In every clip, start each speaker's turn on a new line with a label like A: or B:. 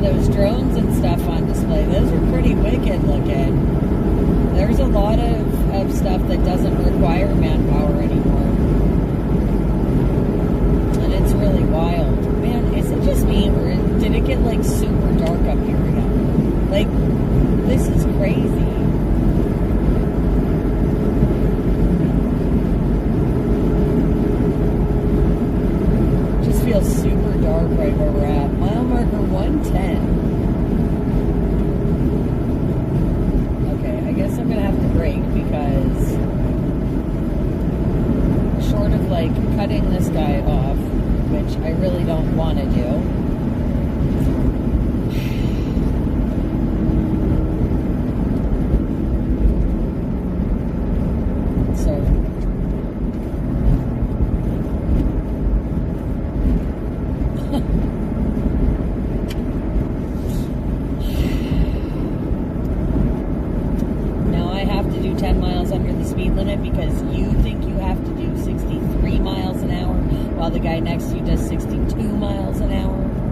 A: those drones and stuff on display. Those are pretty wicked looking. There's a lot of stuff that doesn't require manpower anymore. And it's really wild. Man, is it just me, or did it get like super dark up here again? Like, this is crazy. Just feels super dark right where we're at. Mile marker 110. Okay, I guess I'm gonna have to brake because short of like cutting this guy off, which I really don't want to do. Now I have to do 10 miles under the speed limit because you think you have to do 63 miles an hour while the guy next to you does 62 miles an hour.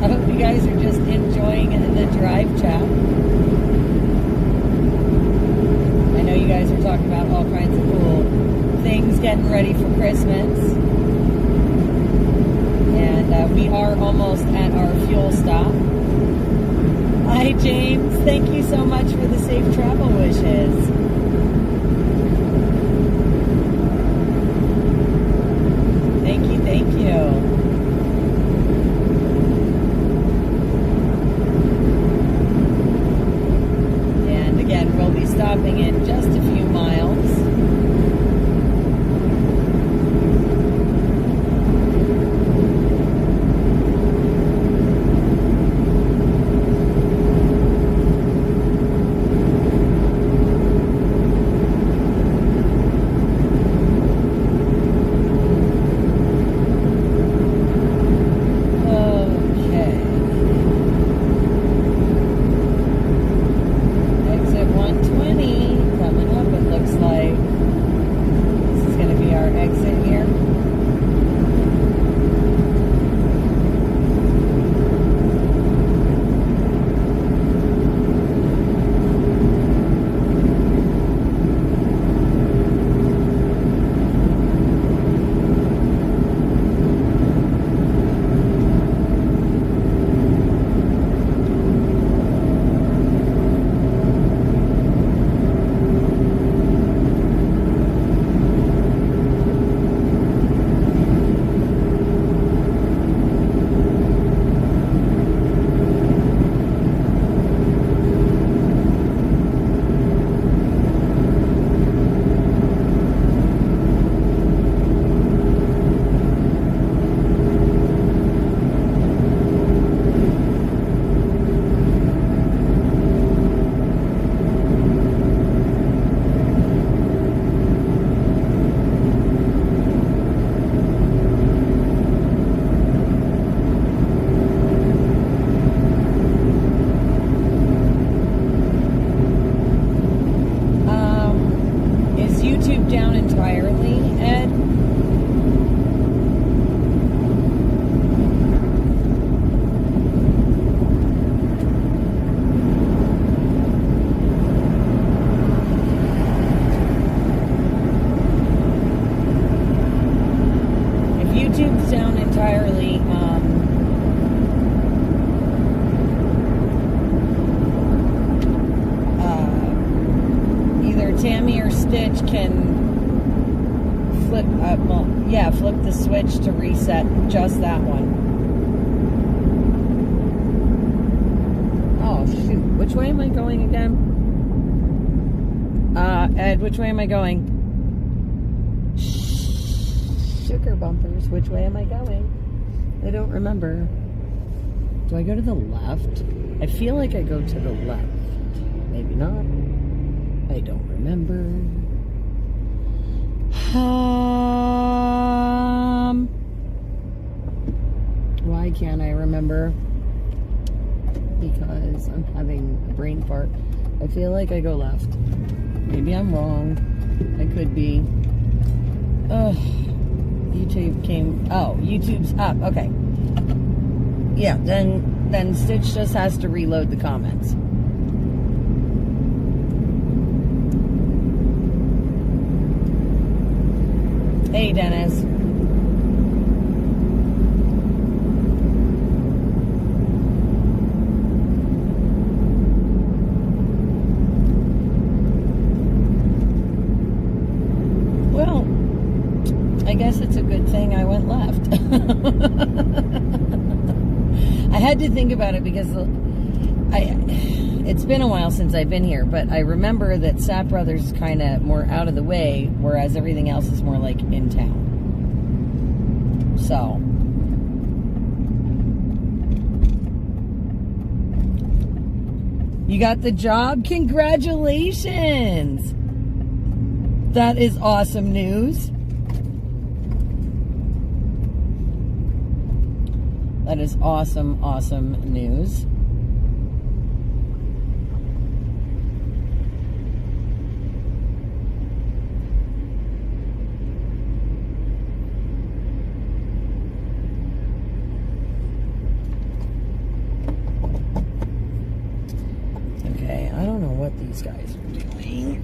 A: I hope you guys are just enjoying the drive chat. I know you guys are talking about all kinds of cool things, getting ready for Christmas. And we are almost at our fuel stop. Hi, James. Thank you so much for the safe travel wishes. Thank you, thank you. We'll be stopping in just a few miles. Flip the switch to reset just that one. Oh shoot, which way am I going again? Ed, which way am I going? Sugar bumpers, which way am I going? I don't remember. Do I go to the left? I feel like I go to the left. Maybe not. I don't remember. Why can't I remember? Because I'm having a brain fart. I feel like I go left. Maybe I'm wrong. I could be. YouTube came. Oh, YouTube's up. Okay. Yeah, then Stitch just has to reload the comments. Hey, Dennis. Well, I guess it's a good thing I went left. I had to think about it because it's been a while since I've been here, but I remember that Sap Brothers is kind of more out of the way, whereas everything else is more like in town. So, you got the job? Congratulations! That is awesome news. That is awesome, awesome news. these guys are doing.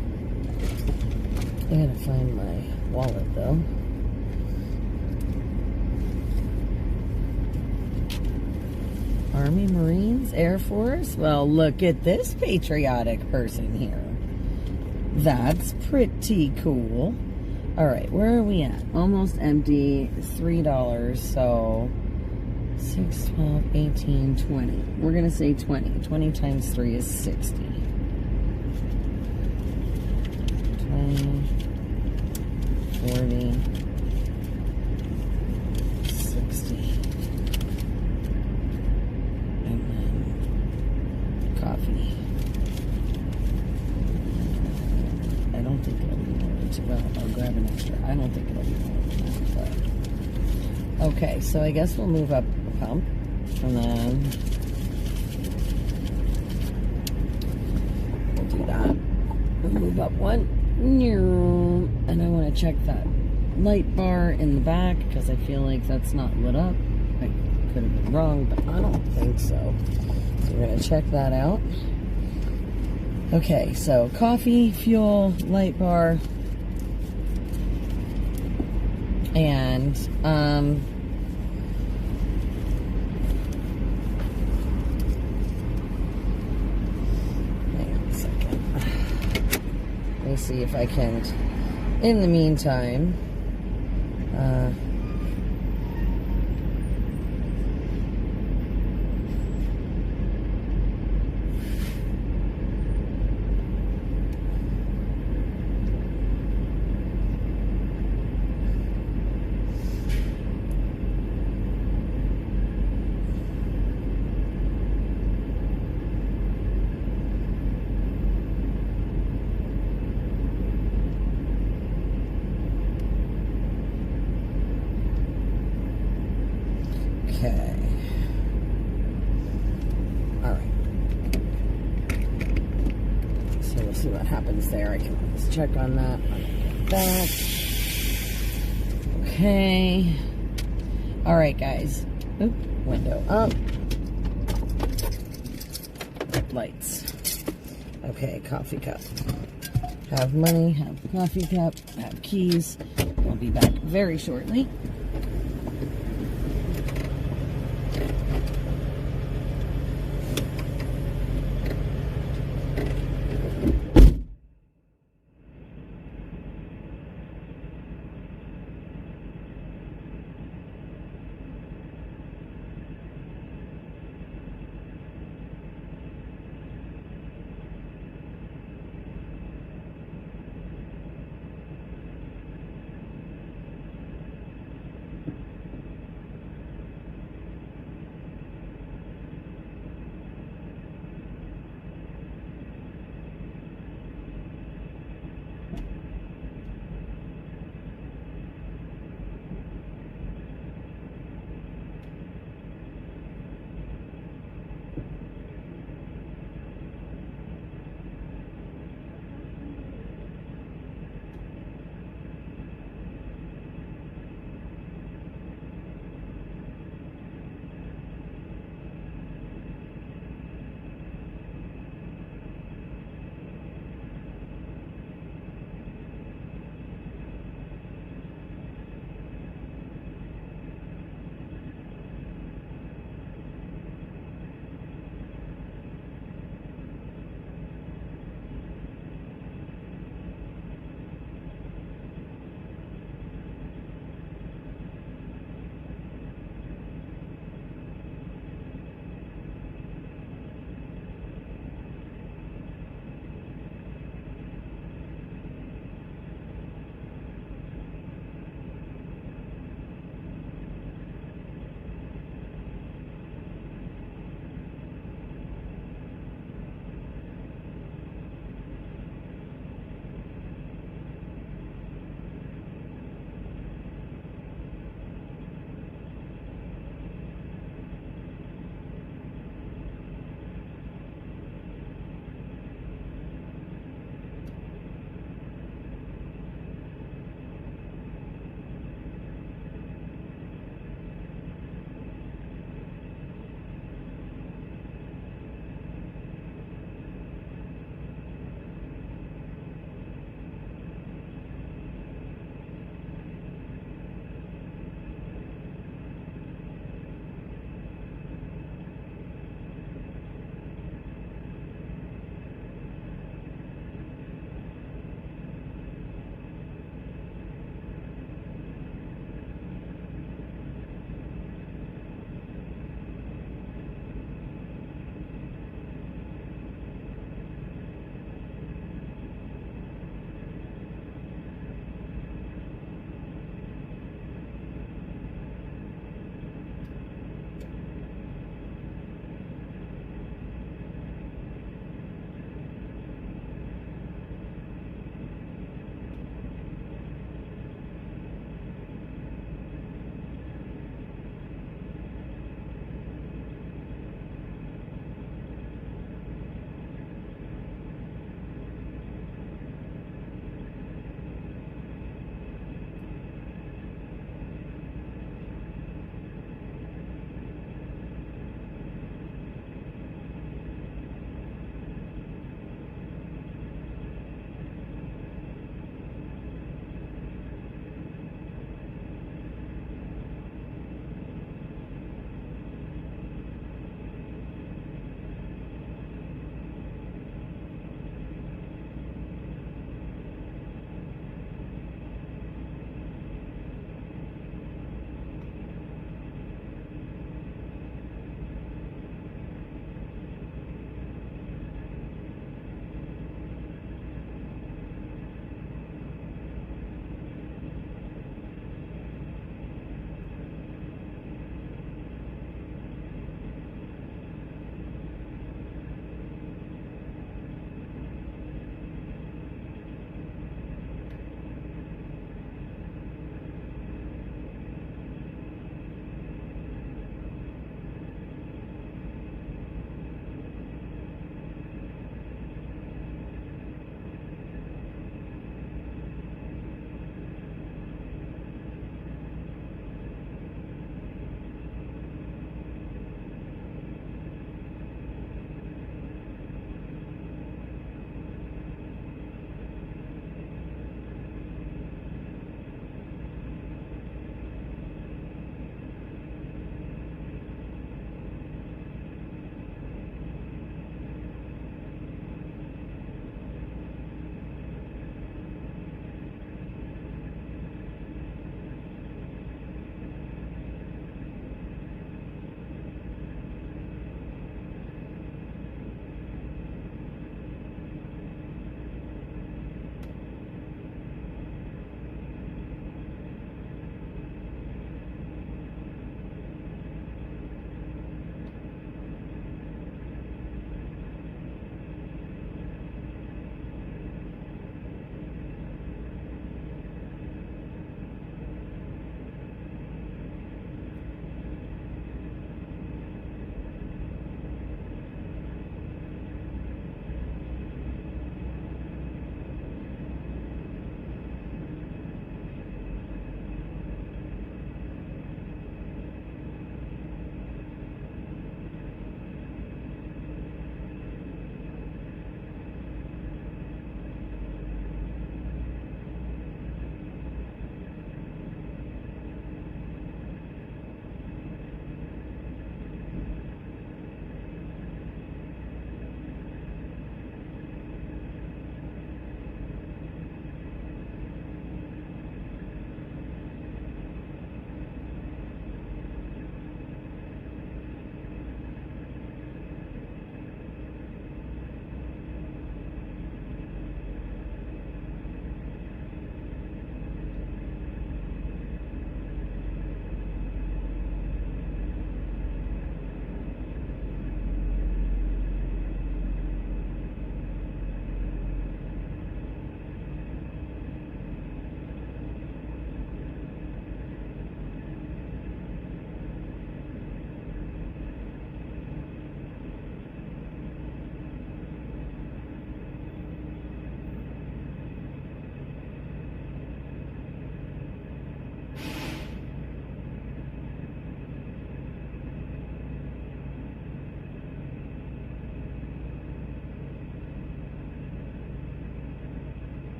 A: I gotta find my wallet though. Army, Marines, Air Force. Well, look at this patriotic person here. That's pretty cool. All right, where are we at? Almost empty. $3. So 6, 12, 18, 20. We're gonna say 20. 20 times 3 is 60. 20, 40, 60. And then coffee. I don't think it'll be more than 2. Well, I'll grab an extra. I don't think it'll be more than that, but okay, so I guess we'll move up a pump, and then we'll do that. We'll move up one, and I want to check that light bar in the back because I feel like that's not lit up. I could have been wrong, but I don't think so. So we're gonna check that out. Okay, so coffee, fuel, light bar, and hang on a second. Let me see if I can, in the meantime, okay. All right. So we'll see what happens there. I can always check on that. That. Okay. All right, guys. Oop, window up. Lights. Okay, coffee cup. Have money, have coffee cup, have keys. I'll be back very shortly.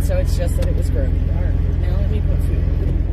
A: so it's just that it was grody. All right, now let me put food.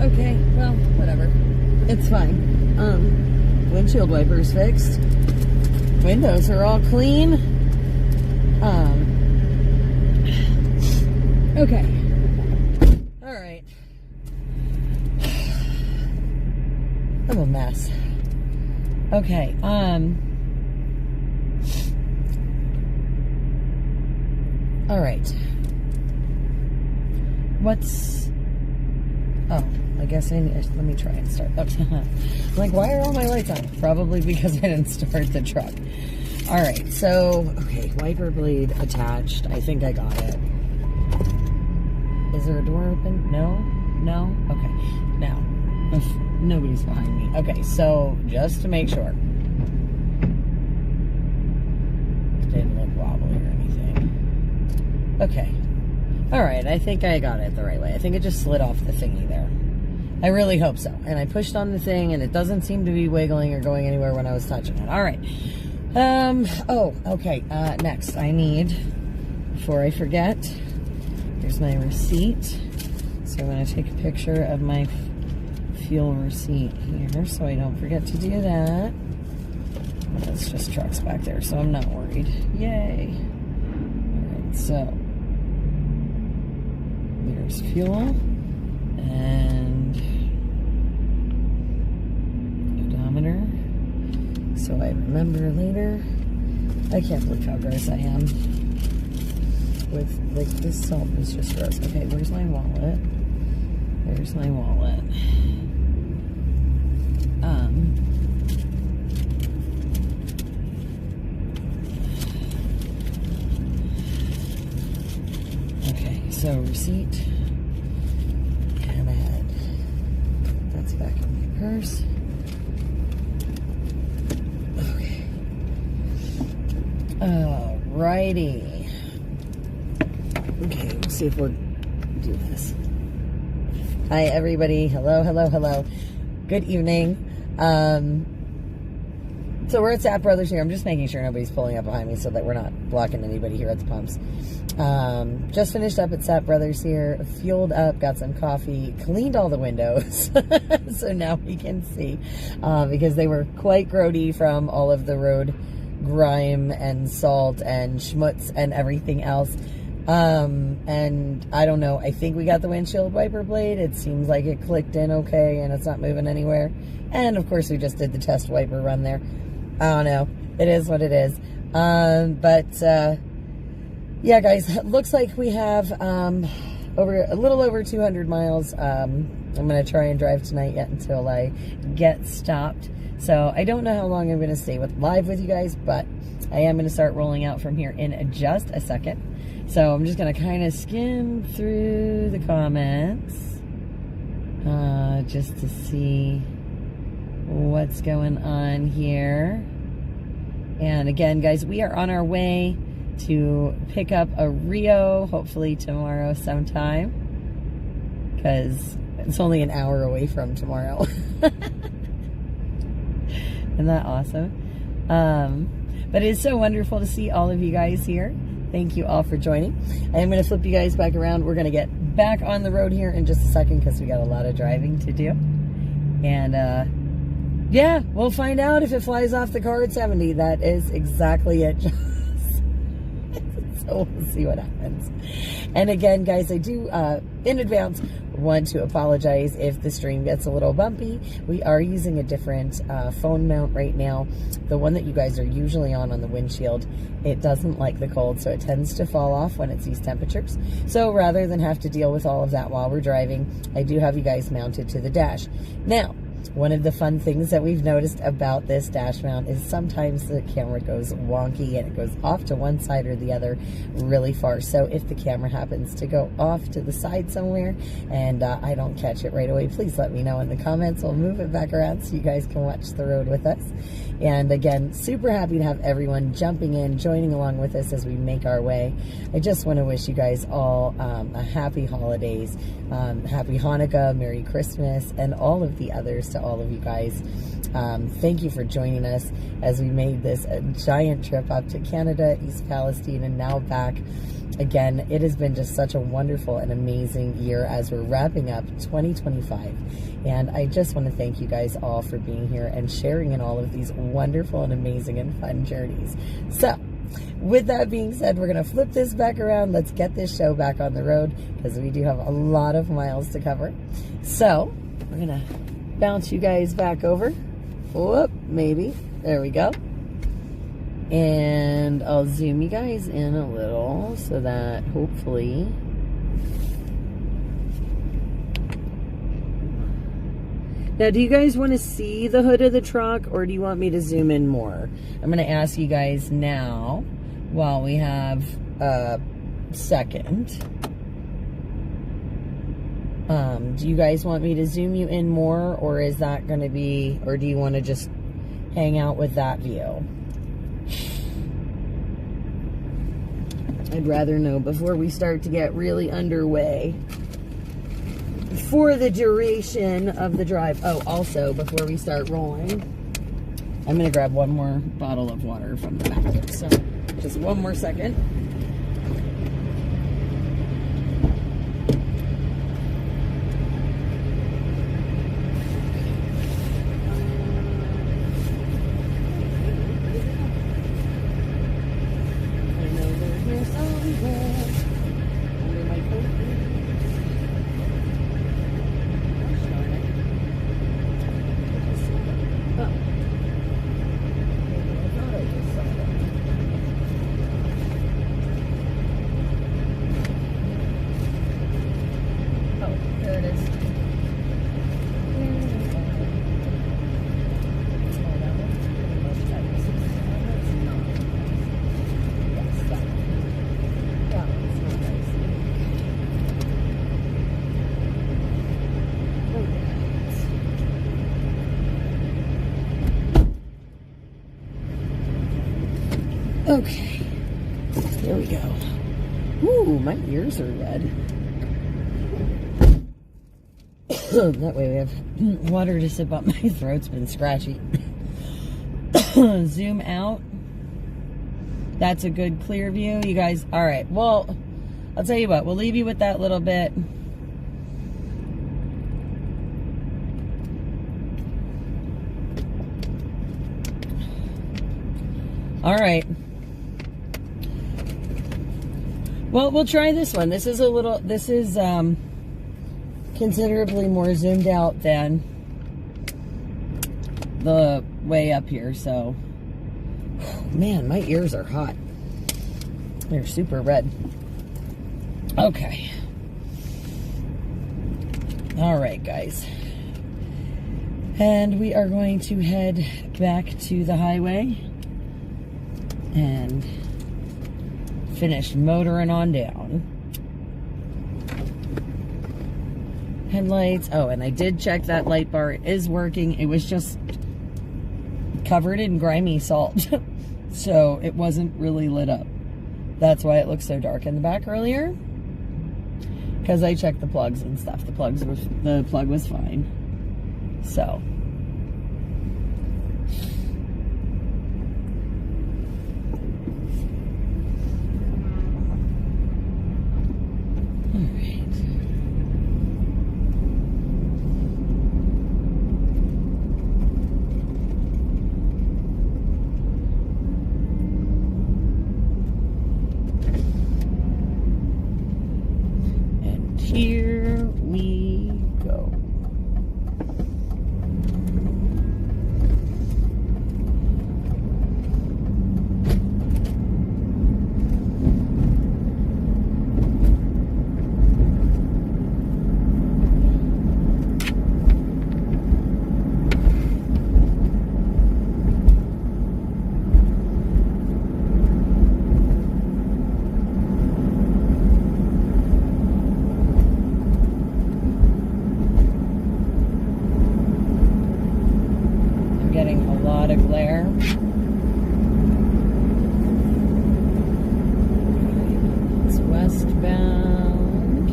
A: Okay, well, whatever. It's fine. Windshield wipers fixed. Windows are all clean. Okay. All right. I'm a mess. Okay, all right. Oh, I guess let me try and start. Like, why are all my lights on? Probably because I didn't start the truck. All right, so, okay, wiper blade attached. I think I got it. Is there a door open? No? No? Okay. Now, nobody's behind me. Okay, so, just to make sure. It didn't look wobbly or anything. Okay. Alright, I think I got it the right way. I think it just slid off the thingy there. I really hope so. And I pushed on the thing, and it doesn't seem to be wiggling or going anywhere when I was touching it. Alright. Oh, okay. Next, I need, before I forget, here's my receipt. So I'm going to take a picture of my fuel receipt here so I don't forget to do that. It's just trucks back there, so I'm not worried. Yay. Alright, so there's fuel and odometer, so I remember later. I can't believe how gross I am. With, like, this salt is just gross. Okay, where's my wallet? There's my wallet. Okay, so receipt. And that's back in my purse. Okay. Alrighty. Okay, let's see if we'll do this. Hi, everybody. Hello, hello, hello. Good evening. So we're at Sap Brothers here. I'm just making sure nobody's pulling up behind me so that we're not blocking anybody here at the pumps. Just finished up at Sap Brothers here. Fueled up, got some coffee, cleaned all the windows. So now we can see. Because they were quite grody from all of the road grime and salt and schmutz and everything else. And I don't know, I think we got the windshield wiper blade. It seems like it clicked in okay and it's not moving anywhere. And of course we just did the test wiper run there. I don't know, it is what it is. Yeah, guys, it looks like we have a little over 200 miles. I'm gonna try and drive tonight yet until I get stopped. So I don't know how long I'm gonna stay live with you guys, but I am gonna start rolling out from here in just a second. So I'm just going to kind of skim through the comments just to see what's going on here. And again, guys, we are on our way to pick up a Rio, hopefully tomorrow sometime, because it's only an hour away from tomorrow. Isn't that awesome? But it is so wonderful to see all of you guys here. Thank you all for joining. I am going to flip you guys back around. We're going to get back on the road here in just a second because we got a lot of driving to do. And, yeah, we'll find out if it flies off the car at 70. That is exactly it. So we'll see what happens. And again, guys, I do, in advance, want to apologize if the stream gets a little bumpy. We are using a different phone mount right now. The one that you guys are usually on the windshield, it doesn't like the cold, so it tends to fall off when it's these temperatures. So rather than have to deal with all of that while we're driving, I do have you guys mounted to the dash. Now, one of the fun things that we've noticed about this dash mount is sometimes the camera goes wonky and it goes off to one side or the other really far. So if the camera happens to go off to the side somewhere and I don't catch it right away, please let me know in the comments. We'll move it back around so you guys can watch the road with us. And again, super happy to have everyone jumping in, joining along with us as we make our way. I just want to wish you guys all a happy holidays, happy Hanukkah, Merry Christmas, and all of the others to all of you guys. Thank you for joining us as we made this a giant trip up to Canada, East Palestine, and now back. Again, it has been just such a wonderful and amazing year as we're wrapping up 2025. And I just want to thank you guys all for being here and sharing in all of these wonderful and amazing and fun journeys. So, with that being said, we're going to flip this back around. Let's get this show back on the road because we do have a lot of miles to cover. So, we're going to bounce you guys back over. Whoop, maybe. There we go. And I'll zoom you guys in a little so that hopefully now, do you guys want to see the hood of the truck or do you want me to zoom in more? I'm going to ask you guys now while we have a second. Do you guys want me to zoom you in more, or is that going to be, or do you want to just hang out with that view? I'd rather know before we start to get really underway for the duration of the drive. Oh, also, before we start rolling, I'm going to grab one more bottle of water from the back. So, just one more second. Okay, here we go. Ooh, my ears are red. That way we have water to sip up. My throat's been scratchy. Zoom out. That's a good clear view, you guys. All right, well, I'll tell you what. We'll leave you with that little bit. All right. Well, we'll try this one. This is considerably more zoomed out than the way up here. So, man, my ears are hot. They're super red. Okay. All right, guys. And we are going to head back to the highway and finish motoring on down. Headlights. Oh, and I did check that light bar. It is working. It was just covered in grimy salt. So it wasn't really lit up. That's why it looked so dark in the back earlier. Because I checked the plugs and stuff. The plug was fine. So. Here we go. Getting a lot of glare. It's westbound.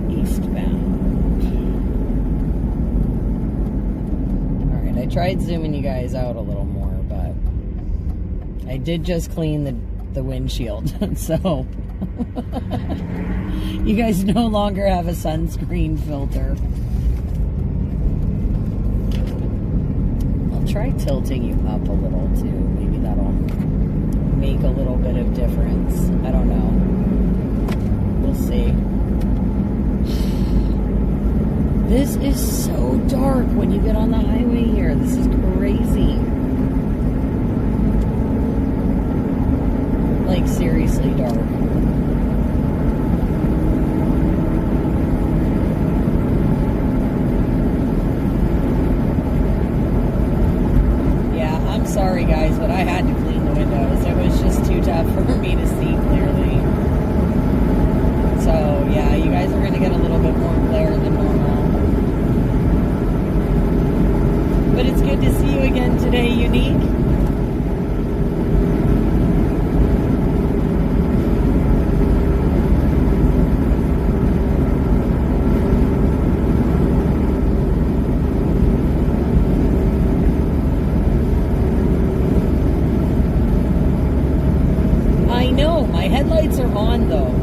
A: Eastbound. Alright, I tried zooming you guys out a little more, but I did just clean the windshield, so you guys no longer have a sunscreen filter. I'll try tilting you up a little too. Maybe that'll make a little bit of difference. I don't know. We'll see. This is so dark when you get on the highway here. This is crazy. Like, seriously dark. Yeah, I'm sorry guys, but I had to clean the windows. It was just too tough for me to see clearly. So, yeah, you guys are going to get a little bit more glare than normal. But it's good to see you again today, Unique. I know, my headlights are on though.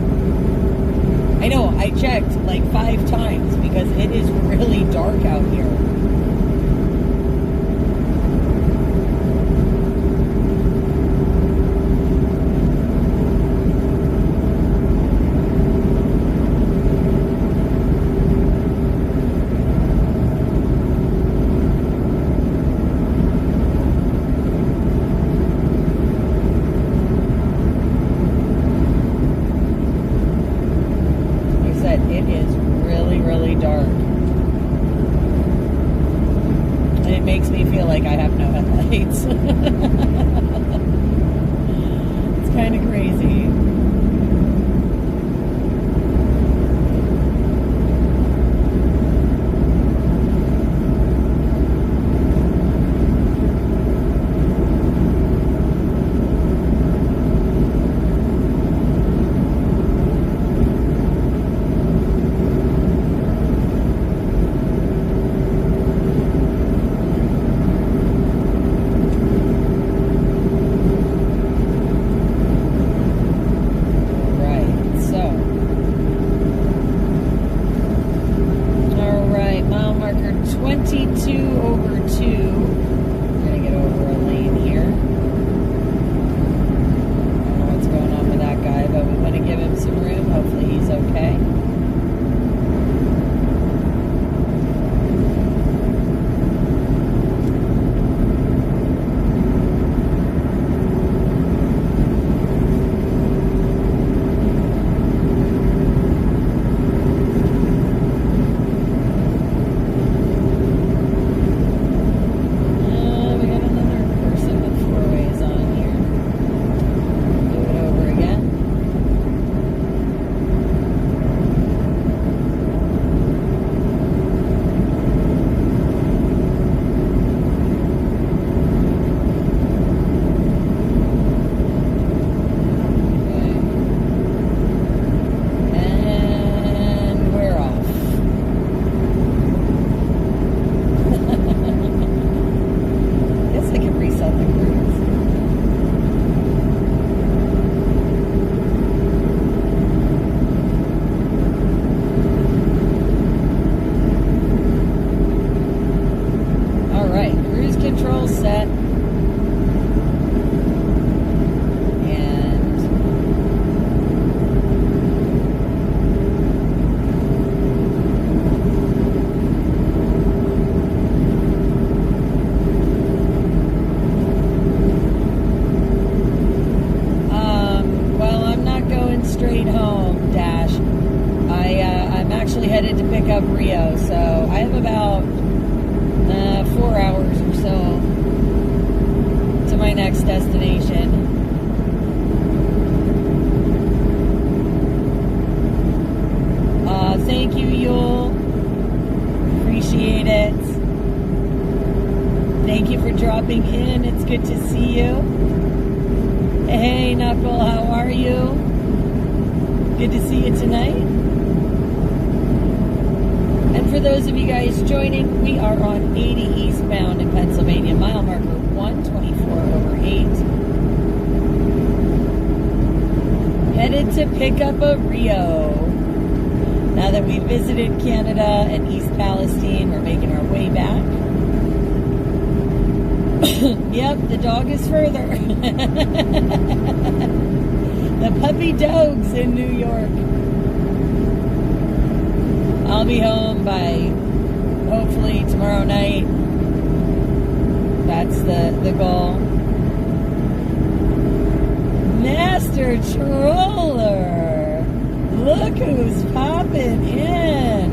A: I know, I checked like 5 times because it is really dark out here. It is really, really dark. And it makes me feel like I have no headlights. It's kind of crazy. Rio, so I have about 4 hours or so to my next destination. Thank you, Yule. Appreciate it. Thank you for dropping in. It's good to see you. Hey, Knuckle, how are you? Good to see you tonight. And for those of you guys joining, we are on 80 eastbound in Pennsylvania, mile marker 124/8. pick up a Rio. Now that we visited Canada and East Palestine, we're making our way back. Yep, the dog is further. The puppy dog's in New York. I'll be home by hopefully tomorrow night. That's the goal. Master Troller, look who's popping in.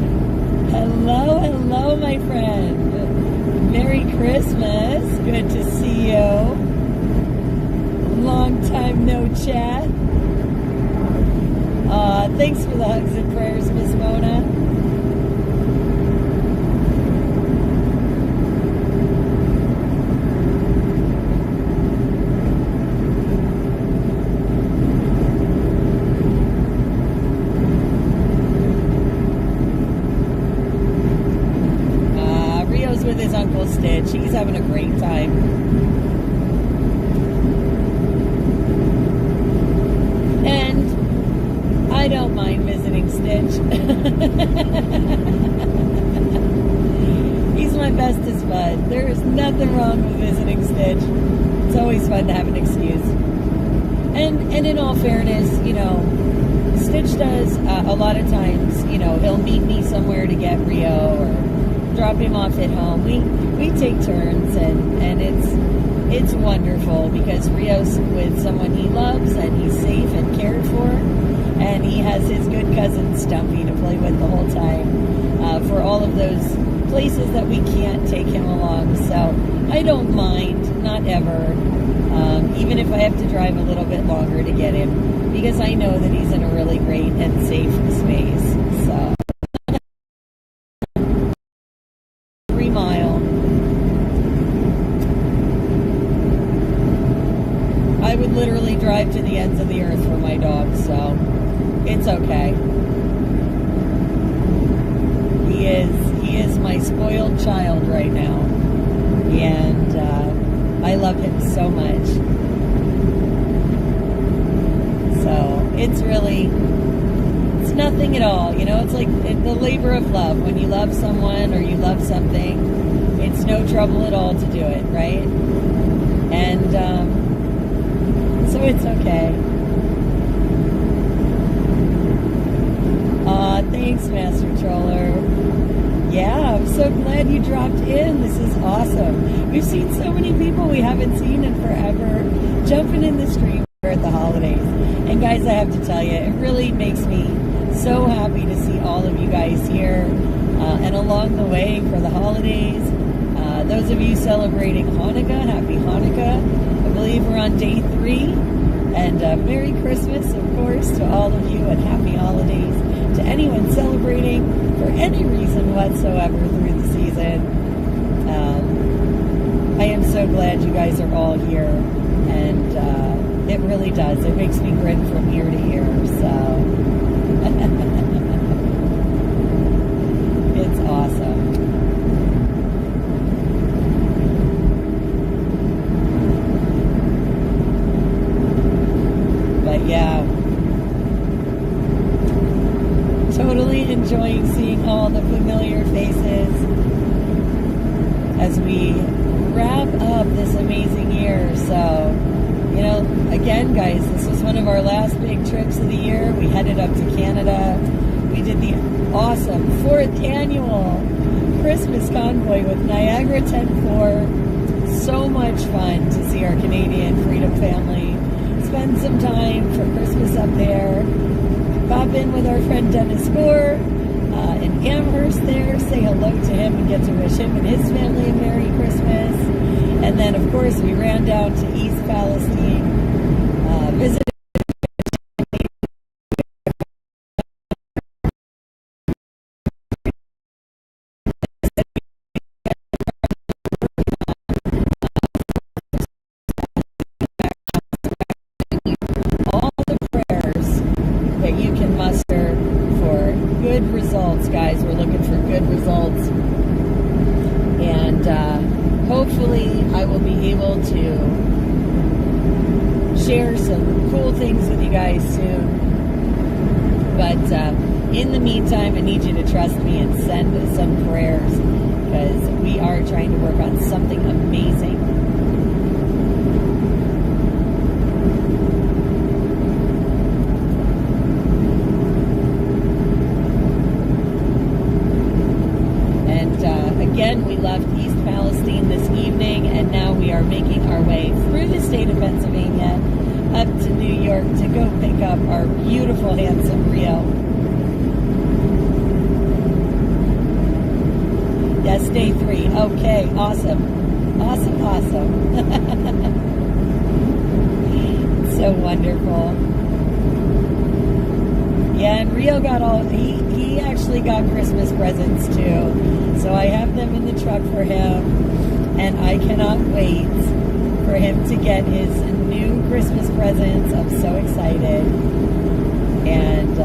A: Hello, hello, my friend. Merry Christmas. Good to see you. Long time no chat. Thanks for the hugs and prayers, Miss Mona. With his Uncle Stitch. He's having a great time. And I don't mind visiting Stitch. He's my bestest bud. There is nothing wrong with visiting Stitch. It's always fun to have an excuse. And in all fairness, you know, Stitch does a lot of times, you know, he'll meet me somewhere to get Rio or drop him off at home. We take turns, and it's wonderful because Rio's with someone he loves and he's safe and cared for, and he has his good cousin Stumpy to play with the whole time for all of those places that we can't take him along. So I don't mind, not ever, even if I have to drive a little bit longer to get him, because I know that he's in a really great and safe space. So 3 mile. I would literally drive to the ends of the earth for my dog, so it's okay. He is my spoiled child right now, and I love him so much. So it's nothing at all, you know. It's like the labor of love. When you love someone or you love something, it's no trouble at all to do it, right? And so it's okay. Thanks, Master Troller. Yeah, I'm so glad you dropped in. This is awesome. We've seen so many people we haven't seen in forever jumping in the stream at the holidays. And guys, I have to tell you, it really makes me so happy to see all of you guys here and along the way for the holidays. Those of you celebrating Hanukkah, happy Hanukkah. I believe we're on day 3. And Merry Christmas, of course, to all of you, and happy holidays to anyone celebrating for any reason whatsoever through the season. I am so glad you guys are all here, and it really does. It makes me grin from ear to ear, so it's awesome. But yeah, totally enjoying seeing all the familiar faces as we wrap up this amazing year. So, you know, again, guys, this was one of our last big trips of the year. We headed up to Canada. We did the awesome 4th annual Christmas convoy with Niagara 10-4. So much fun to see our Canadian Freedom family spend some time for Christmas up there. Pop in with our friend Dennis Gore in Amherst there, say hello to him and get to wish him and his family a Merry Christmas. And then, of course, we ran down to East Palestine, visited all the prayers that you can muster for good results, guys. We're looking for good results. And hopefully I will be able to share some cool things with you guys soon. But in the meantime, I need you to trust me and send some prayers, because we are trying to work on something amazing. Again, we left East Palestine this evening, and now we are making our way through the state of Pennsylvania up to New York to go pick up our beautiful, handsome Rio. Yes, day 3. Okay, awesome. Awesome, awesome. So wonderful. Yeah, and Rio got he actually got Christmas presents too. So I have them in the truck for him, and I cannot wait for him to get his new Christmas presents. I'm so excited. And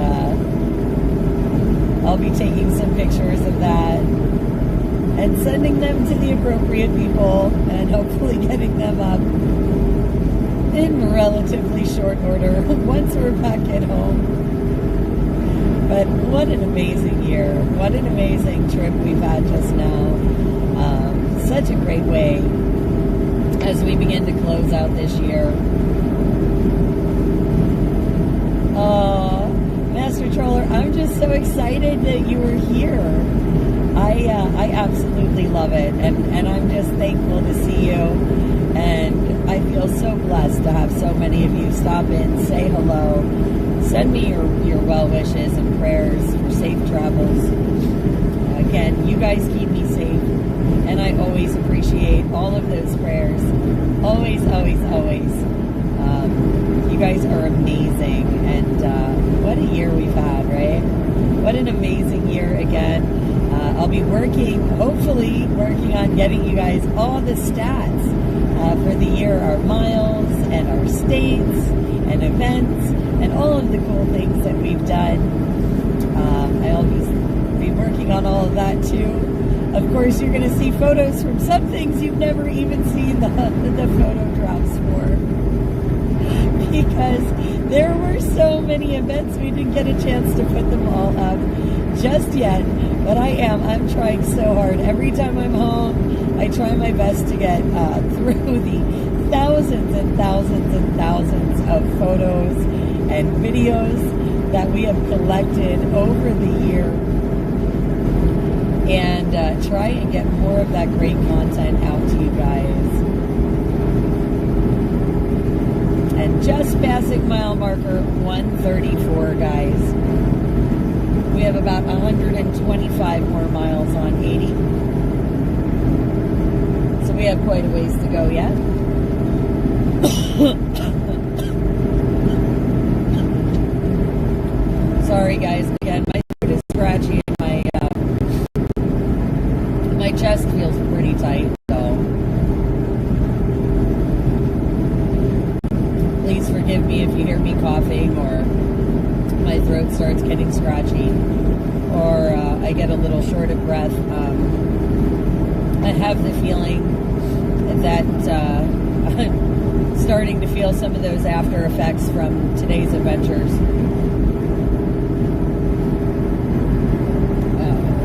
A: I'll be taking some pictures of that and sending them to the appropriate people, and hopefully getting them up in relatively short order once we're back at home. But what an amazing year. What an amazing trip we've had just now. Such a great way as we begin to close out this year. Oh, Master Troller, I'm just so excited that you were here. I absolutely love it. And I'm just thankful to see you. And I feel so blessed to have so many of you stop in, say hello. Send me your well wishes and prayers for safe travels. Again, you guys keep me safe, and I always appreciate all of those prayers. Always, always, always. You guys are amazing, and what a year we've had, right? What an amazing year again. I'll be hopefully working on getting you guys all the stats for the year, our miles and our states and events, and all of the cool things that we've done. I'll be working on all of that too. Of course, you're going to see photos from some things you've never even seen the photo drops for. Because there were so many events, we didn't get a chance to put them all up just yet. But I'm trying so hard. Every time I'm home, I try my best to get through the thousands and thousands and thousands of photos and videos that we have collected over the year, and try and get more of that great content out to you guys. And just passing mile marker 134, guys. We have about 125 more miles on 80. So we have quite a ways to go yet. Sorry guys, again, my throat is scratchy and my chest feels pretty tight, so please forgive me if you hear me coughing or my throat starts getting scratchy or I get a little short of breath. I have the feeling that I'm starting to feel some of those after effects from today's adventures.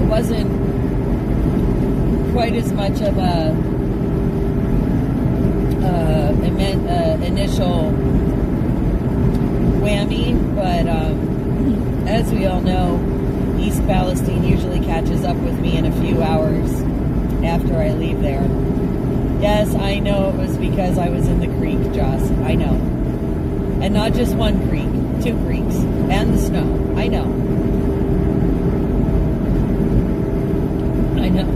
A: Wasn't quite as much of a initial whammy, but as we all know, East Palestine usually catches up with me in a few hours after I leave there. Yes, I know it was because I was in the creek, Joss. I know. And not just one creek, 2 creeks, and the snow. I know. I know.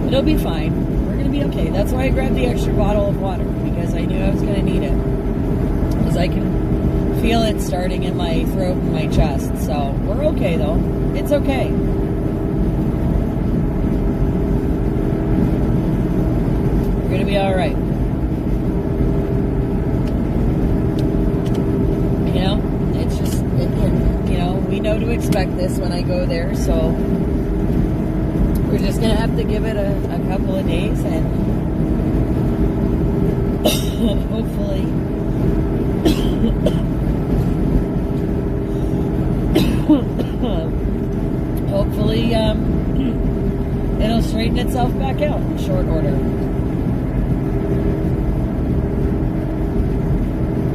A: It'll be fine. We're going to be okay. That's why I grabbed the extra bottle of water, because I knew I was going to need it. Because I can feel it starting in my throat and my chest. So we're okay, though. It's okay. We're going to be all right. You know, it's just, you know, we know to expect this when I go there, so we're just going to have to give it a couple of days, and hopefully It'll straighten itself back out in short order.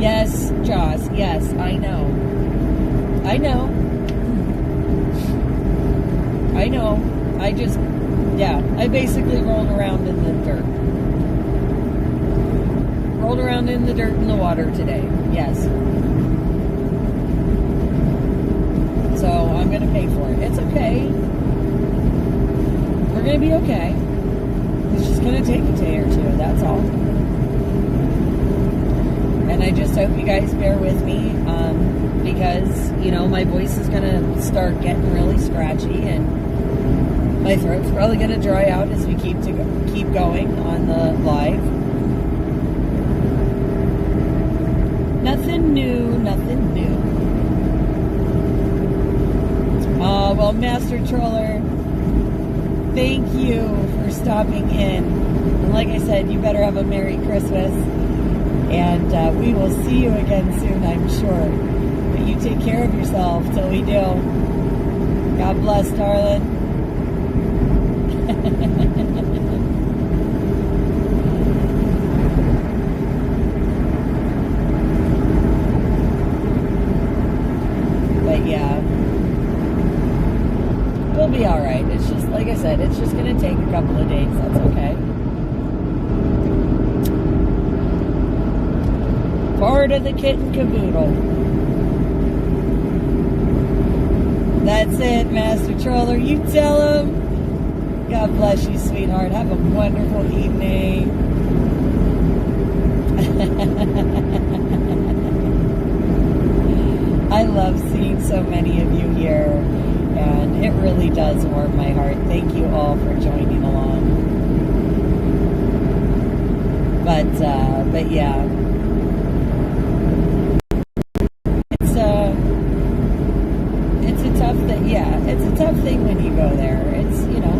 A: Yes, Joss, yes, I know. I know. I know. I basically rolled around in the dirt. Rolled around in the dirt and the water today. Yes. So I'm going to pay for it. It's okay. We're going to be okay. It's just going to take a day or two. That's all. And I just hope you guys bear with me because, you know, my voice is going to start getting really scratchy and my throat's probably going to dry out as we keep going on the live. Nothing new, nothing new. Well, Master Troller, thank you for stopping in. And like I said, you better have a Merry Christmas. And we will see you again soon, I'm sure. But you take care of yourself till we do. God bless, darling. But yeah, we'll be all right. It's just, like I said, it's just going to take a couple of days. That's okay. Part of the kit and caboodle. That's it, Master Troller. You tell him. God bless you, sweetheart. Have a wonderful evening. I love seeing so many of you here, and it really does warm my heart. Thank you all for joining along. But yeah. It's a tough thing when you go there. It's, you know,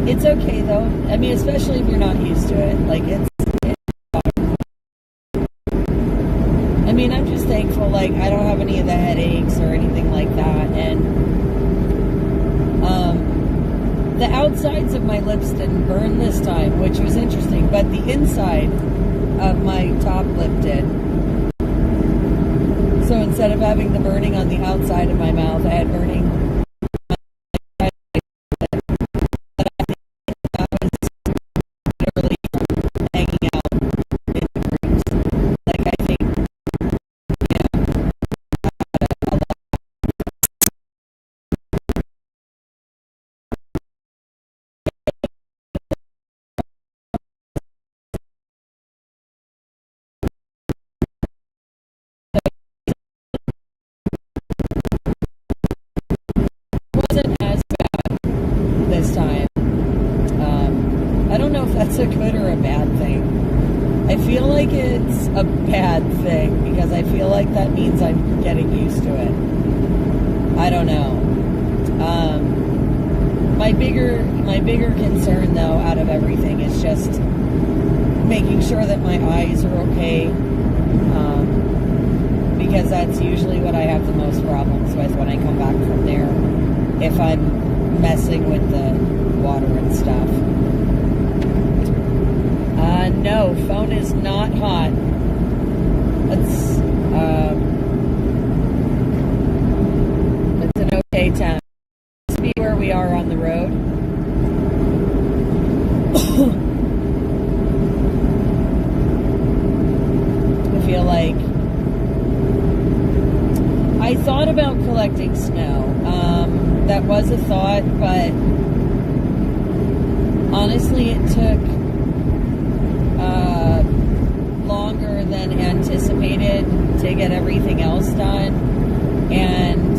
A: it's okay though. I mean, especially if you're not used to it. Like, it's I mean, I'm just thankful, like, I don't have any of the headaches or anything like that. And, the outsides of my lips didn't burn this time, which was interesting, but the inside of my top lip did. So instead of having the burning on the outside of my mouth, I had burning on my lip. But I think that was literally hanging out in the rooms. Like, I think, yeah, a lot. Wasn't as bad this time. I don't know if that's a good or a bad thing. I feel like it's a bad thing because I feel like that means I'm getting used to it. I don't know. My bigger concern though out of everything is just making sure that my eyes are okay. Because that's usually what I have the most problems with when I come back from there. If I'm messing with the water and stuff. No, phone is not hot. It's an okay temp. Let's be where we are on the road. I feel like I thought about collecting snow. That was a thought, but honestly, it took longer than anticipated to get everything else done, and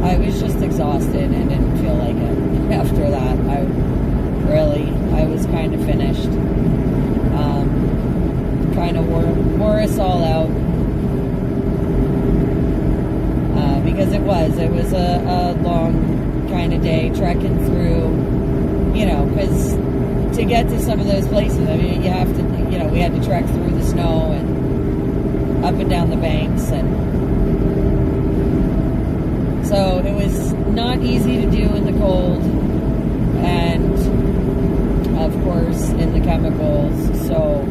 A: I was just exhausted and didn't feel like it after that. I was kind of finished. Kind of wore us all out. Because it was a long kind of day trekking through, you know, because to get to some of those places, I mean, you have to, you know, we had to trek through the snow and up and down the banks, and so it was not easy to do in the cold. and of course in the chemicals. So,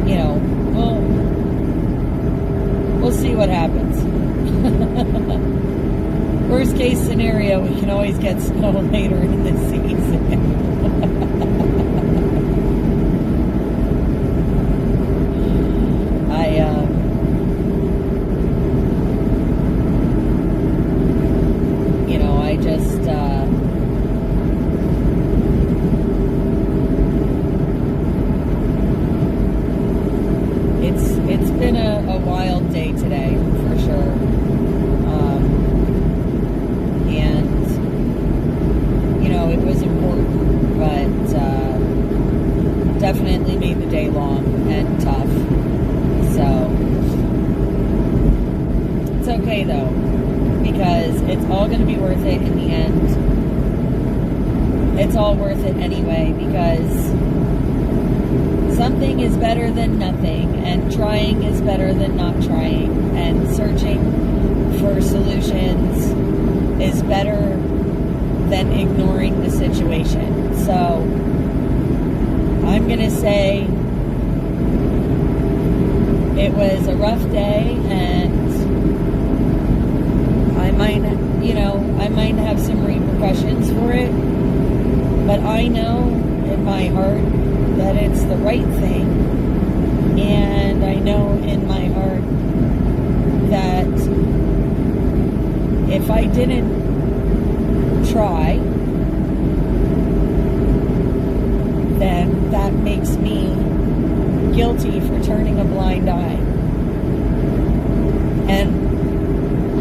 A: you know, we'll see what happens. Worst case scenario, we can always get snow later in the season. It's been a wild day today, for sure. And, you know, it was important, but definitely made the day long and tough. So, it's okay, though, because it's all going to be worth it in the end. It's all worth it anyway, because something is better than nothing, and trying is better than not trying, and searching for solutions is better than ignoring the situation. So I'm gonna say it was a rough day, and I might have some repercussions for it, but I know in my heart that it's the right thing, and I know in my heart that if I didn't try, then that makes me guilty for turning a blind eye. And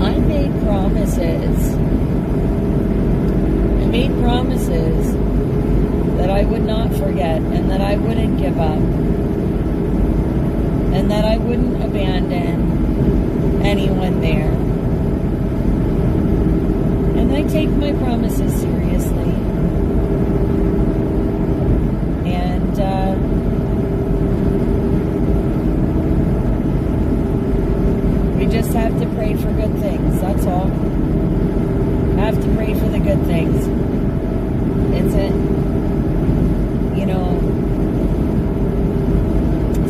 A: I made promises. That I would not forget, and that I wouldn't give up, and that I wouldn't abandon anyone there. And I take my promises seriously. And we just have to pray for good things, that's all. Have to pray for the good things. It's it. You know,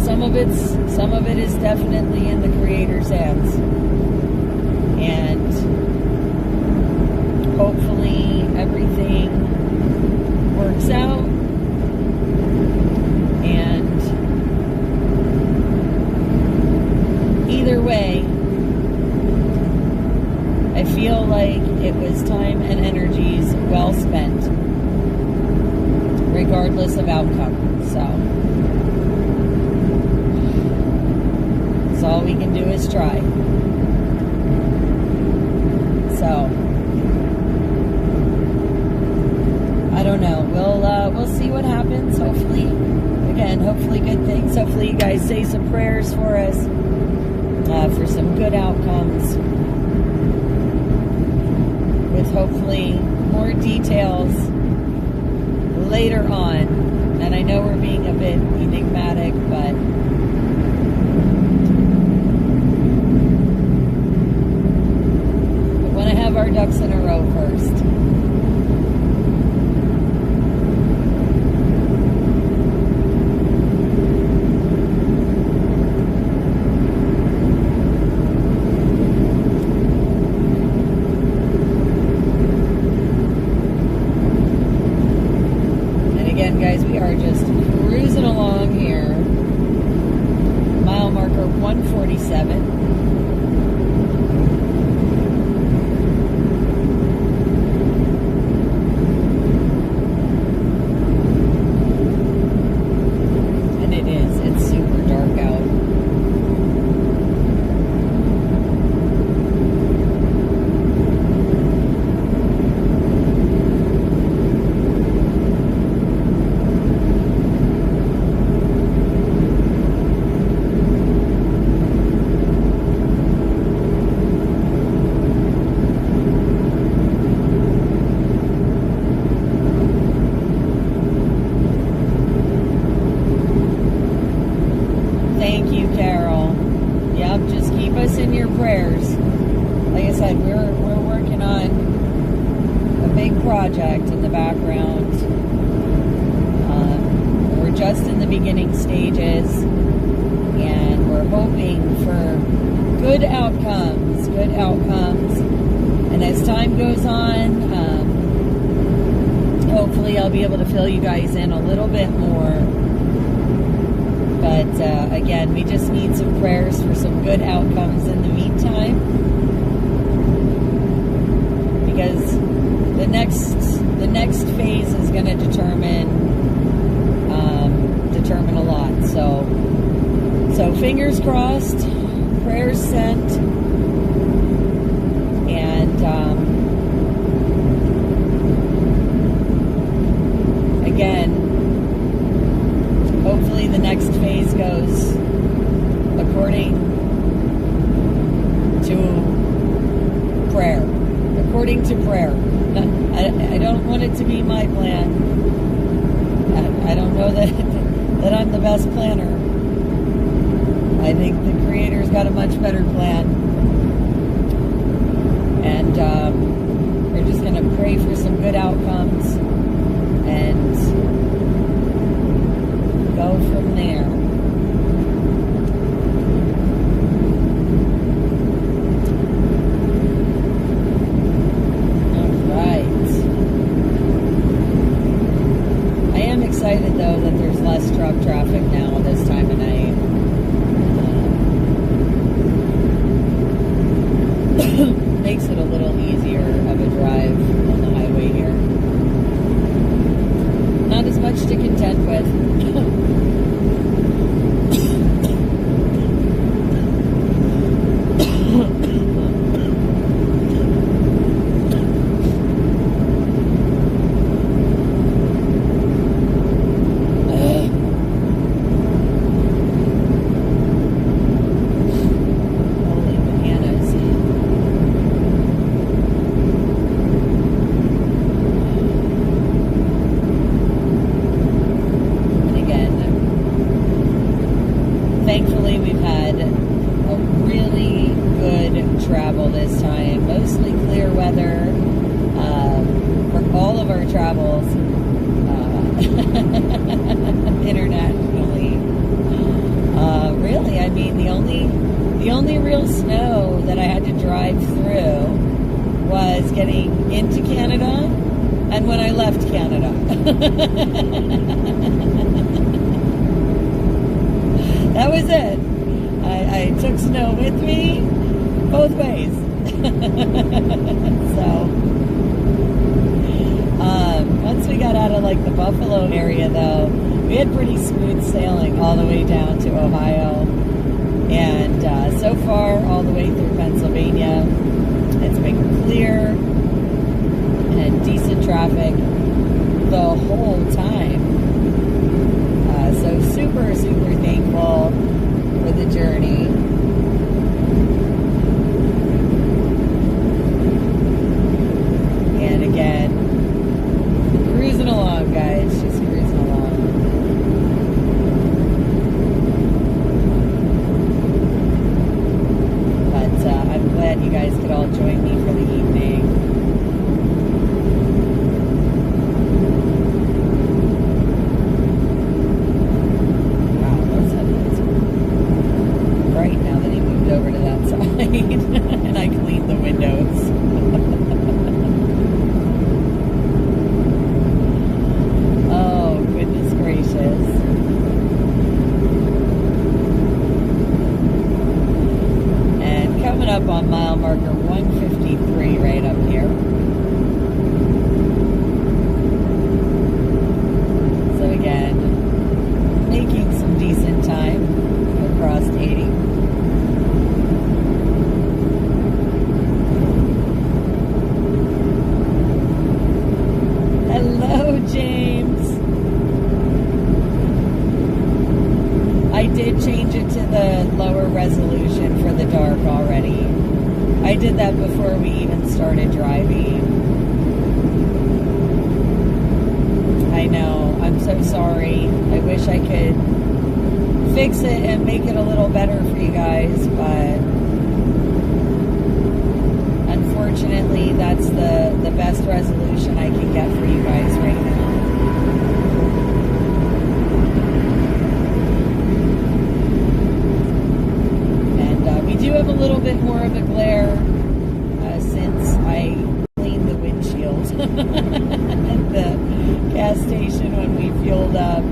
A: some of it is definitely in the Creator's hands, and hopefully everything works out. And either way, I feel like it was time and energies well spent, regardless of outcome. So all we can do is try. So I don't know. We'll see what happens. Hopefully good things. Hopefully you guys say some prayers for us, for some good outcomes, with hopefully more details later on. And I know we're being a bit enigmatic, but we want to have our ducks in a row first. Guys, we are just cruising along here. Mile marker 147. project in the background. We're just in the beginning stages, and we're hoping for good outcomes. And as time goes on, hopefully I'll be able to fill you guys in a little bit more. But again, we just need some prayers for some good outcomes in the meantime, because the next phase is going to determine a lot. So fingers crossed, prayers sent, and again, hopefully the next phase goes according to prayer. According to prayer. I don't want it to be my plan. I don't know that I'm the best planner. I think the Creator's got a much better plan. And we're just going to pray for some good outcomes and go from there. Excited though that there's less truck traffic now this time of night. Makes it a little easier of a drive on the highway here. Not as much to contend with. Thankfully, we've had a really good travel this time. Mostly clear weather for all of our travels internationally. Really, I mean, the only real snow that I had to drive through was getting into Canada and when I left Canada. That was it. I took snow with me both ways. So, once we got out of like the Buffalo area though, we had pretty smooth sailing all the way down to Ohio. And so far, all the way through Pennsylvania, it's been clear and decent traffic the whole time. So super thankful for the journey. And again, cruising along, guys, just cruising along. But I'm glad you guys could all join me for the evening. And I cleaned the windows. Oh, goodness gracious. And coming up on mile marker 153 right up here. So again, making some decent time across 80. James. I did change it to the lower resolution for the dark already. I did that before we even started driving. I know. I'm so sorry. I wish I could fix it and make it a little better for you guys, but unfortunately that's the best resolution I can at the gas station when we fueled up.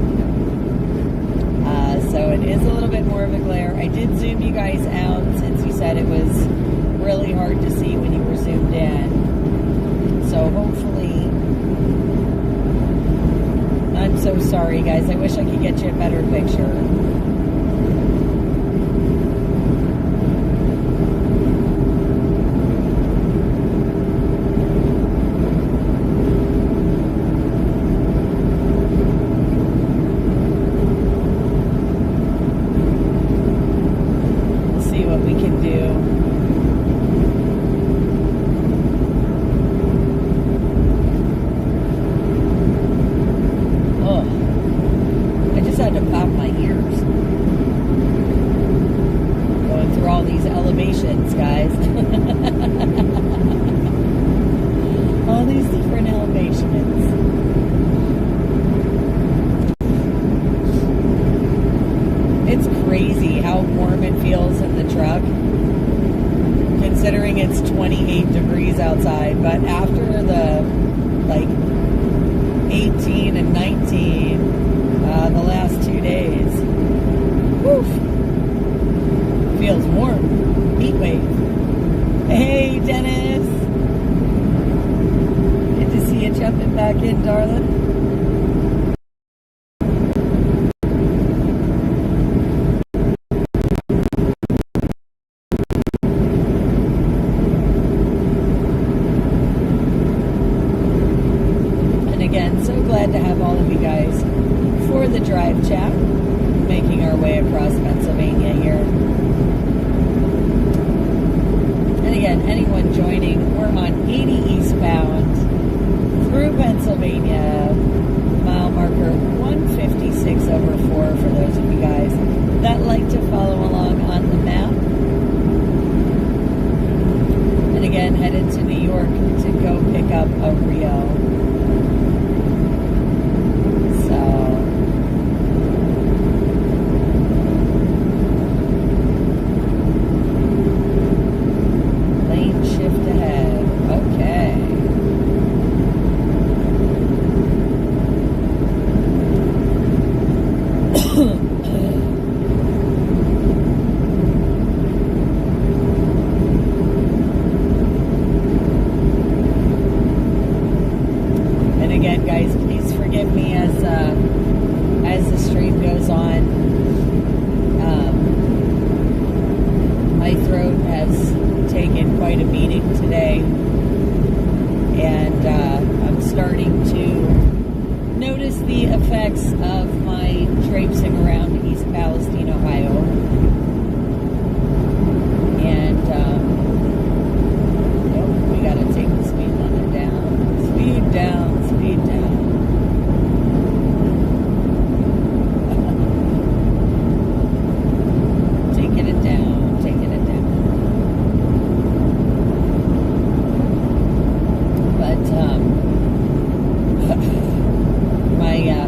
A: So it is a little bit more of a glare. I did zoom you guys out since you said it was really hard to see when you were zoomed in. So hopefully, I'm so sorry guys. I wish I could get you a better picture. Guys, all these different elevations. It's crazy how warm it feels in the truck, considering it's 28 degrees outside. But after the like 18 and 19 the last 2 days, woof, feels warm. Heat wave. Hey, Dennis. Good to see you jumping back in, darling. And again, so glad to have all of you guys for the drive chat, making our way across Pennsylvania here. Again, anyone joining, we're on 80 eastbound through Pennsylvania, mile marker 156/4 for those of you guys that like to follow along on the map. And again, headed to New York to go pick up a Rio. As the stream goes on, my throat has taken quite a beating today, and I'm starting to notice the effects of my traipsing around East Palestine, Ohio, and we gotta take the speed limit down, speed down, speed down.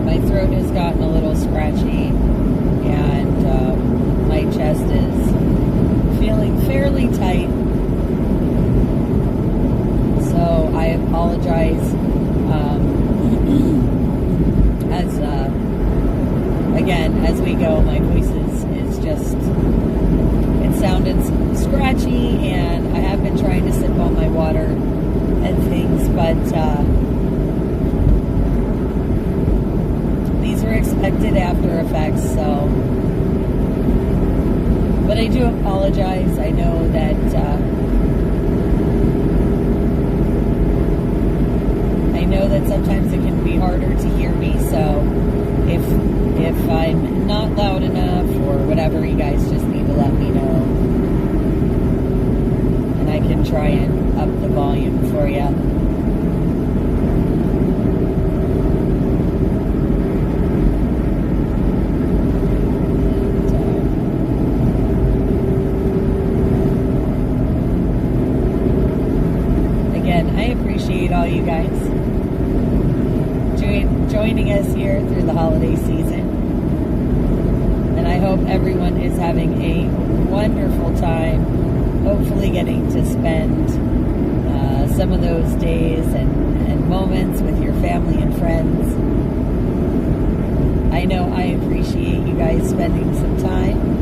A: My throat has gotten a little scratchy, and my chest is feeling fairly tight. So I apologize. Again, as we go, my voice is just, it sounded scratchy, and I have been trying to sip on my water and things, but these are expected after effects, so, but I do apologize. I know that sometimes it can be harder to hear me, so if I'm not loud enough or whatever, you guys just need to let me know, and I can try and up the volume for you. Again, I appreciate all you guys joining us here through the holiday season, and I hope everyone is having a wonderful time, hopefully getting to spend some of those days and moments with your family and friends. I know I appreciate you guys spending some time.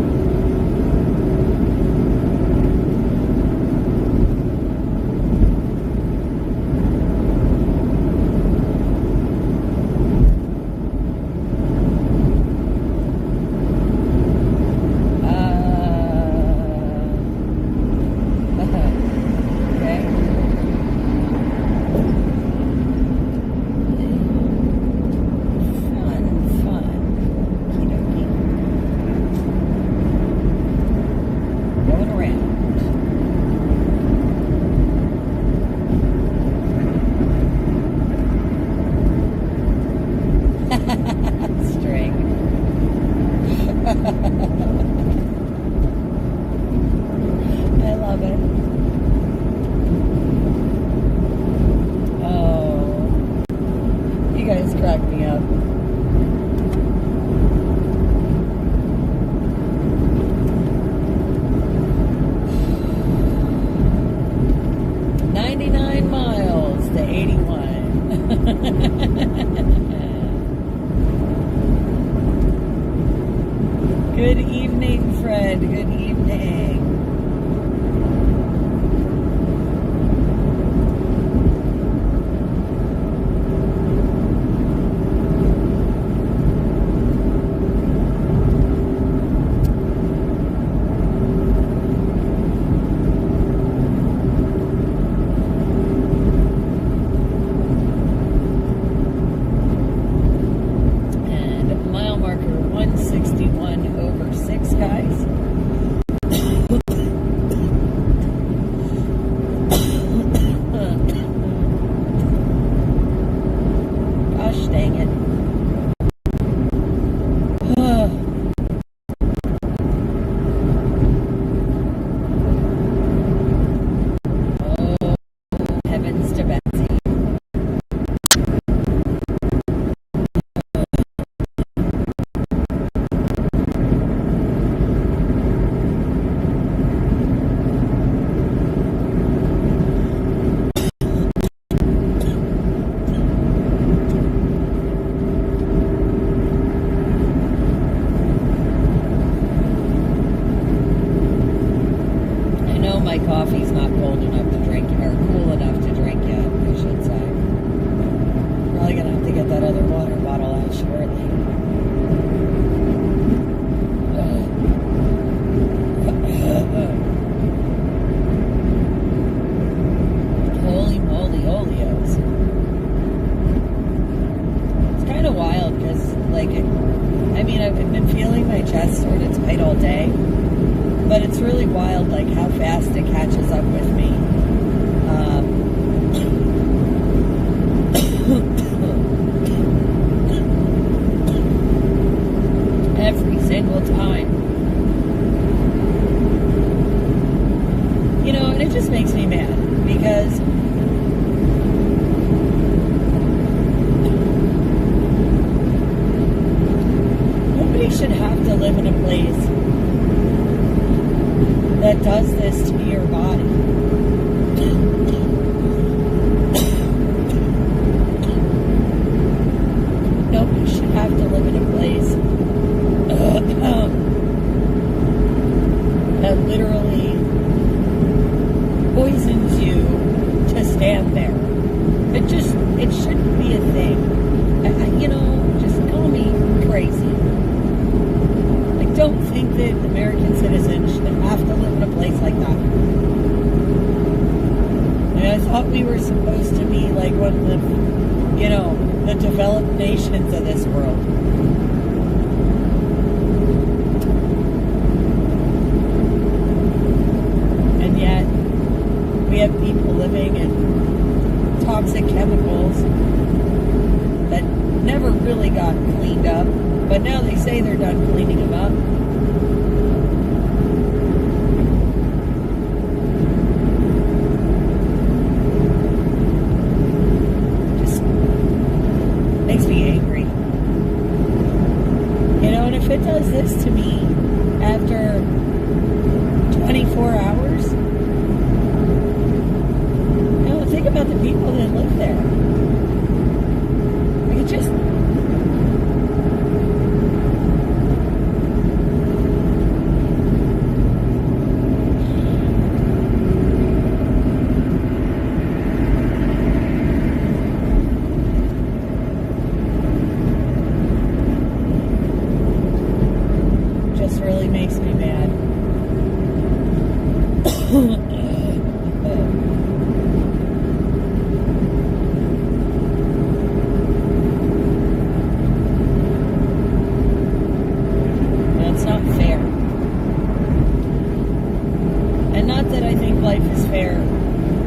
A: I love it. Oh, you guys crack me up. Miles to 81. Good evening, Fred. Good evening. My coffee's not cold enough to drink, or cool enough to drink yet, I should say. Probably gonna have to get that other water bottle out shortly. Holy moly, Oleos. It's kind of wild because, like, I've been feeling my chest sort of tight all day. But it's really wild, like, how fast it catches up with me. Every single time. You know, and it just makes me mad, because nobody should have to live in a place that does this to your body. Nobody should have to live in a place that literally poisons you to stand there. It shouldn't be a thing. Just call me crazy. I don't think that American citizens should have to live in a place like that. And I thought we were supposed to be like one of the developed nations of this world. And yet, we have people living in toxic chemicals that never really got cleaned up, but now they say they're done cleaning them up. Makes me angry. And if it does this to me after 24 hours, think about the people that live there. makes me mad. That's not fair. And not that I think life is fair,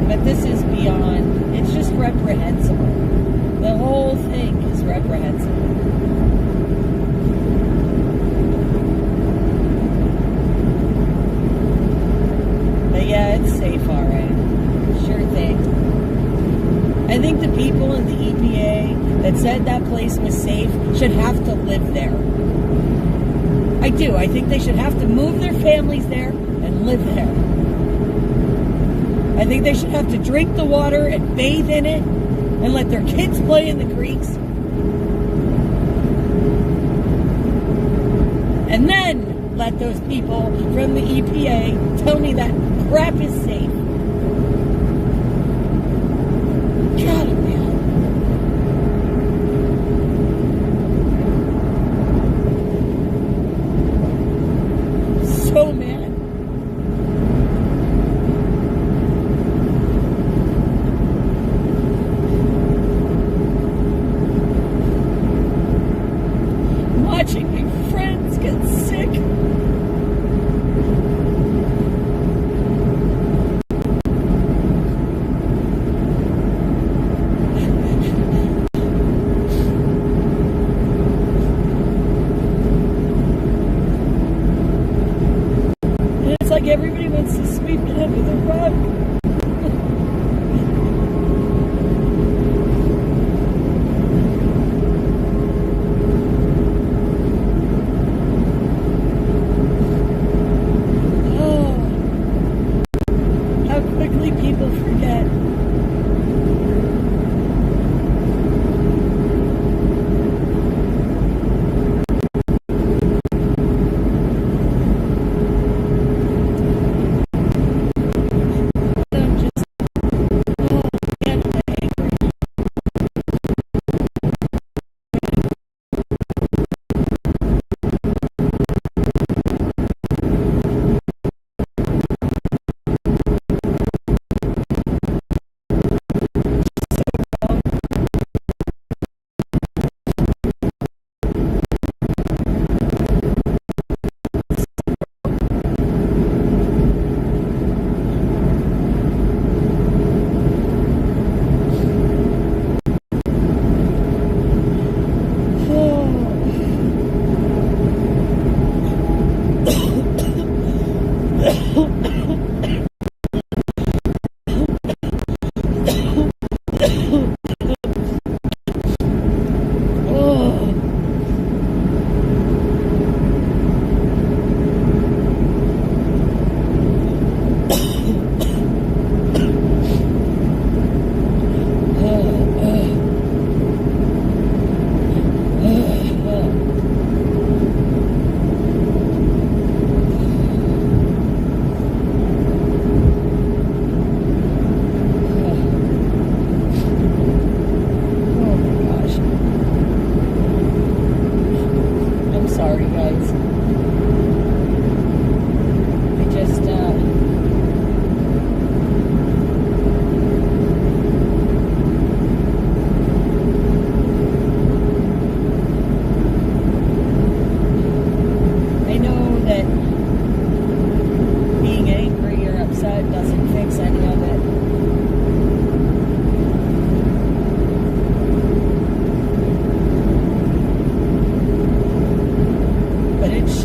A: but this is beyond, it's just reprehensible. The whole thing is reprehensible. Yeah, it's safe, all right. Sure thing. I think the people in the EPA that said that place was safe should have to live there. I do. I think they should have to move their families there and live there. I think they should have to drink the water and bathe in it and let their kids play in the creeks. And then let those people from the EPA tell me that crap is safe. God, man. So mad. Watching my friends get sick. Like everybody wants to sweep it under the rug. Oh, how quickly people forget.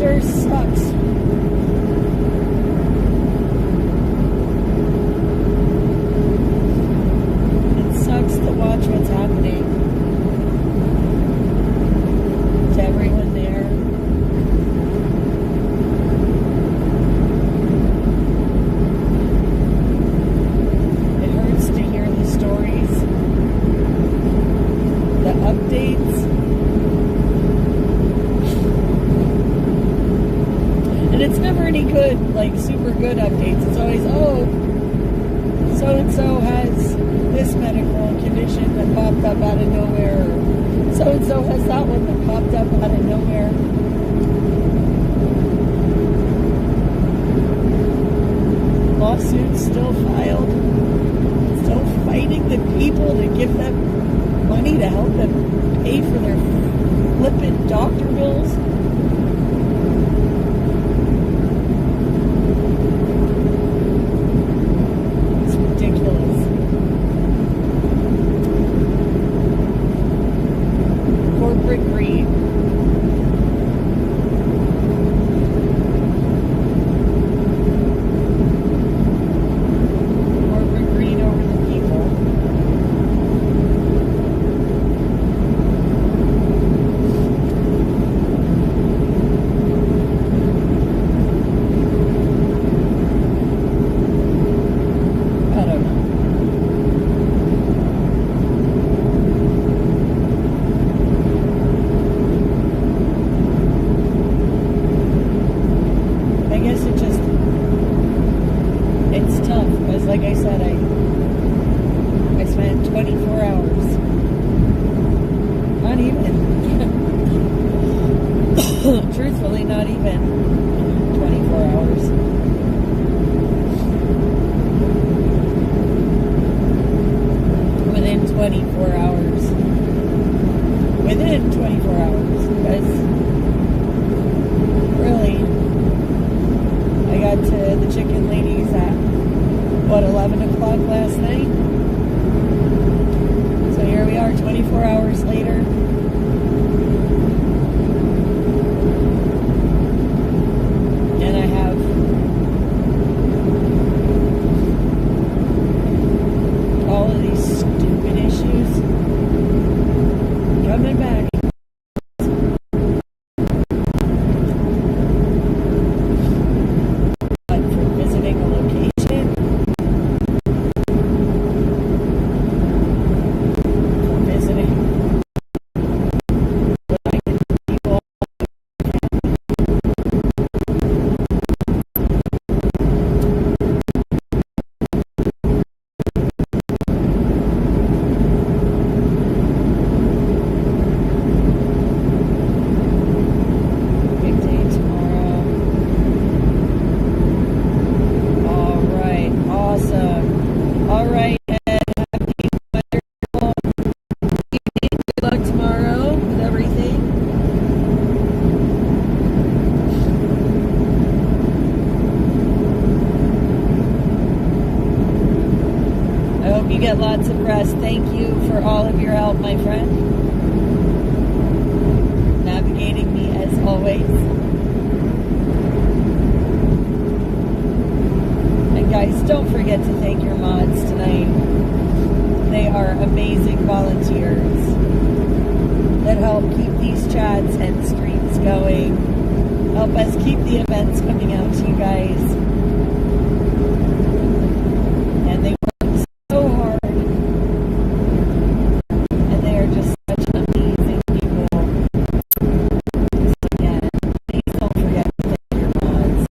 A: sure sucks. It sucks to watch what's happening to everyone there. It hurts to hear the stories, the updates. And it's never any good, like super good updates. It's always, oh, so-and-so has this medical condition that popped up out of nowhere. Or so-and-so has that one that popped up out of nowhere. lawsuits still filed, still fighting the people to give them money to help them pay for their flippant doctor bills. It's ridiculous. Corporate greed. Like I said, I spent 24 hours. Not even. Truthfully, not even 24 hours. Within 24 hours. Within 24 hours. Because, really, I got to the chicken ladies at 11 o'clock last night. So here we are 24 hours later. And I have all of these stupid issues coming back. You get lots of rest. Thank you for all of your help, my friend. Navigating me as always. And guys, don't forget to thank your mods tonight. They are amazing volunteers that help keep these chats and streams going. Help us keep the events coming out to you guys. And they so hard, and they are just such amazing people. So again, please don't forget to thank your mods.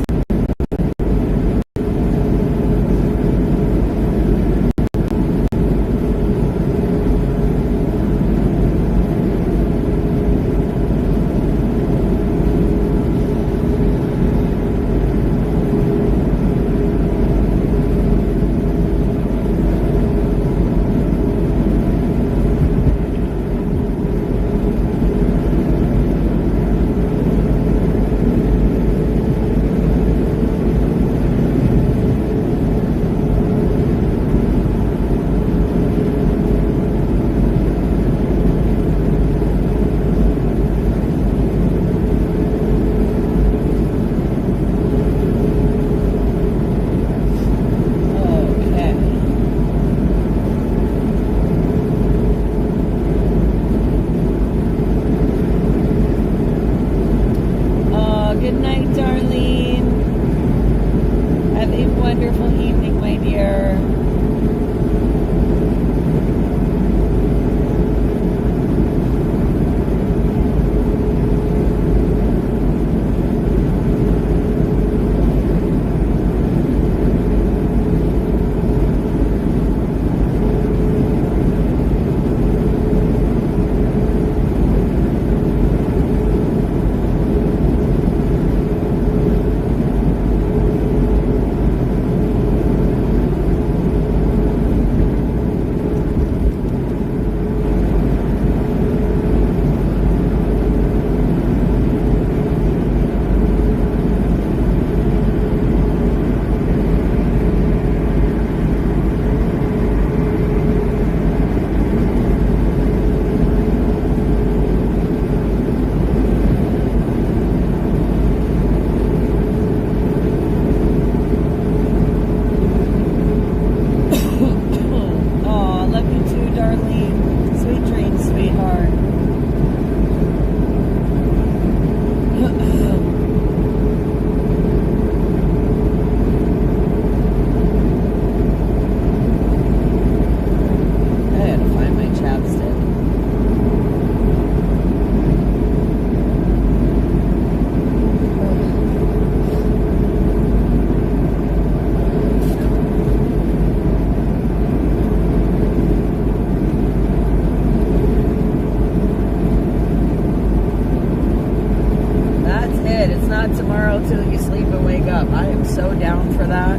A: not tomorrow till you sleep and wake up. I am so down for that.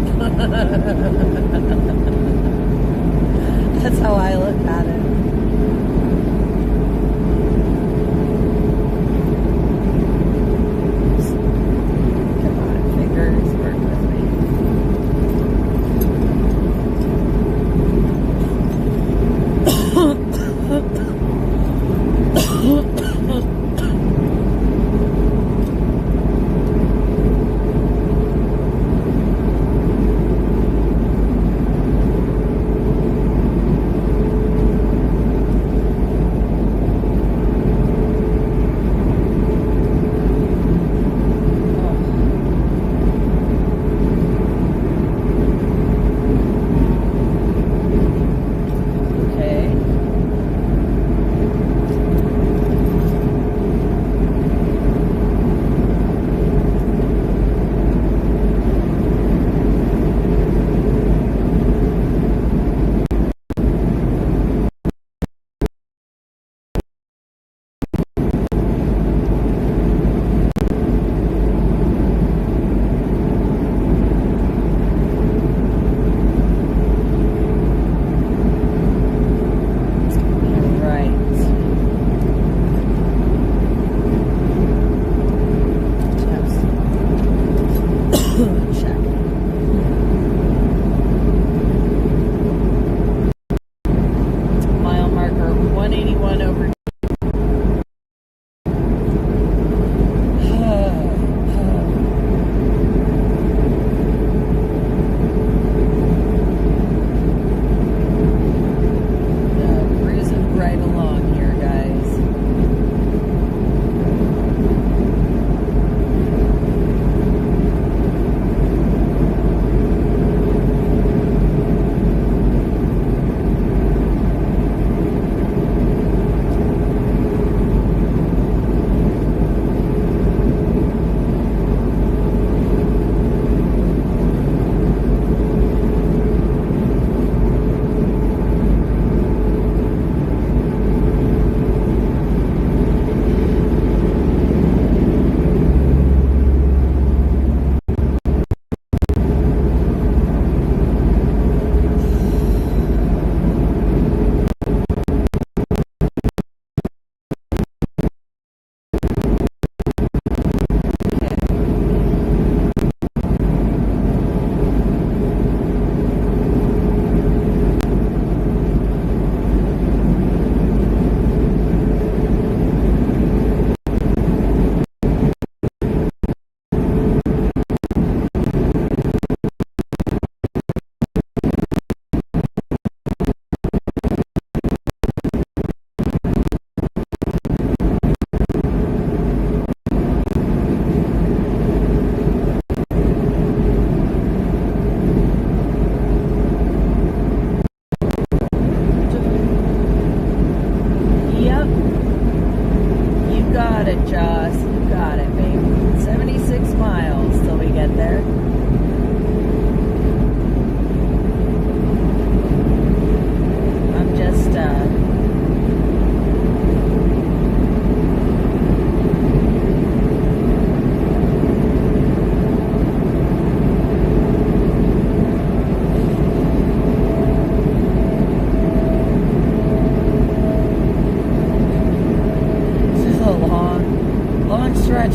A: That's how I look at it. Come on, fingers, work with me.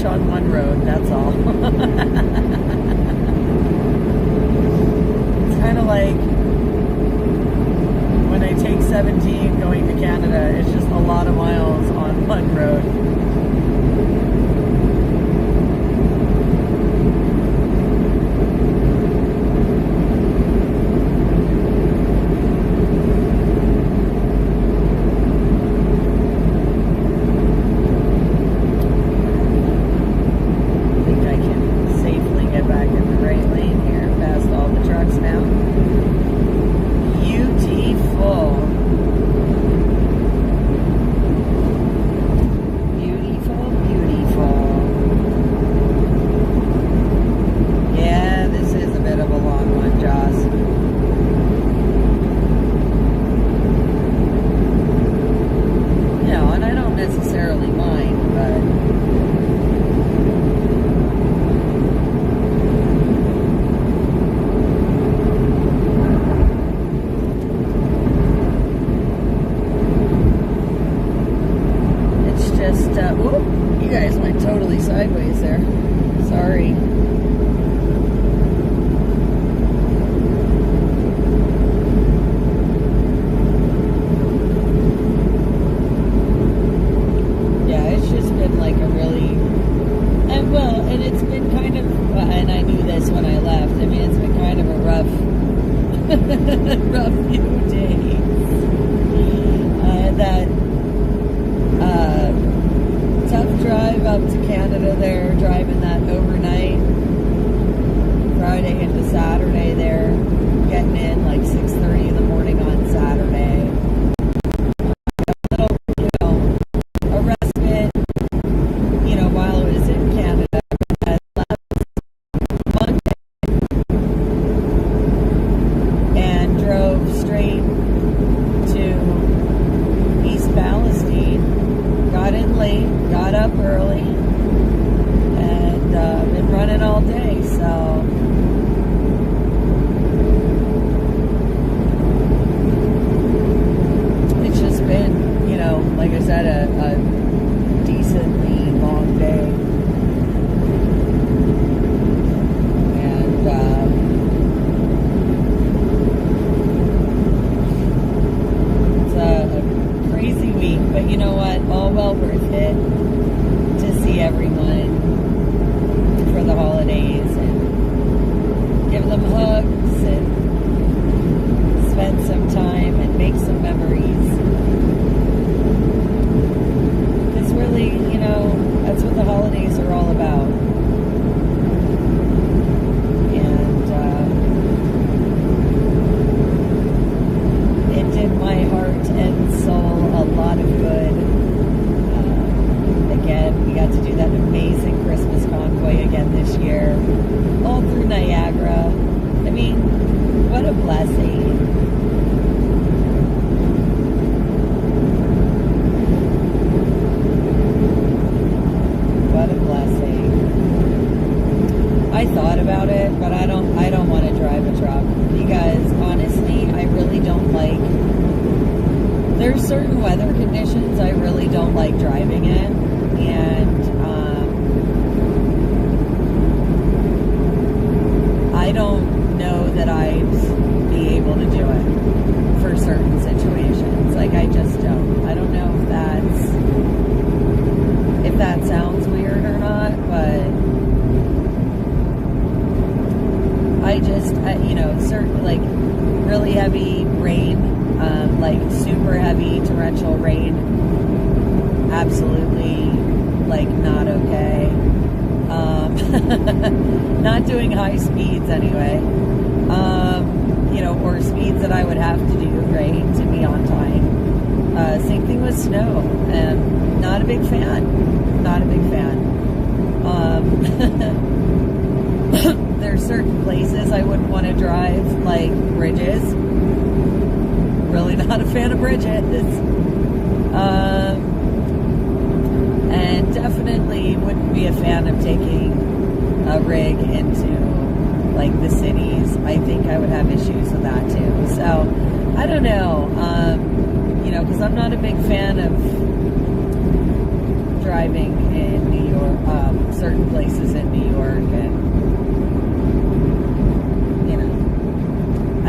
A: On whoop, you guys went totally sideways there. Sorry. Yeah, it's just been like a really, and it's been kind of, and I knew this when I left, I mean, it's been kind of a rough few days. That tough drive up to Canada there, driving that overnight, Friday into Saturday there, getting in like 6:30 in the morning on Saturday. A little, a respite, while I was in Canada. I left Monday and drove straight to East Palestine, got in late, got up early, and been running all day, so it's just been, like I said, a decently long day. And it's a crazy week, but you know what? All well worth it to see everyone for the holidays and give them hugs and spend some time and make some memories. Because really, that's what the holidays are all about. And it did my heart and soul a lot of good. Again, we got to do that amazing Christmas convoy again this year, all through Niagara. I mean, what a blessing. What a blessing. I thought about it, but I don't want to drive a truck because honestly, I really don't like, there's certain weather conditions I really don't like driving in, and I don't know that I'd be able to do it for certain situations. Like, I just don't. I don't know if that sounds weird or not, but I just, certain, like, really heavy rain, like super heavy torrential rain, absolutely, like, not okay. Not doing high speeds anyway, or speeds that I would have to do, right, to be on time. Same thing with snow, and not a big fan. There's certain places I wouldn't want to drive, like bridges. Really not a fan of bridges. And definitely wouldn't be a fan of taking a rig into, like, the cities. I think I would have issues with that too. So, I don't know. Because I'm not a big fan of driving in New York, certain places in New York, and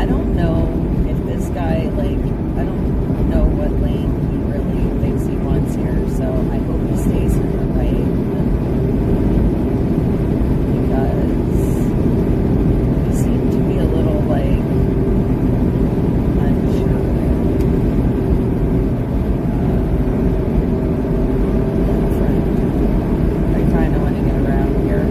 A: I don't know if this guy, like, I don't know what lane he really thinks he wants here, so I hope he stays in the right, because he seemed to be a little, like, unsure. I kind of want to get around here.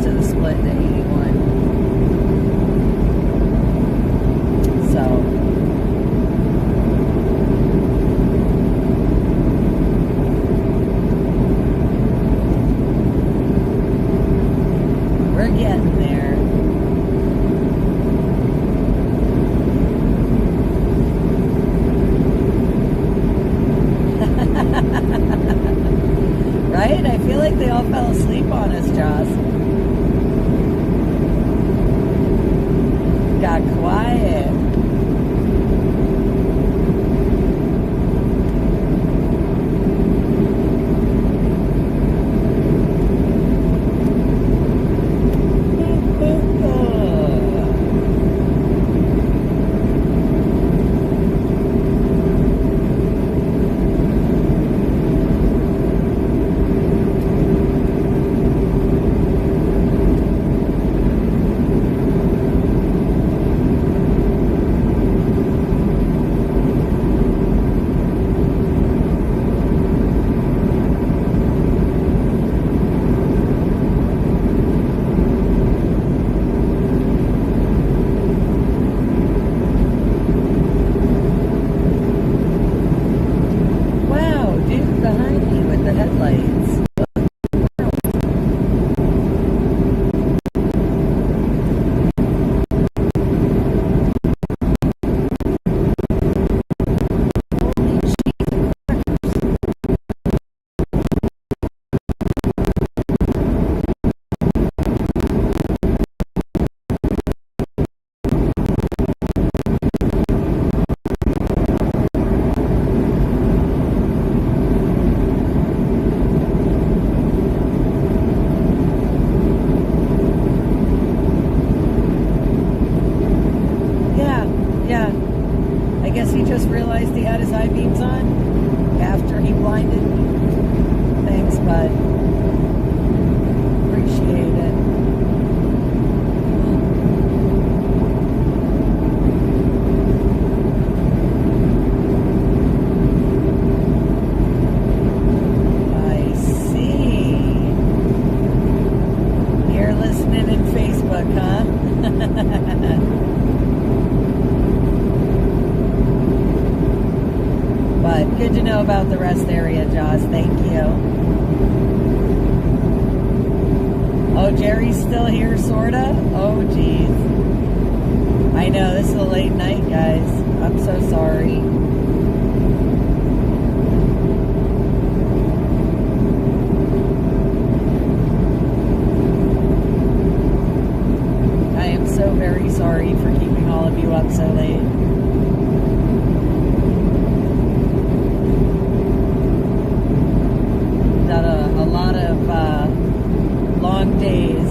A: to the split to 81. So we're getting there. Right? I feel like they all fell asleep on us, Joss. Got quiet. Realized he had his eye beams on after he blinded me. Thanks, bud. Appreciate it. I see. You're listening in Facebook, huh? But good to know about the rest area, Joss. Thank you. Oh, Jerry's still here, sorta? Oh, geez. I know, this is a late night, guys. I'm so sorry. I am so very sorry for keeping all of you up so late. A lot of long days.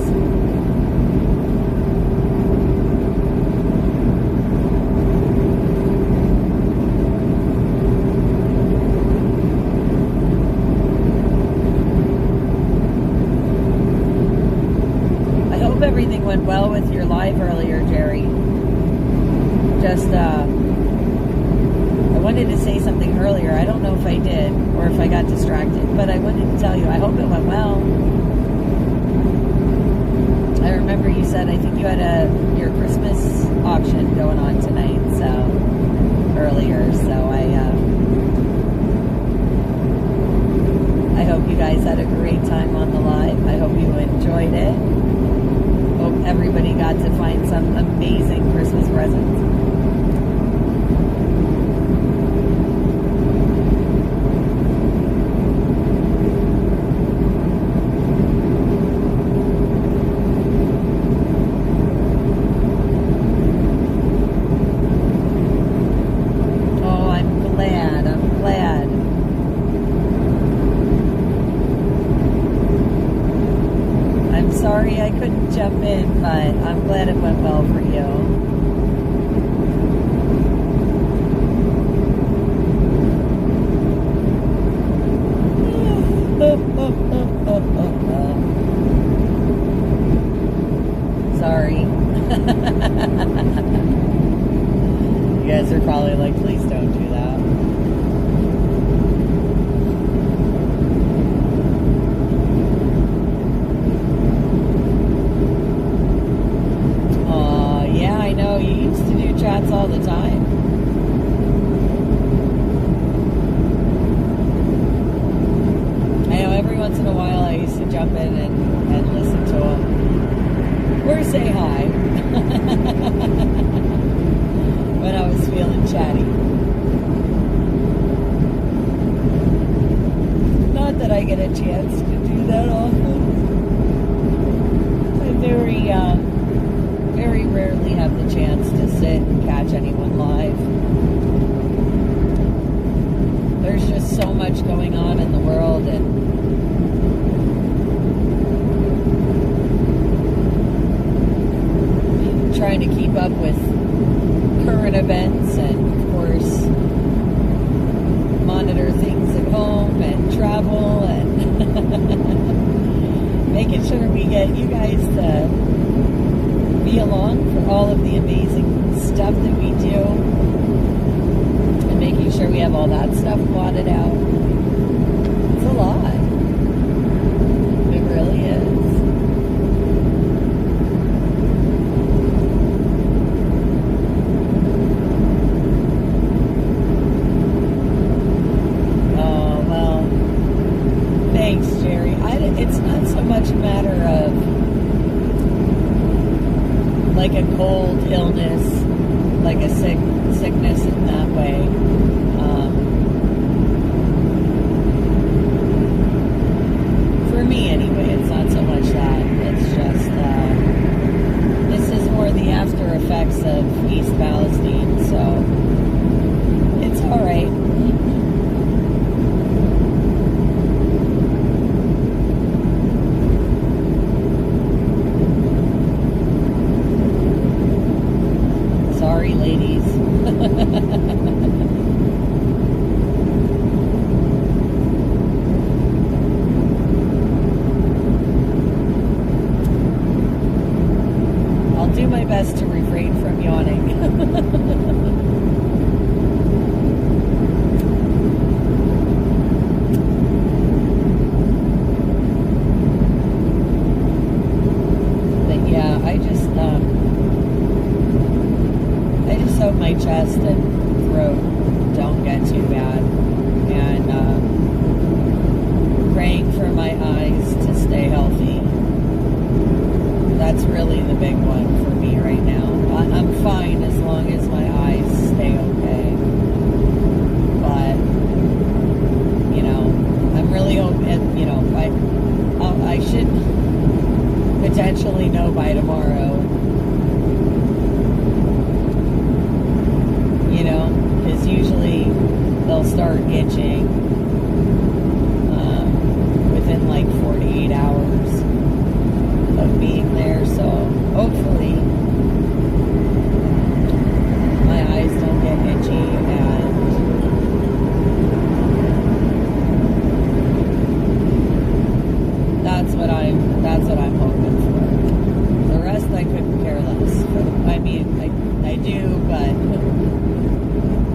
A: I hope everything went well with your live earlier, Jerry. Just, I wanted to say something earlier. I don't know if I did or if I got distracted, but I wanted to tell you, I hope it went well. I remember you said, I think you had your Christmas auction going on tonight, so earlier, so I hope you guys had a great time on the live. I hope you enjoyed it. Hope everybody got to find some amazing Christmas presents. Sorry I couldn't jump in, but I'm glad it went well for you. Sorry. You guys are probably like, please don't do that. chats all the time. I know every once in a while I used to jump in and listen to them. Or say hi. When I was feeling chatty. Not that I get a chance to do that often. I very rarely have the chance to sit and catch anyone live. There's just so much going on in the world, and trying to keep up with current events, and of course monitor things at home and travel, and making sure we get you guys to be along for all of the amazing stuff that we do, and making sure we have all that stuff plotted out. It's a lot. It really is. It's not so much a matter of like a cold illness, like a sickness in that way. For me anyway, it's not so much that. It's just this is more the after effects of East Palestine, so it's alright. Sorry, ladies. I'll do my best to refrain from yawning. But yeah, I just hope my chest and throat don't get too bad, and praying for my eyes to stay healthy. That's really the big one for me right now. I'm fine as long as my eyes stay okay, but you know, I'm really hoping, you know, I should potentially know by tomorrow. You know, because usually they'll start itching within like 48 hours of being there. So hopefully my eyes don't get itchy, and that's what I'm hoping for. The rest I couldn't care less. I mean, I do, but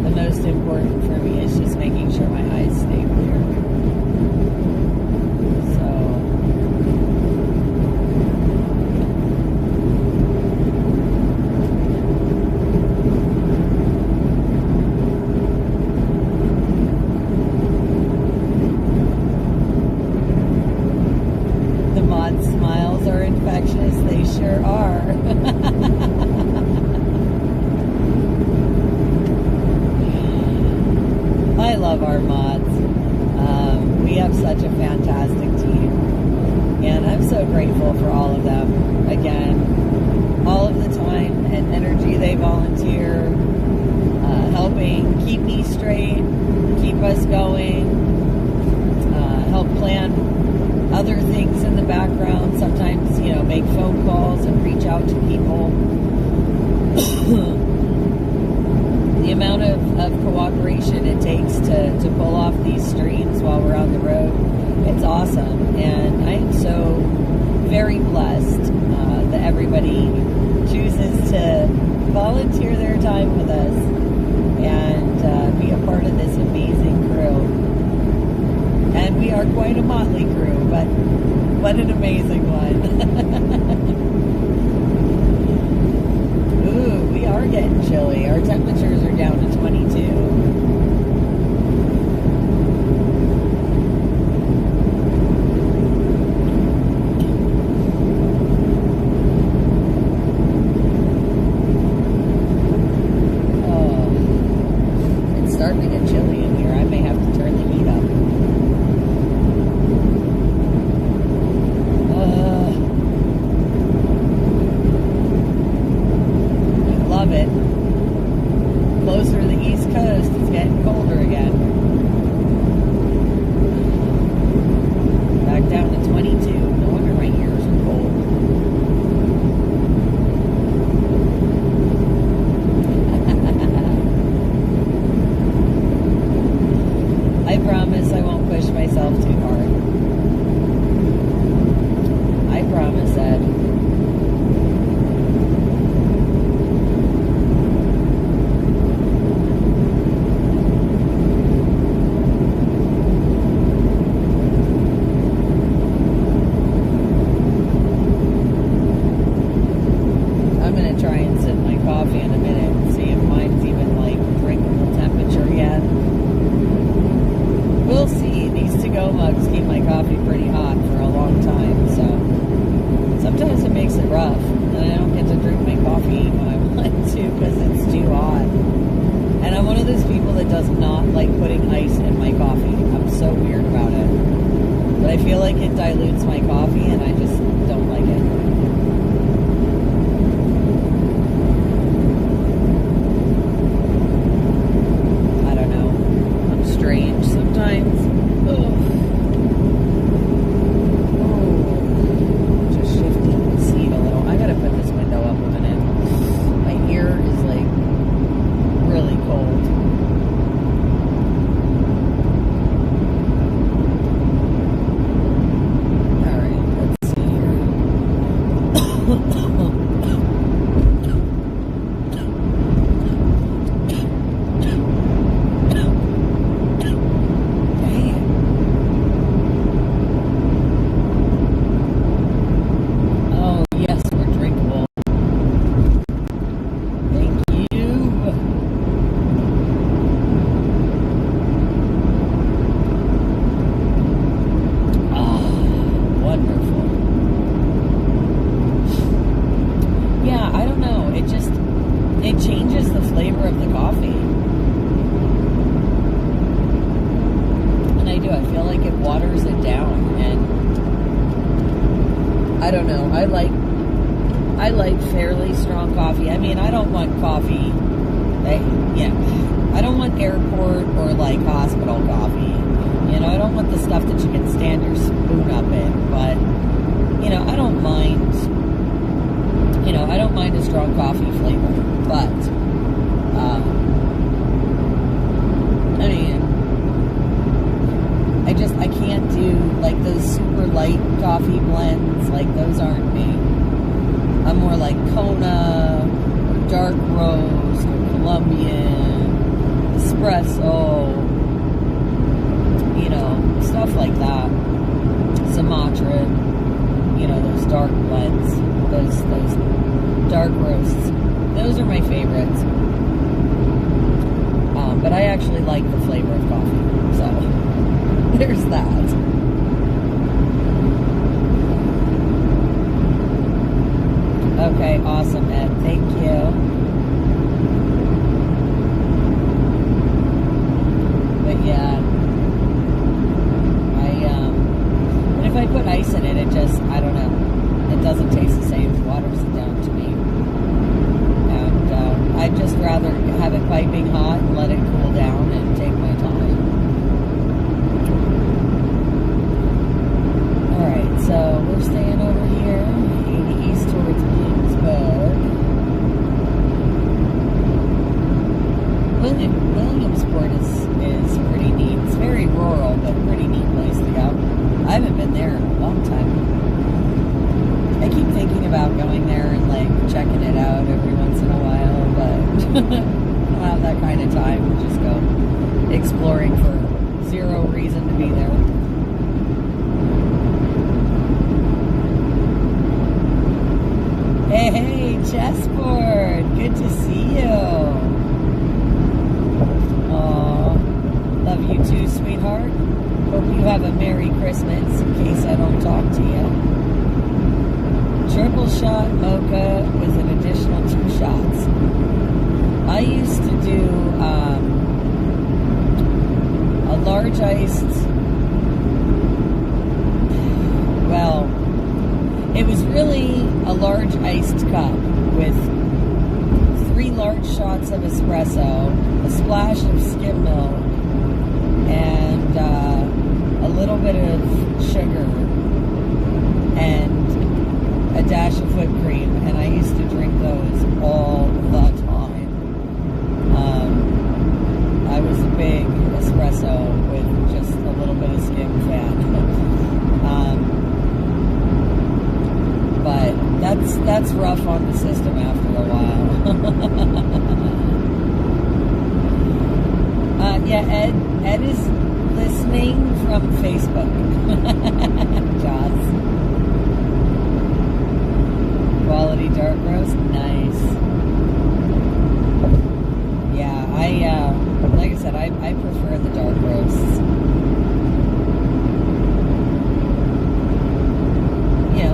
A: the most important for me is just making sure my eyes stay clear. So, the mod smiles are infectious. They sure are. I love our mods. We have such a fantastic team, and I'm so grateful for all of them. Again, all of the time and energy they volunteer, helping keep me straight, keep us going, help plan other things in the background. Sometimes, you know, make phone calls and reach out to people. The amount of cooperation it takes to pull off these streams while we're on the road, it's awesome. And I am so very blessed that everybody chooses to volunteer their time with us and be a part of this amazing crew. And we are quite a motley crew, but what an amazing one. Ooh, we are getting chilly. Our because it makes it rough, and I don't get to drink my coffee when I want to because it's too hot. And I'm one of those people that does not like putting ice in my coffee. I'm so weird about it. But I feel like it dilutes my coffee, and I just don't like it. I don't know. I'm strange sometimes. Ugh. I like fairly strong coffee. I mean, I don't want coffee that, I don't want airport or like hospital coffee. You know, I don't want the stuff that you can stand your spoon up in, but, you know, I don't mind, I don't mind a strong coffee flavor, but, I mean, I can't do, like, those super light coffee blends, like, those aren't me. I'm more like Kona, or dark roast, or Colombian, espresso, stuff like that. Sumatra, those dark blends, those dark roasts. Those are my favorites. But I actually like the flavor of coffee, so there's that. Okay, awesome, Ed. Thank you. But yeah, but if I put ice in it, it just, I don't know, it doesn't taste the same. It waters it down to me. And I'd just rather have it piping hot and let it cool down and take my time. Alright, so we're staying over here, 80 east towards Williamsburg. Williamsport is pretty neat. It's very rural, but a pretty neat place to go. I haven't been there in a long time. I keep thinking about going there and like checking it out every once in a while, but I don't have that kind of time to just go exploring for zero reason to be there. Hey, chessboard! Good to see you. Aw, love you too, sweetheart. Hope you have a Merry Christmas, in case I don't talk to you. Triple shot mocha with an additional 2 shots. I used to do a large iced, well, it was really a large iced cup with 3 large shots of espresso, a splash of skim milk, and a little bit of sugar, and a dash of whipped cream. And I used to drink those all the time. I was a big espresso with just a little bit of skim fan. But that's rough on the system after a while. Yeah, Ed is listening from Facebook. Joss. Quality dark roast, nice. Yeah, like I said, I prefer the dark roasts.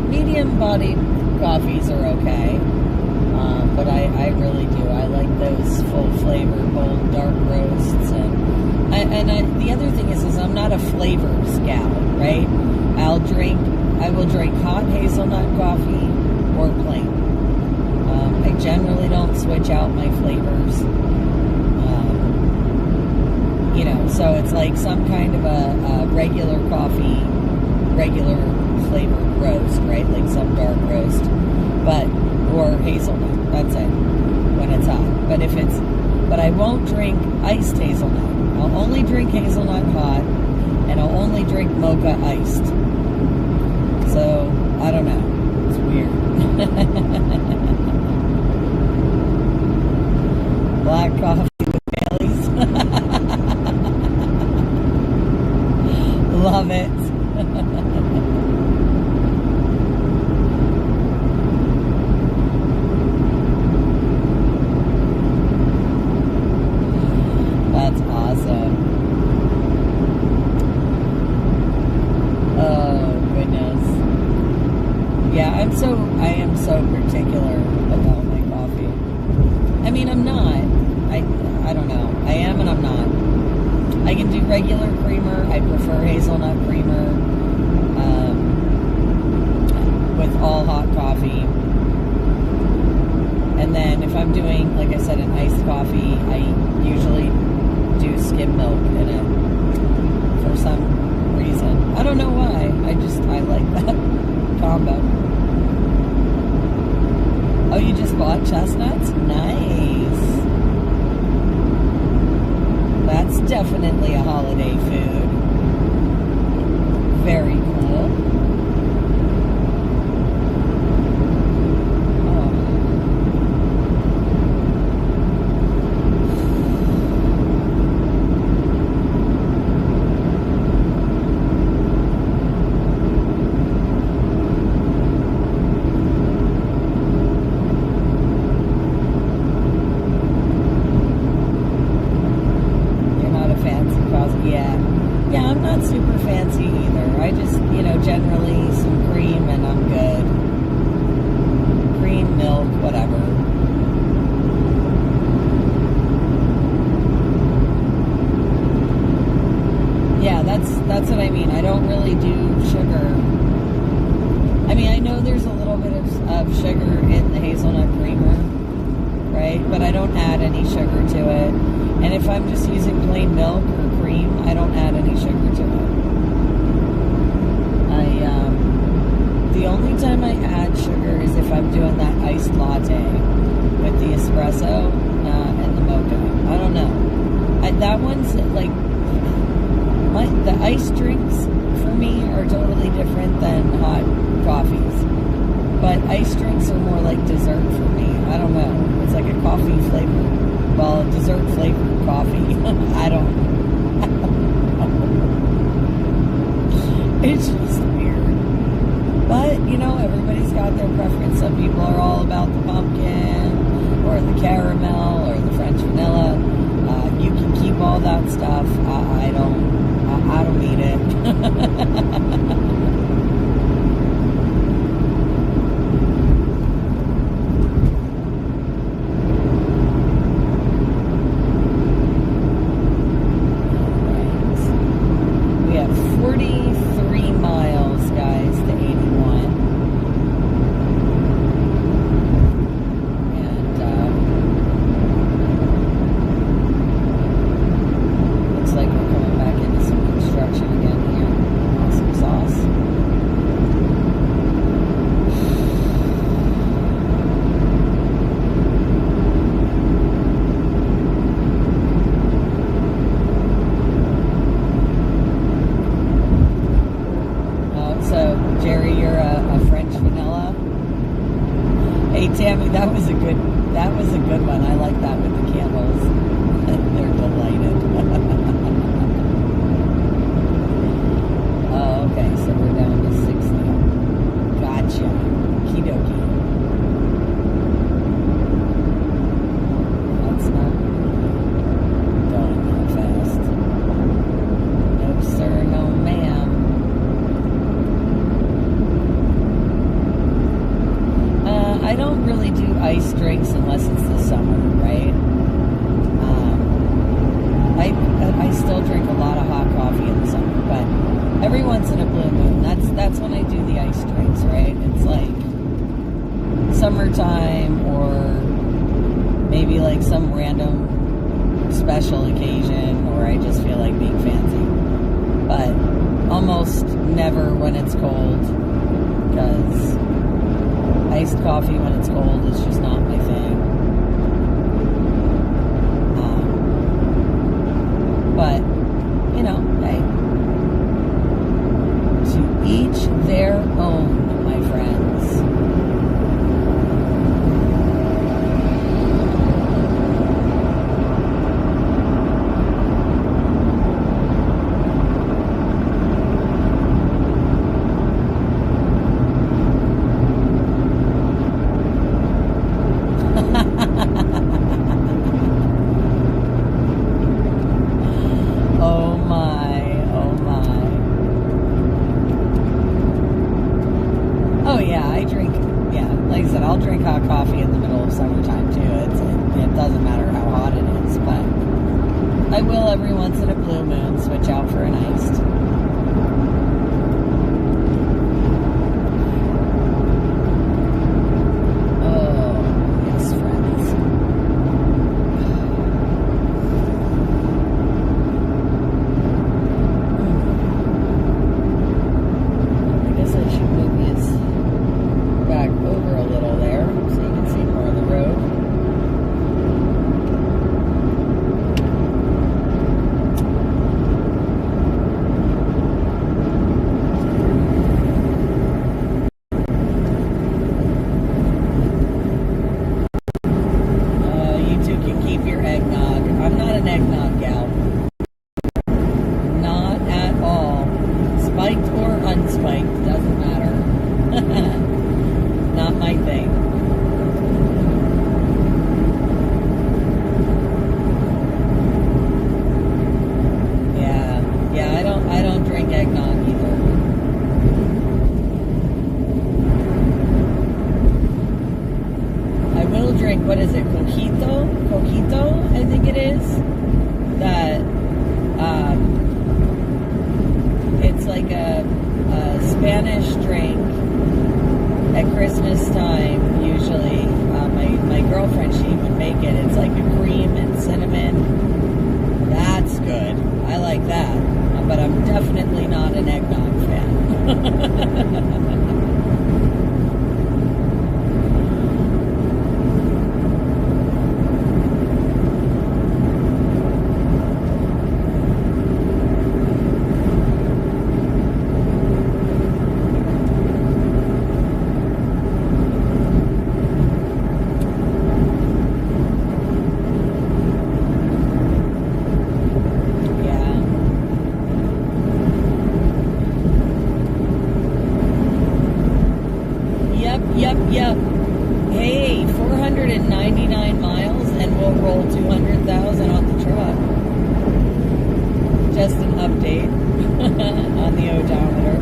A: Medium-bodied coffees are okay. But I really do. I like those full flavor, bold, dark roasts. And the other thing is I'm not a flavor gal, right? I will drink hot hazelnut coffee or plain. I generally don't switch out my flavors. So it's like some kind of a regular coffee, regular flavored roast, right? Like some dark roast, or hazelnut. That's it when it's hot. But I won't drink iced hazelnut. I'll only drink hazelnut hot, and I'll only drink mocha iced. So I don't know. It's weird. Black coffee with Baileys. Love it. That's awesome. Oh, goodness. Yeah, I am so particular about my coffee. I mean, I'm not. I don't know. I am and I'm not. I can do regular creamer. I prefer hazelnut creamer with all hot coffee. And then if I'm doing, like I said, an iced coffee, I usually do skim milk in it for some reason. I don't know why. I like that combo. Oh, you just bought chestnuts? Nice. That's definitely a holiday food. Very cool. Yeah, I'm not super fancy either. I just, generally some cream and I'm good. Cream, milk, whatever. Yeah, that's what I mean. I don't really do sugar. I mean, I know there's a little bit of sugar in the hazelnut creamer, right? But I don't add any sugar to it. And if I'm just using plain milk or cream, I don't add any sugar to it. The only time I add sugar is if I'm doing that iced latte with the espresso and the mocha. I don't know. That one's like, the iced drinks for me are totally different than hot coffees. But iced drinks are more like dessert for me. I don't know. It's like a coffee flavor. Well, dessert flavored coffee. I don't know. It's just weird. But, everybody's got their preference. Some people are all about the pumpkin, or the caramel, or the French vanilla. You can keep all that stuff. I don't need it. We have 43 miles, guys, to 81. And looks like we're coming back into some construction again here. Awesome sauce. So, Jerry, you're a French vanilla. Hey, Tammy, that was a good one. I like that with the candles. They're delighted. Oh, okay, so we're down to 60. Gotcha. Okie dokie. That's not going that fast. No, sir, no, ma'am. I don't really do iced drinks unless it's the summer, right? I still drink a lot of hot coffee in the summer, but every once in a blue moon, that's when I do the iced drinks, right? It's like summertime or maybe like some random special occasion, or I just feel like being fancy. But almost never when it's cold, because iced coffee when it's cold is just not my thing. But, you know, hey, to each their own, my friends. I'll drink hot coffee in the middle of summertime too. It doesn't matter how hot it is, but I will every once in a blue moon switch out for an iced. Oh, yes, friends. I guess I should move this back over a little there so you can see more of the road. You two can keep your eggnog. I'm not an eggnog gal. Not at all. Spiked or unspiked, doesn't matter. Not my thing. Yeah, I don't drink eggnog either. I will drink, what is it, Coquito, I think it is. That, it's like a Spanish drink. At Christmas time, usually, my girlfriend, she would make it. It's like a cream and cinnamon. That's good. I like that. But I'm definitely not an eggnog fan. Yep. Hey, 499 miles and we'll roll 200,000 on the truck. Just an update on the odometer.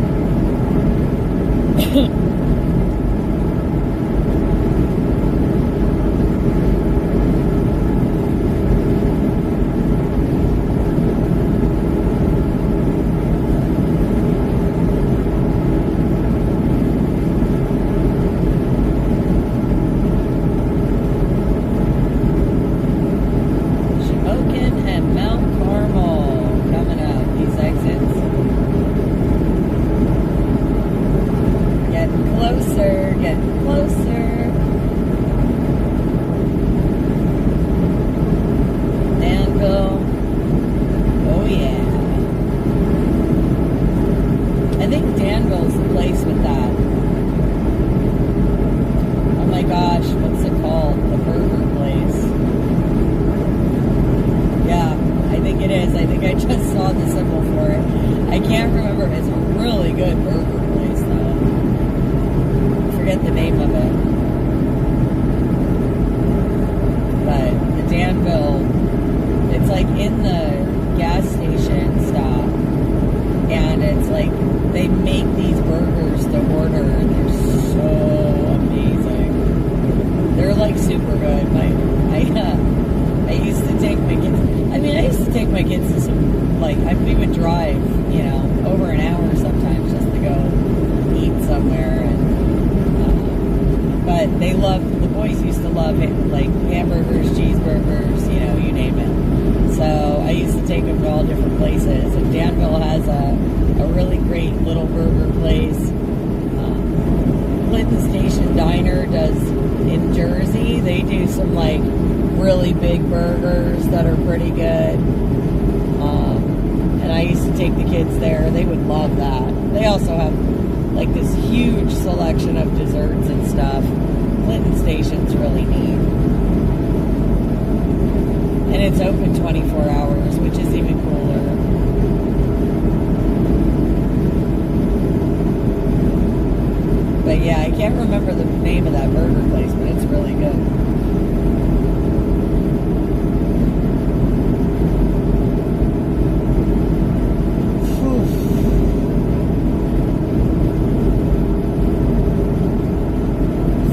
A: super good. I used to take my kids. I mean, I used to take my kids to some, like, we would drive, you know, over an hour sometimes just to go eat somewhere. And but the boys used to love it, like hamburgers, cheeseburgers, you know, you name it. So I used to take them to all different places. And Danville has a really great little burger place. Clinton Station Diner does in Jersey. They do some like really big burgers that are pretty good. And I used to take the kids there. They would love that. They also have like this huge selection of desserts and stuff. Clinton Station's really neat. And it's open 24 hours, which is even cooler. But yeah, I can't remember the name of that burger place, but it's really good.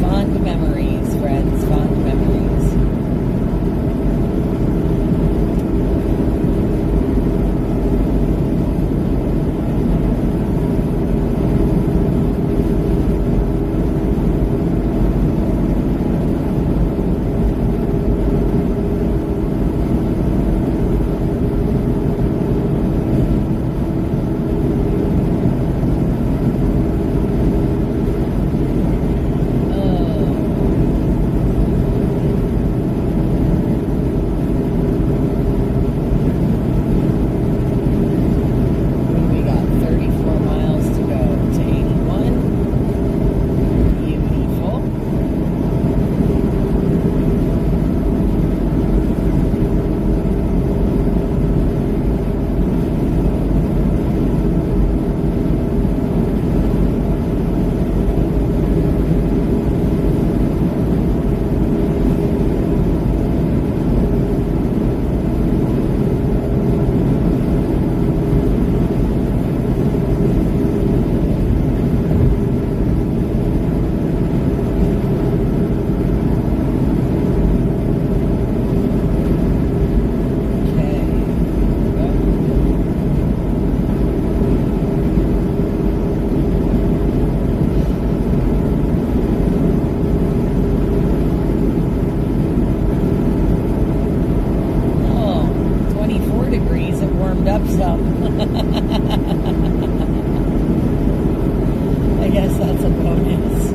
A: Fond memories, friends, fond memories. I guess that's a bonus.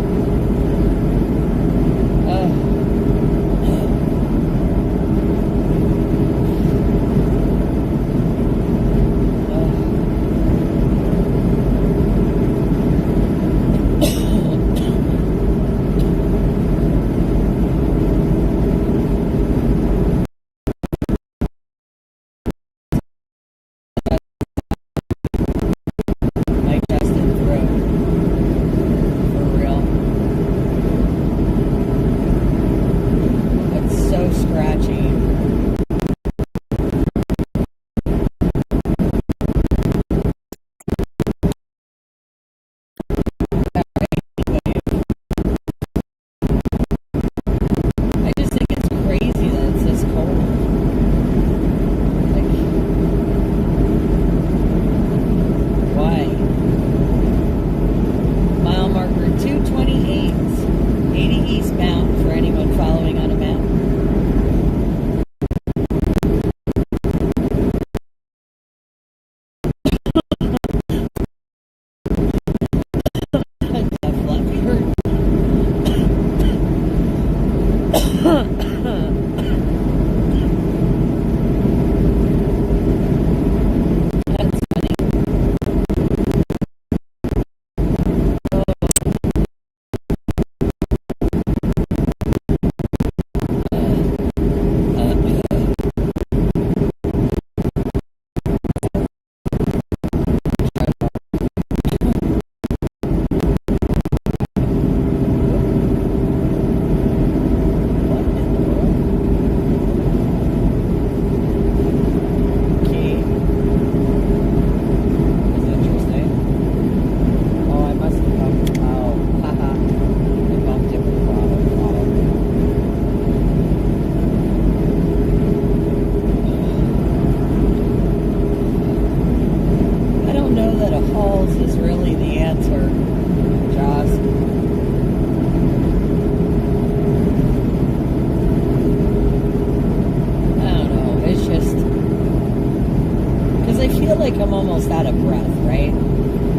A: I'm almost out of breath, right?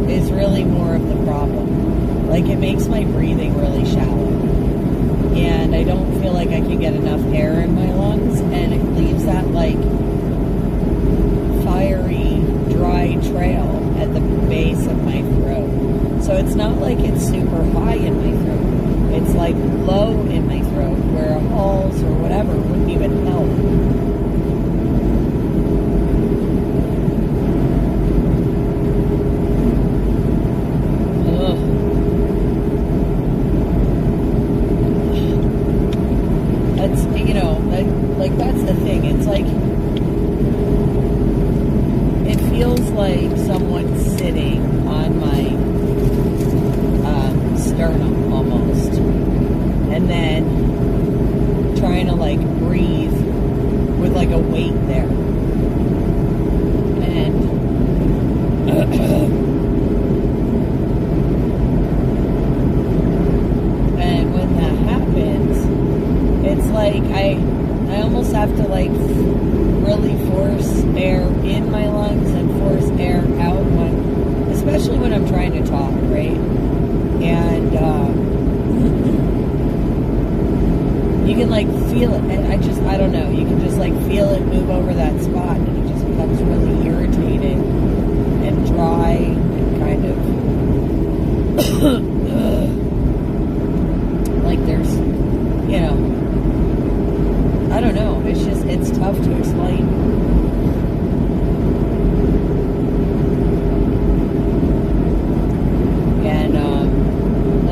A: Is really more of the problem. Like, it makes my breathing really shallow. And I don't feel like I can get enough air in my lungs, and it leaves that, like, fiery, dry trail at the base of my throat. So it's not like it's super high in my throat. It's like low in my throat, where a Halls or whatever wouldn't even help. That's, you know, like that's the thing. It's like, it feels like someone's sitting on my sternum almost, and then trying to like breathe with like a weight there. And and when that happens, it's like I almost have to like really force air in my lungs and force air out, especially when I'm trying to talk, right? And you can like feel it, and I don't know, you can just like feel it move over that spot, and it just becomes really irritated and dry and kind of like there's, you know, I don't know, it's tough to explain. And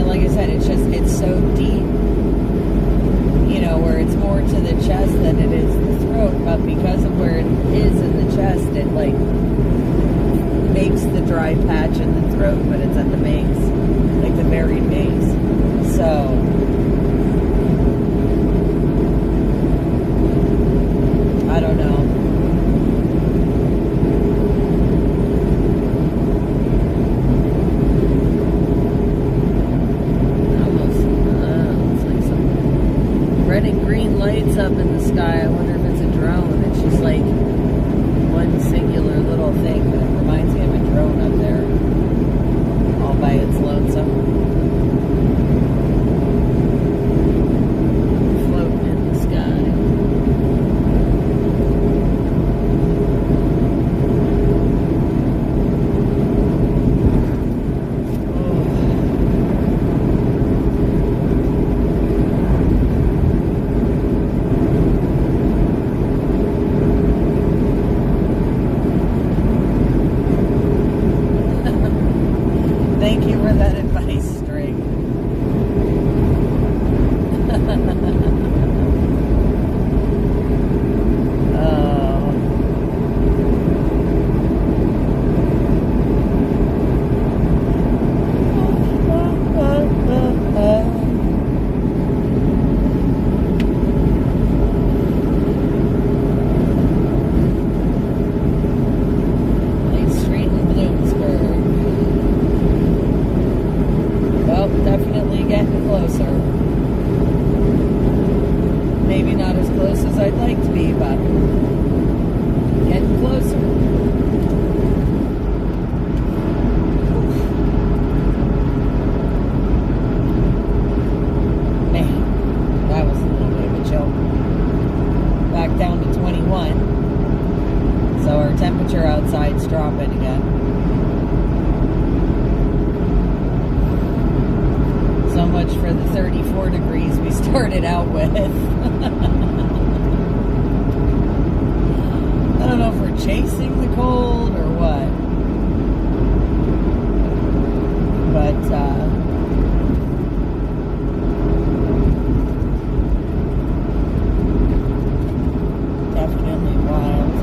A: like I said, it's so deep, you know, where it's more to the chest than it is the throat, but because of where it is in the chest, it like makes the dry patch in the throat, but it's at the base, like the very base. So I don't know. Red and green lights up in the sky. I wonder if it's a drone. It's just like one singular little thing, but it reminds me of a drone up there, all by its lonesome, floating in the sky. Thank you for that advice, String. Definitely getting closer. Maybe not as close as I'd like to be, but getting closer. Man, that was a little bit of a joke. Back down to 21. So our temperature outside's dropping again. So much for the 34 degrees we started out with. I don't know if we're chasing the cold or what. But, definitely wild.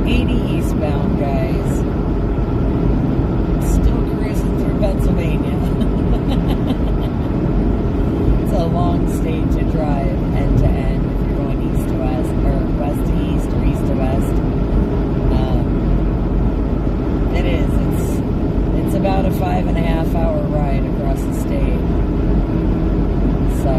A: 80 eastbound, guys. Still cruising through Pennsylvania. It's a long state to drive end to end if you're going east to west, or west to east, or east to west. It is. It's about a 5.5 hour ride across the state. So.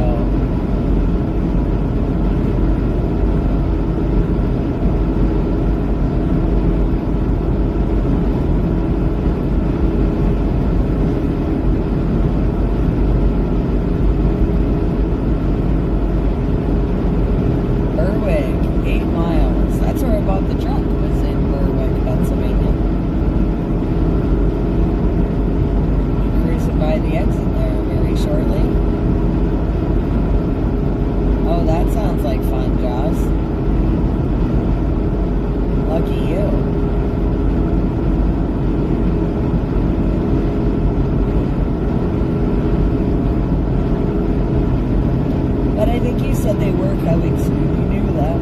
A: They were coming soon. You knew that.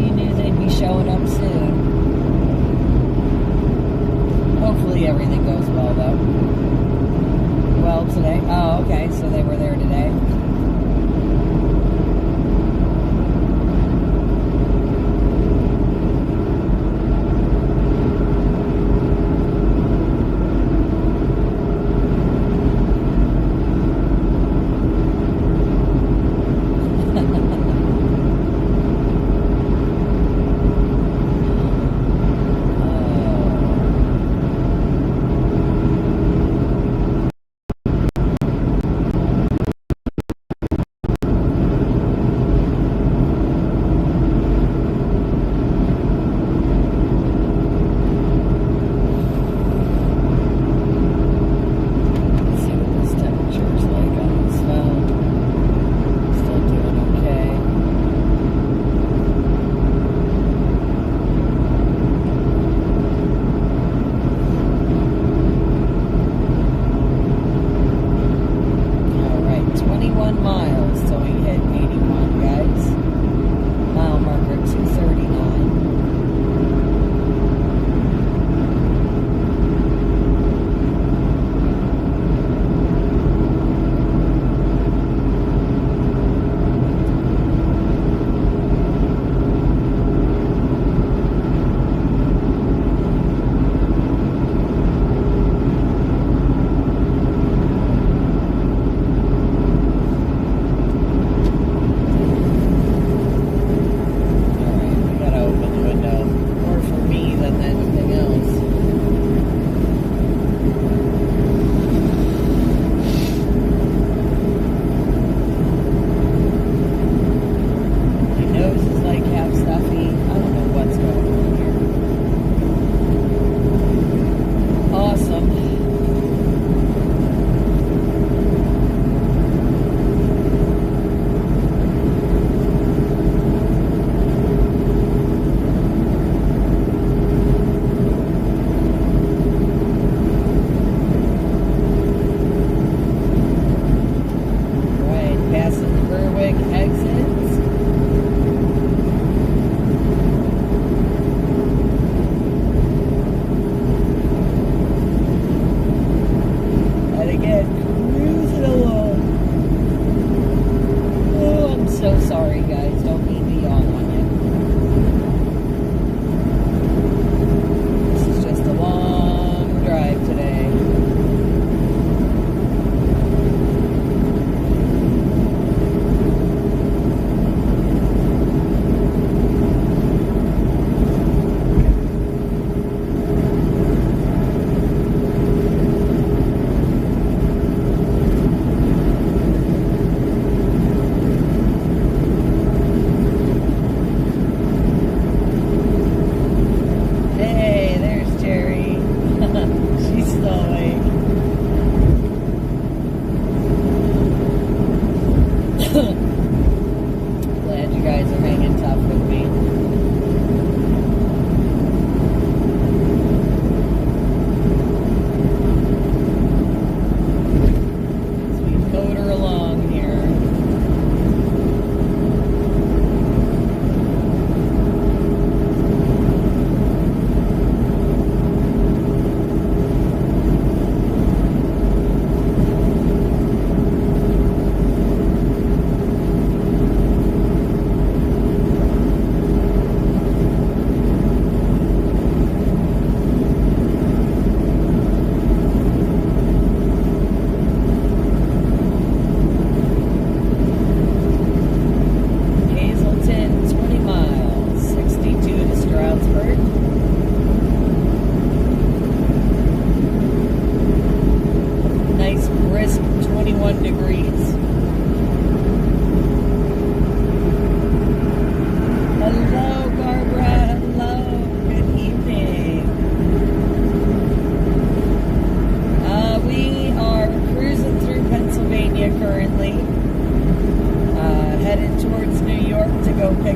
A: You knew they'd be showing up soon. Hopefully everything goes well, though. Well, today? Oh, okay. So they were there today.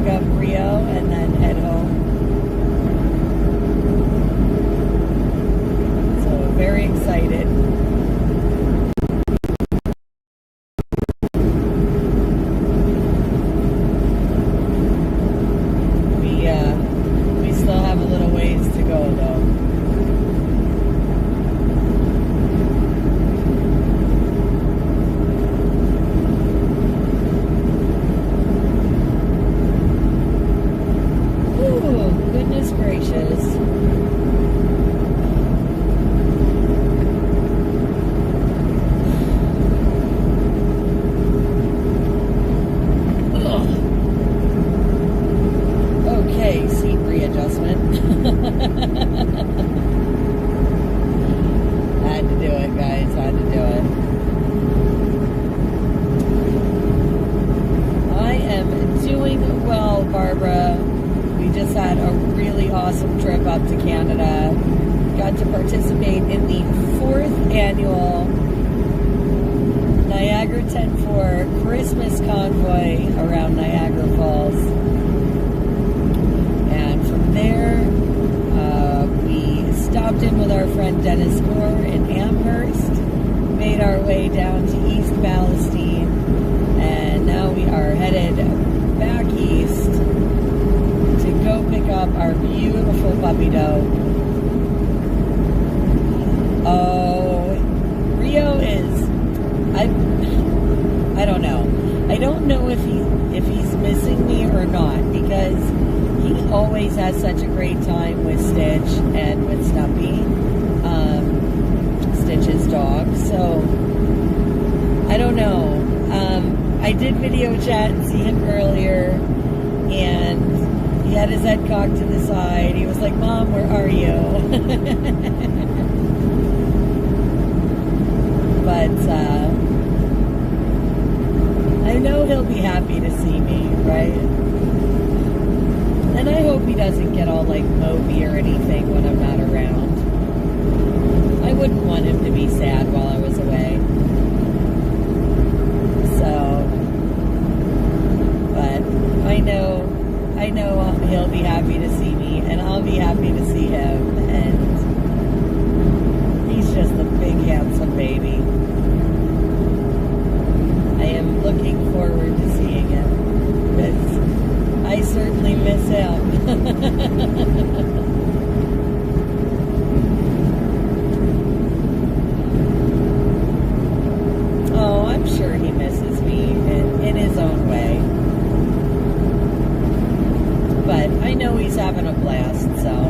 A: pick up Rio and then head home. So very excited. We still have a little ways to go though. Goodness gracious. Ugh. Okay, seat readjustment. Had to do it, guys. Had to do it. I am doing well, Barbara. We just had a really awesome trip up to Canada. Got to participate in the 4th annual Niagara 10-4 Christmas convoy around Niagara Falls. And from there, we stopped in with our friend Dennis Moore in Amherst, made our way down to East Palestine, and now we are headed back east to go pick up our beautiful puppy dog. Oh, Rio is, I don't know. I don't know if he's missing me or not, because he always has such a great time with Stitch and with Snuppy, Stitch's dog. So I don't know. I did video chat and see him earlier, and he had his head cocked to the side. He was like, "Mom, where are you?" But I know he'll be happy to see me, right? And I hope he doesn't get all like mopey or anything when I'm not around. I wouldn't want him to be sad while I was away. So, but I know he'll be happy to see me, and I'll be happy to see him, and he's just a big handsome baby. I am looking forward to seeing him, because I certainly miss him. Oh, I'm sure he misses me in his own way. But I know he's having a blast, so.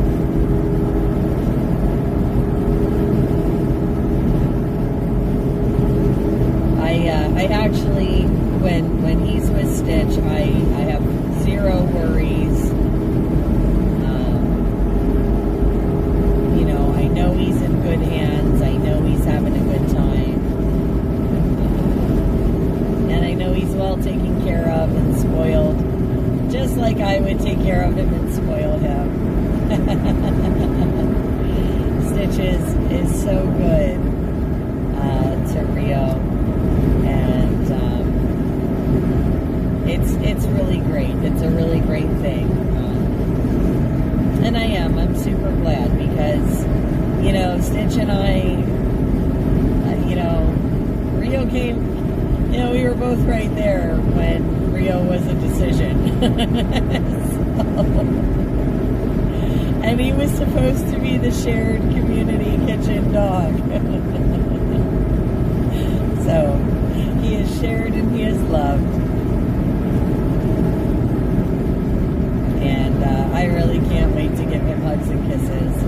A: I actually, when he's with Stitch, I have zero worries. You know, I know he's in good hands. I know he's having a good time. And I know he's well taken care of and spoiled, just like I would take care of him and spoil him. Stitch is so good to Rio. And it's really great. It's a really great thing. And I'm super glad, because, you know, Stitch and I, you know, Rio came, you know, we were both right there when Rio was a decision. And he was supposed to be the shared community kitchen dog. So, he is shared and he is loved. And I really can't wait to give him hugs and kisses.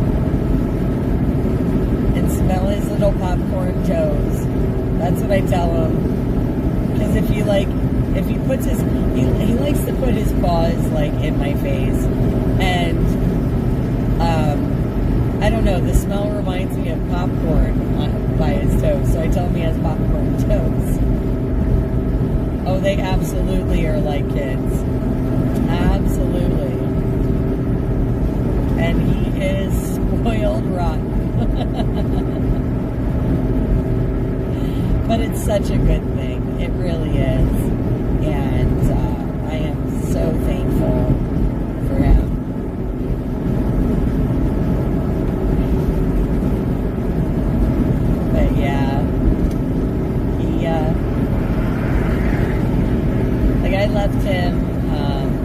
A: And smell his little popcorn toes. That's what I tell him. Because if he puts his, he likes to put his paws like in my face. And, I don't know, the smell reminds me of popcorn by his toes. So I tell him he has popcorn toes. Oh, they absolutely are like kids. Absolutely. And he is spoiled rotten. But it's such a good thing. It really is. And I am so thankful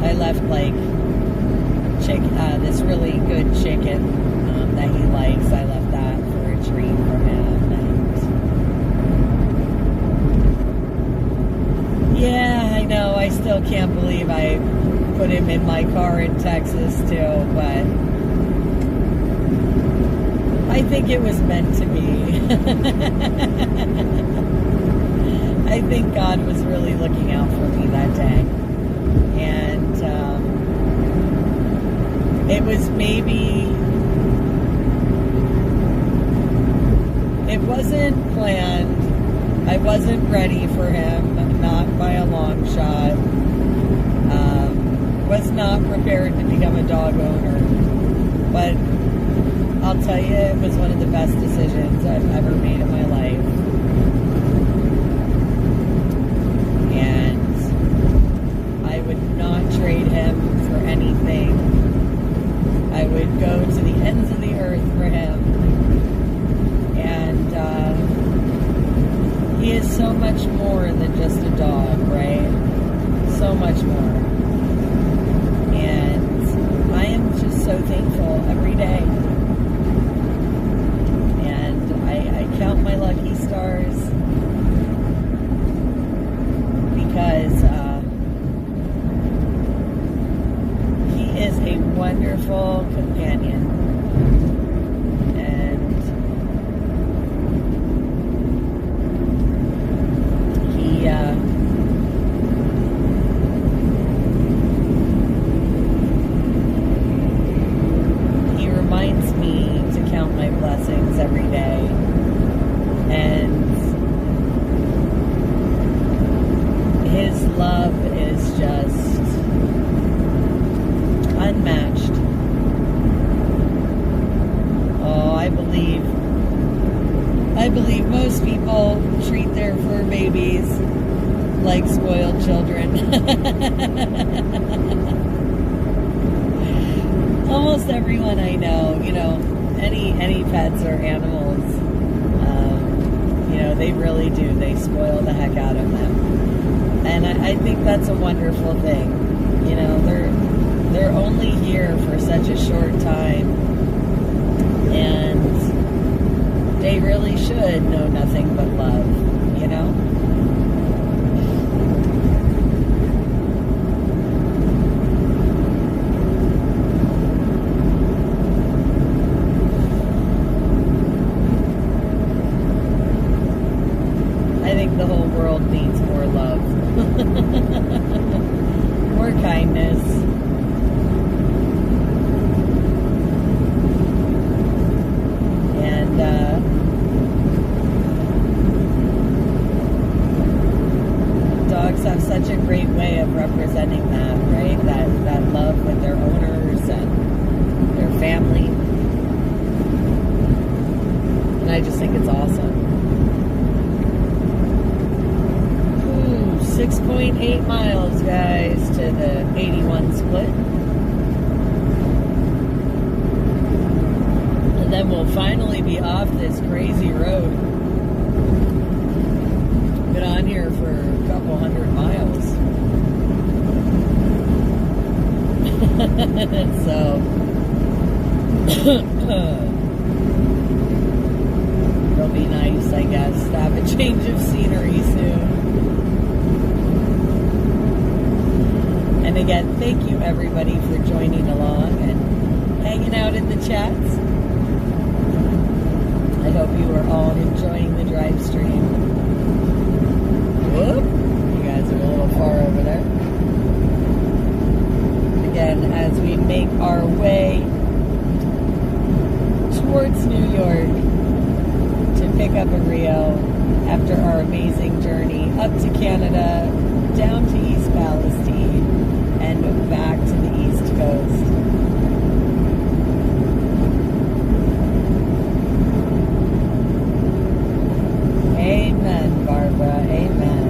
A: I left like this really good chicken that he likes. I left that for a treat for him. And yeah, I know. I still can't believe I put him in my car in Texas too, but I think it was meant to be. I think God was really looking out for me that day. And it was maybe, it wasn't planned. I wasn't ready for him, not by a long shot. Was not prepared to become a dog owner. But I'll tell you, it was one of the best decisions I've ever made in my life. And I would not trade him for anything. I would go to the ends of the earth for him. And he is so much more than just a dog, right? So much more. And I am just so thankful every day. And I count my lucky stars because he is a wonderful companion. And he reminds me to count my blessings every day. And his love is just unmatched. Oh, I believe most people treat their fur babies like spoiled children. Almost everyone I know, any pets or animals, they really do. They spoil the heck out of them. And I think that's a wonderful thing. They're only here for such a short time. And they really should know nothing but love, I think the whole world needs more love. More kindness. And dogs have such a great way of representing that, right? That love with their owners and their family. And I just think it's awesome. 6.8 miles, guys, to the 81 split. And then we'll finally be off this crazy road. Been on here for a couple hundred miles. So, it'll be nice, I guess, to have a change of scenery soon. And again, thank you everybody for joining along and hanging out in the chats. I hope you are all enjoying the drive stream. Whoop! You guys are a little far over there. Again, as we make our way towards New York to pick up a Rio after our amazing journey up to Canada, down to East Palestine, and back to the East Coast. Amen, Barbara. Amen.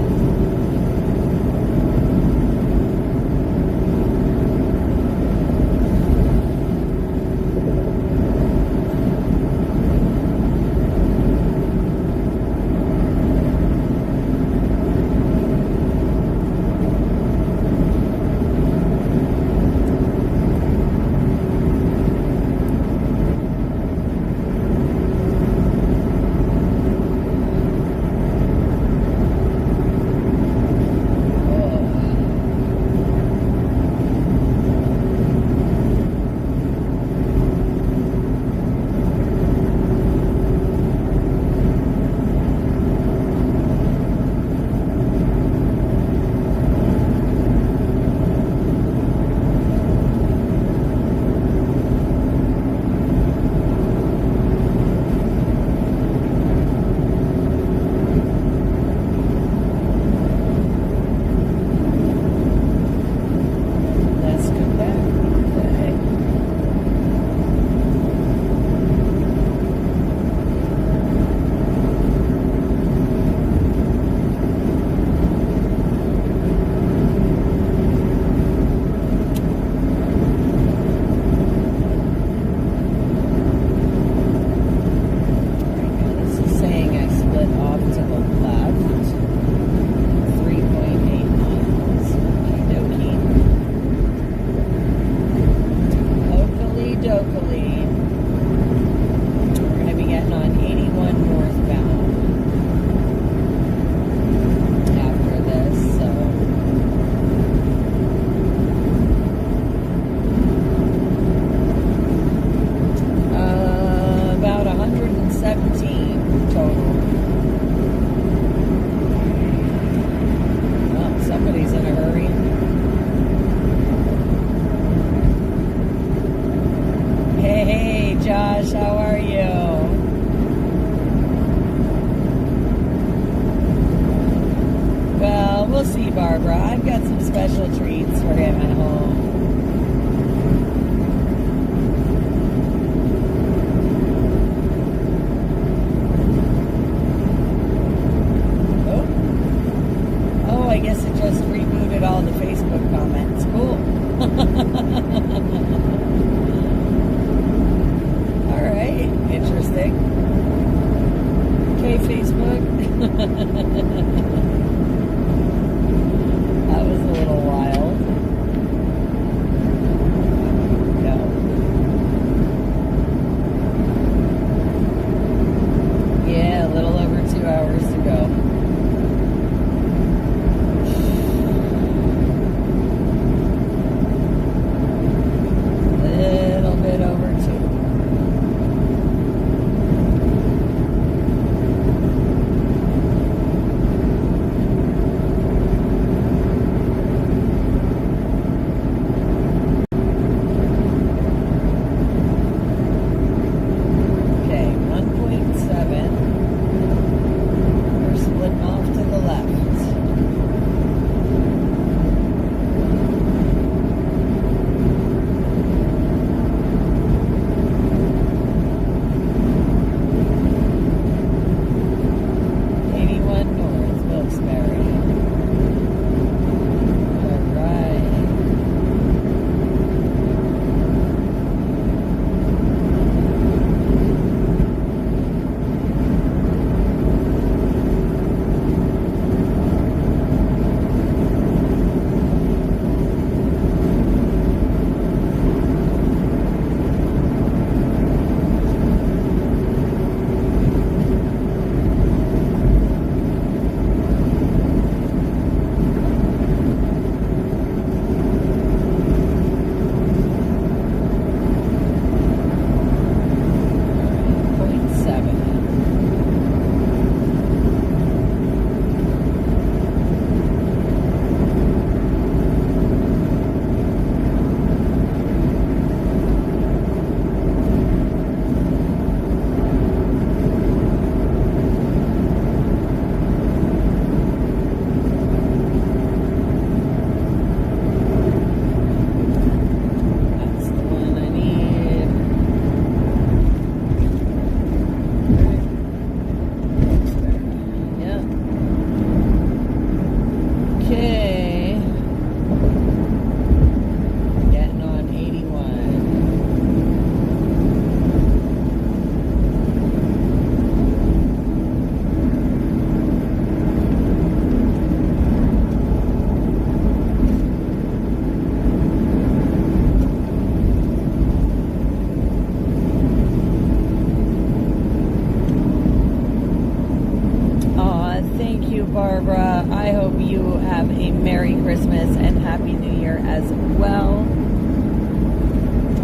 A: Merry Christmas and Happy New Year as well.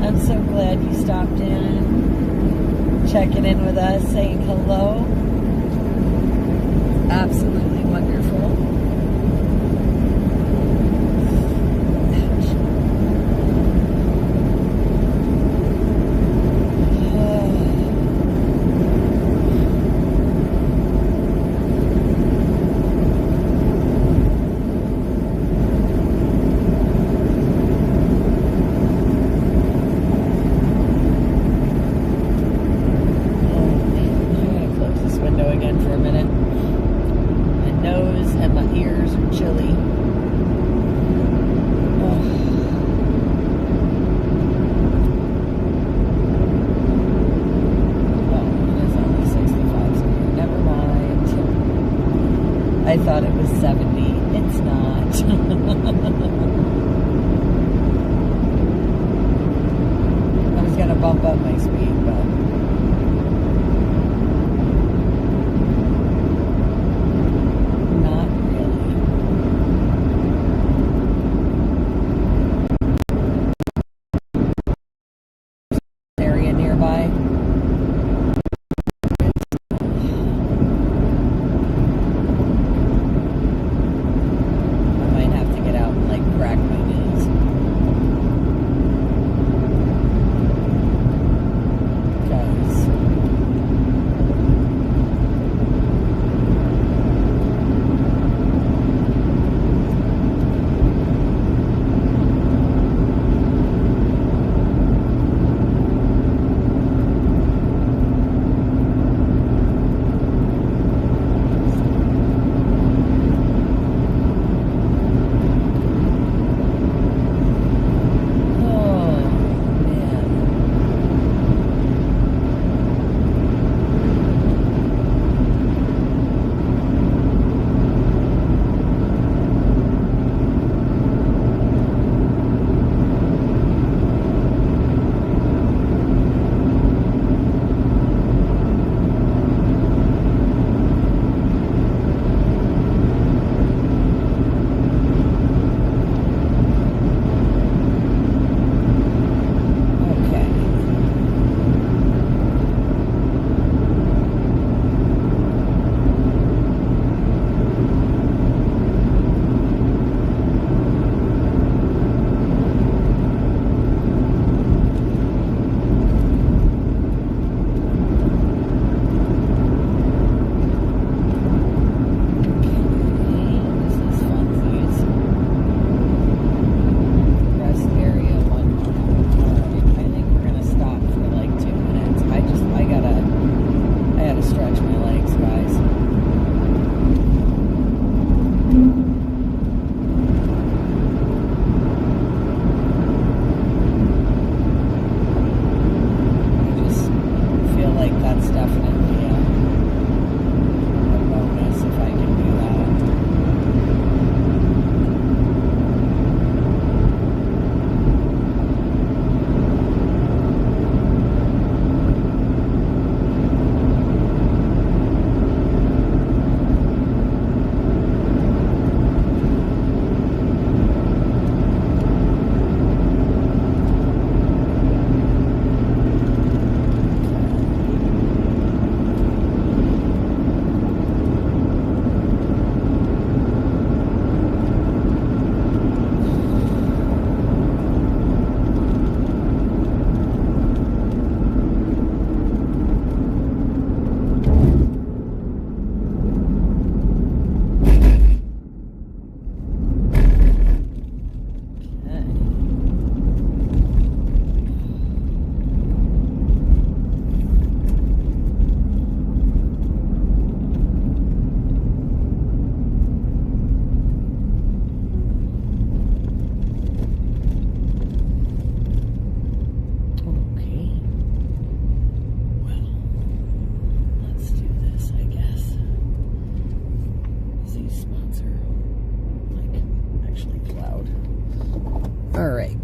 A: I'm so glad you stopped in, checking in with us, saying hello. Absolutely wonderful. I thought it was 70. It's not. I was going to bump up my speed, but... not really. Area nearby.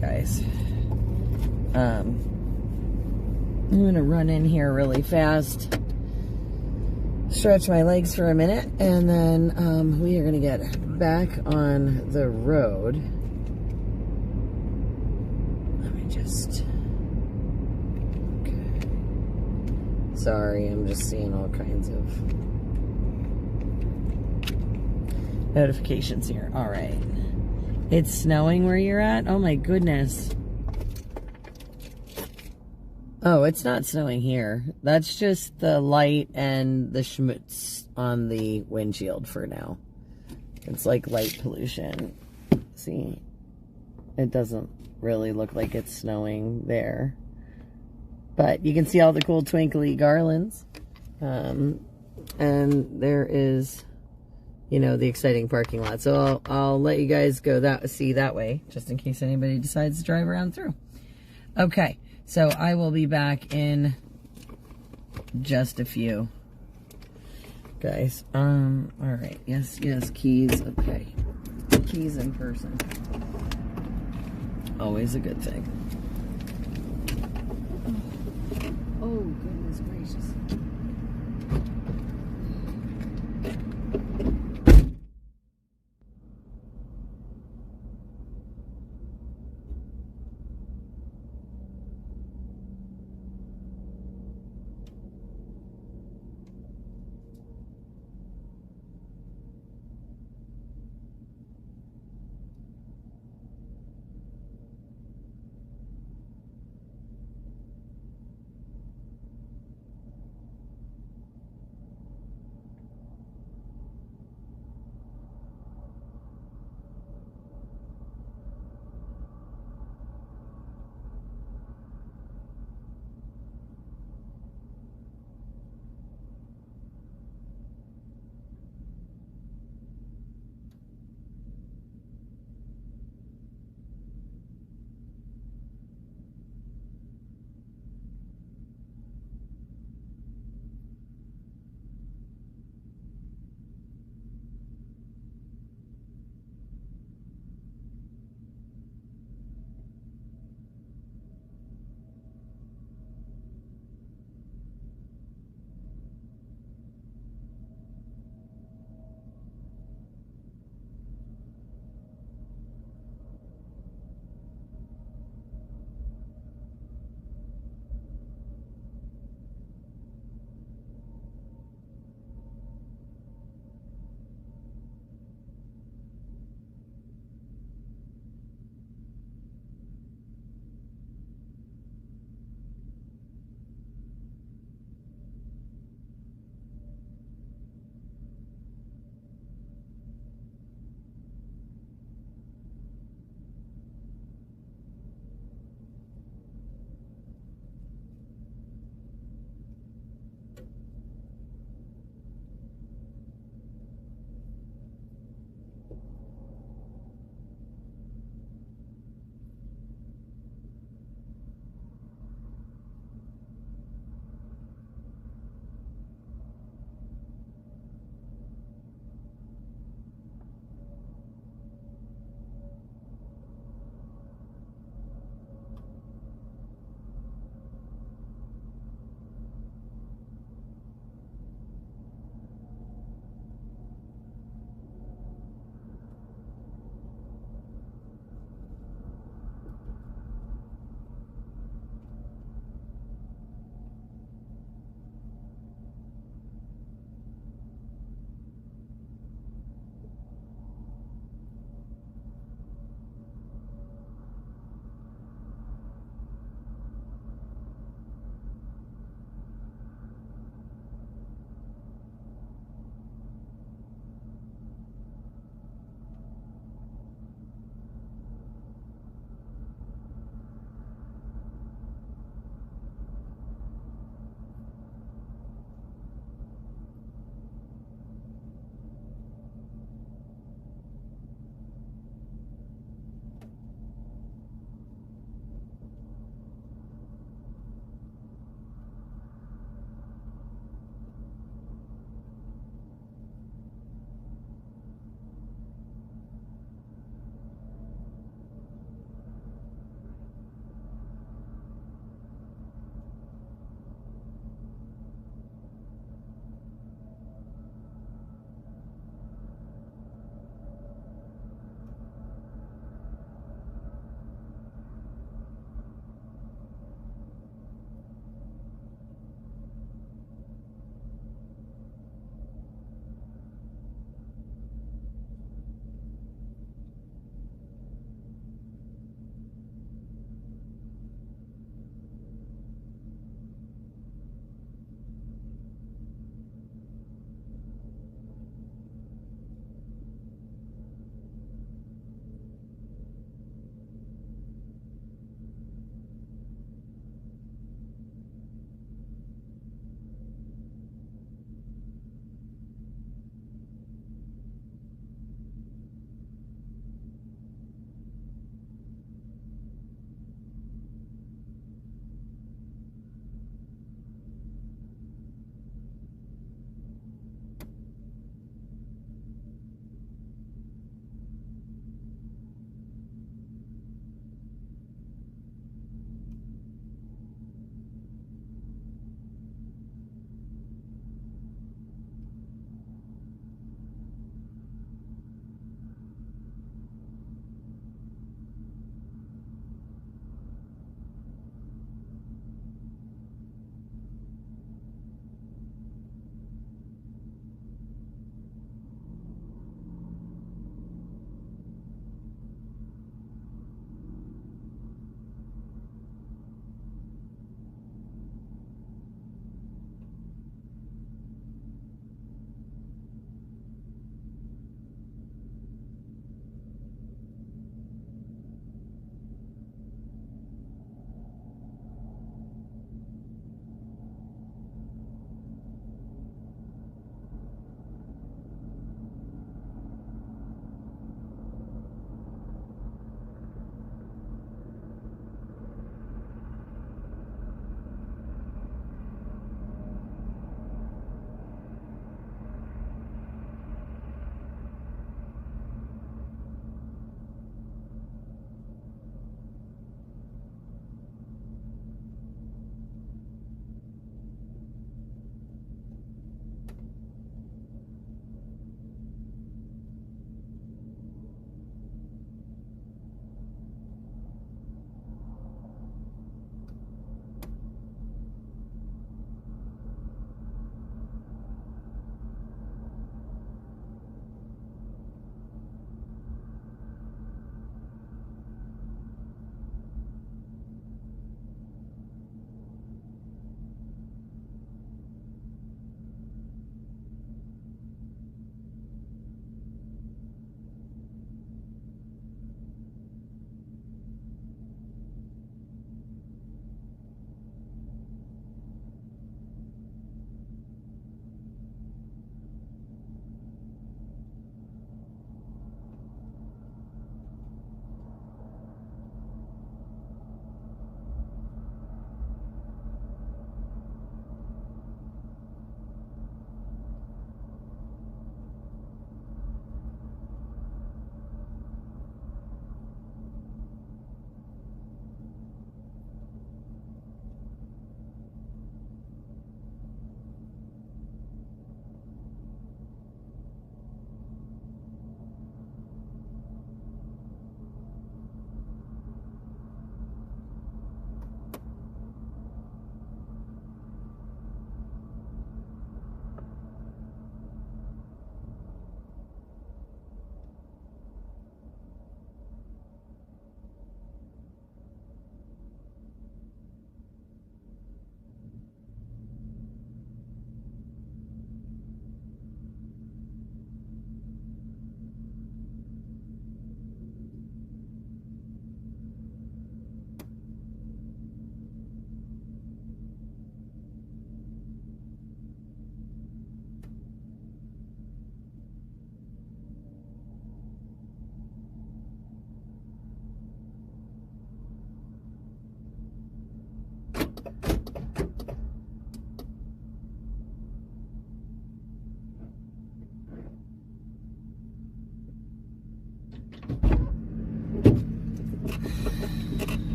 A: guys. I'm gonna run in here really fast stretch my legs for a minute, and then we are going to get back on the road. Let me just... Okay. Sorry, I'm just seeing all kinds of notifications here. All right. It's snowing where you're at? Oh my goodness. Oh, it's not snowing here. That's just the light and the schmutz on the windshield for now. It's like light pollution. See, it doesn't really look like it's snowing there. But you can see all the cool twinkly garlands. And there is, you know, the exciting parking lot. So I'll let you guys go see that way, just in case anybody decides to drive around through. Okay. So I will be back in just a few, guys. All right. Yes, keys. Okay. Keys in person. Always a good thing. Oh, goodness gracious.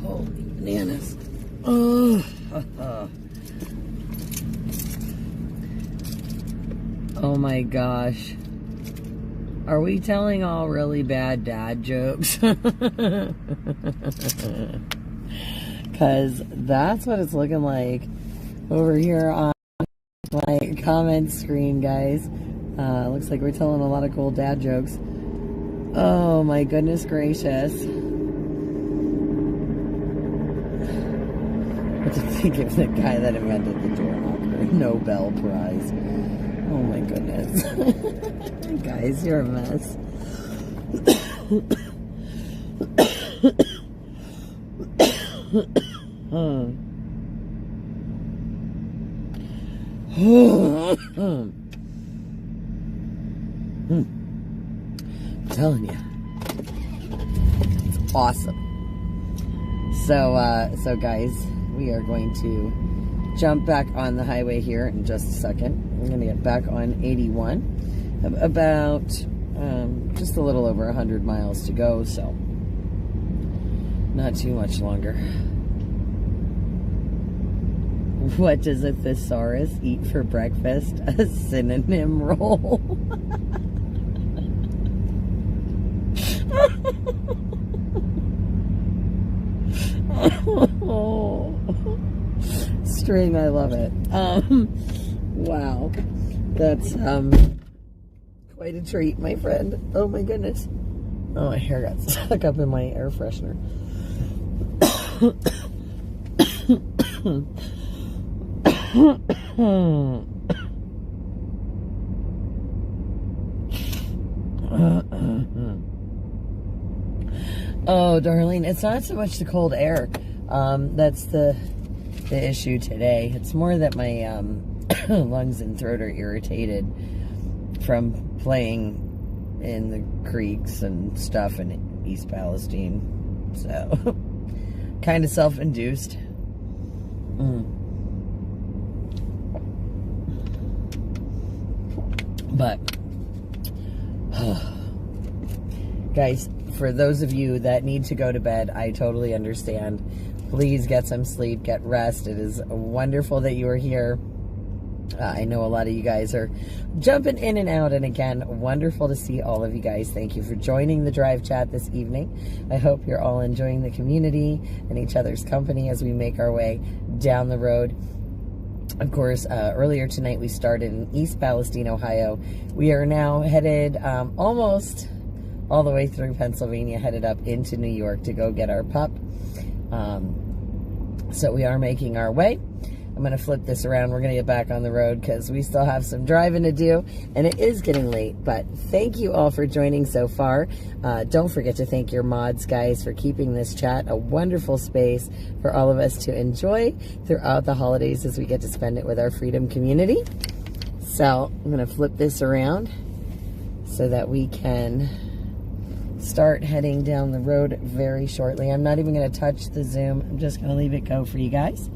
A: Holy bananas. Oh. Oh my gosh. Are we telling all really bad dad jokes? Because that's what it's looking like over here on my comment screen, guys. Looks like we're telling a lot of cool dad jokes. Oh my goodness gracious. What do you think of the guy that invented the door knocker? Nobel Prize. Oh my goodness. Guys, you're a mess. I'm telling you. It's awesome. So guys, we are going to jump back on the highway here in just a second. We're going to get back on 81. About just a little over 100 miles to go, so not too much longer. What does a thesaurus eat for breakfast? A synonym roll. String, I love it. Wow. That's quite a treat, my friend. Oh my goodness. Oh, my hair got stuck up in my air freshener. Oh, darling, it's not so much the cold air. That's the issue today. It's more that my lungs and throat are irritated from playing in the creeks and stuff in East Palestine. So, kind of self-induced. But, guys, for those of you that need to go to bed, I totally understand. Please get some sleep, get rest. It is wonderful that you are here. I know a lot of you guys are jumping in and out, and again, wonderful to see all of you guys. Thank you for joining the drive chat this evening. I hope you're all enjoying the community and each other's company as we make our way down the road. Of course, earlier tonight we started in East Palestine, Ohio. We are now headed almost all the way through Pennsylvania, headed up into New York to go get our pup. So we are making our way. I'm going to flip this around. We're going to get back on the road because we still have some driving to do, and it is getting late. But thank you all for joining so far. Don't forget to thank your mods, guys, for keeping this chat a wonderful space for all of us to enjoy throughout the holidays as we get to spend it with our Freedom community. So I'm going to flip this around so that we can start heading down the road very shortly. I'm not even going to touch the Zoom. I'm just going to leave it go for you guys.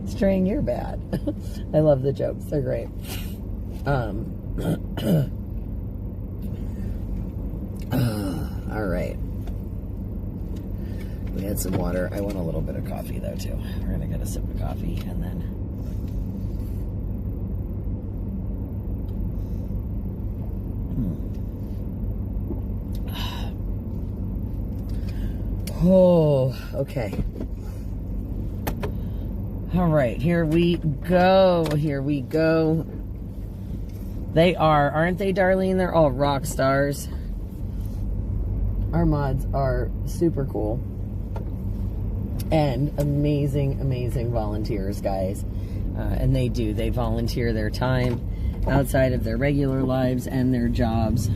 A: String, you're bad. I love the jokes. They're great. All right. We had some water. I want a little bit of coffee, though, too. We're going to get a sip of coffee, and then... Oh, okay. All right, here we go. Here we go. They are, aren't they, Darlene? They're all rock stars. Our mods are super cool. And amazing, amazing volunteers, guys. And they volunteer their time outside of their regular lives and their jobs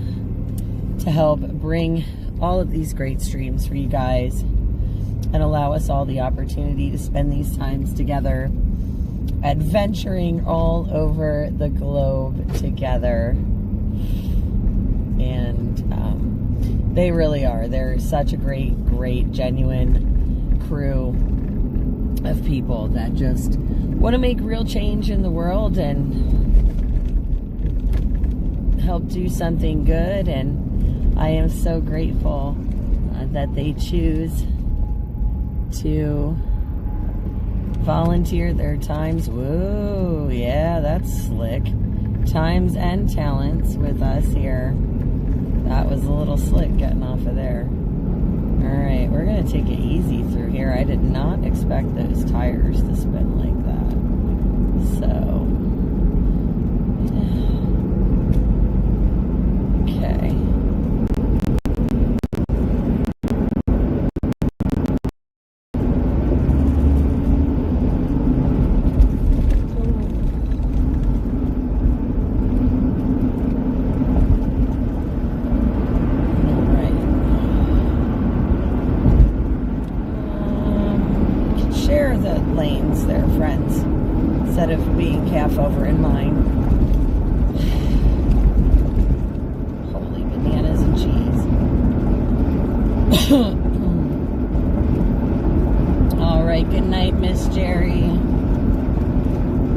A: to help bring all of these great streams for you guys and allow us all the opportunity to spend these times together, adventuring all over the globe together. And they really are. They're such a great, genuine crew of people that just want to make real change in the world and help do something good, and I am so grateful that they choose to volunteer their times. Whoa, yeah, that's slick. Times and talents with us here. That was a little slick getting off of there. Alright, we're going to take it easy through here. I did not expect those tires to spin like that. So, okay. Share the lanes there, friends, instead of being half over in mine. Holy bananas and cheese. All right, good night, Miss Jerry.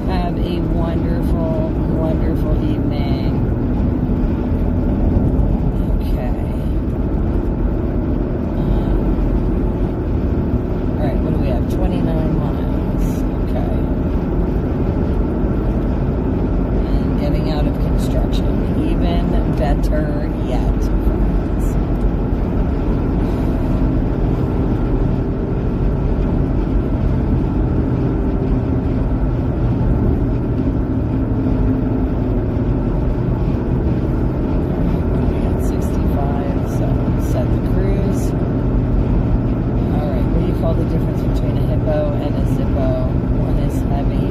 A: Have a wonderful, wonderful evening. All right, what do we have? 29 miles. Okay. And getting out of construction. Even better yet, friends. We got 65, so set the cruise. What do you call the difference between a hippo and a zippo? One is heavy,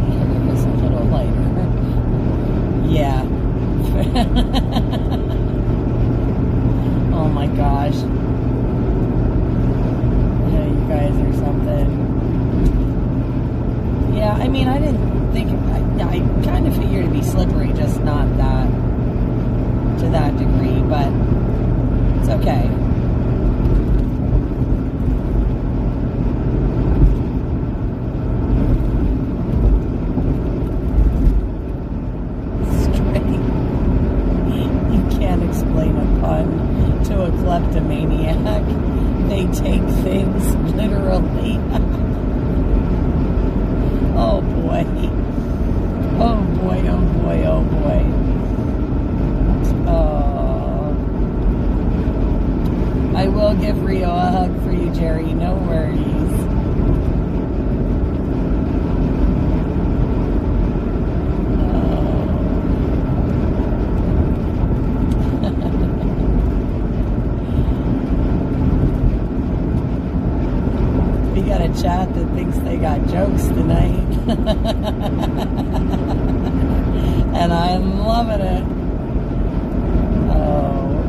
A: the other is a little lighter. Yeah. Oh my gosh. Yeah, you guys are something. Yeah, I mean, I didn't think, I kind of figured it'd be slippery, just not that, to that degree, but it's okay. Explain a pun to a kleptomaniac. They take things literally. Oh boy. Oh boy, oh boy, oh boy. Oh. I will give Rio a hug for you, Jerry. No worries. Got a chat that thinks they got jokes tonight. And I'm loving it. Oh.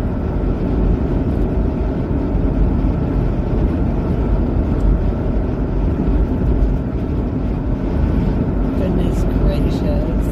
A: Goodness gracious.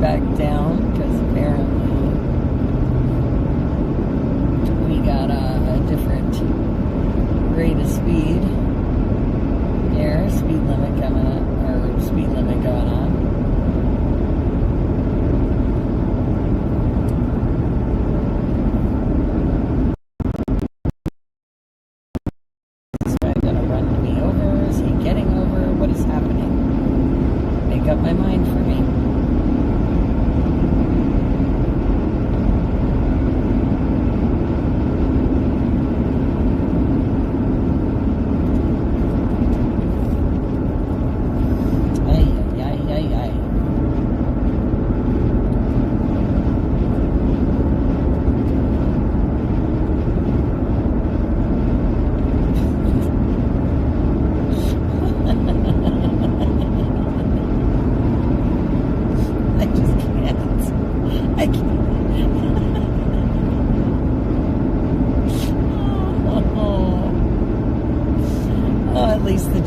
A: back down because apparently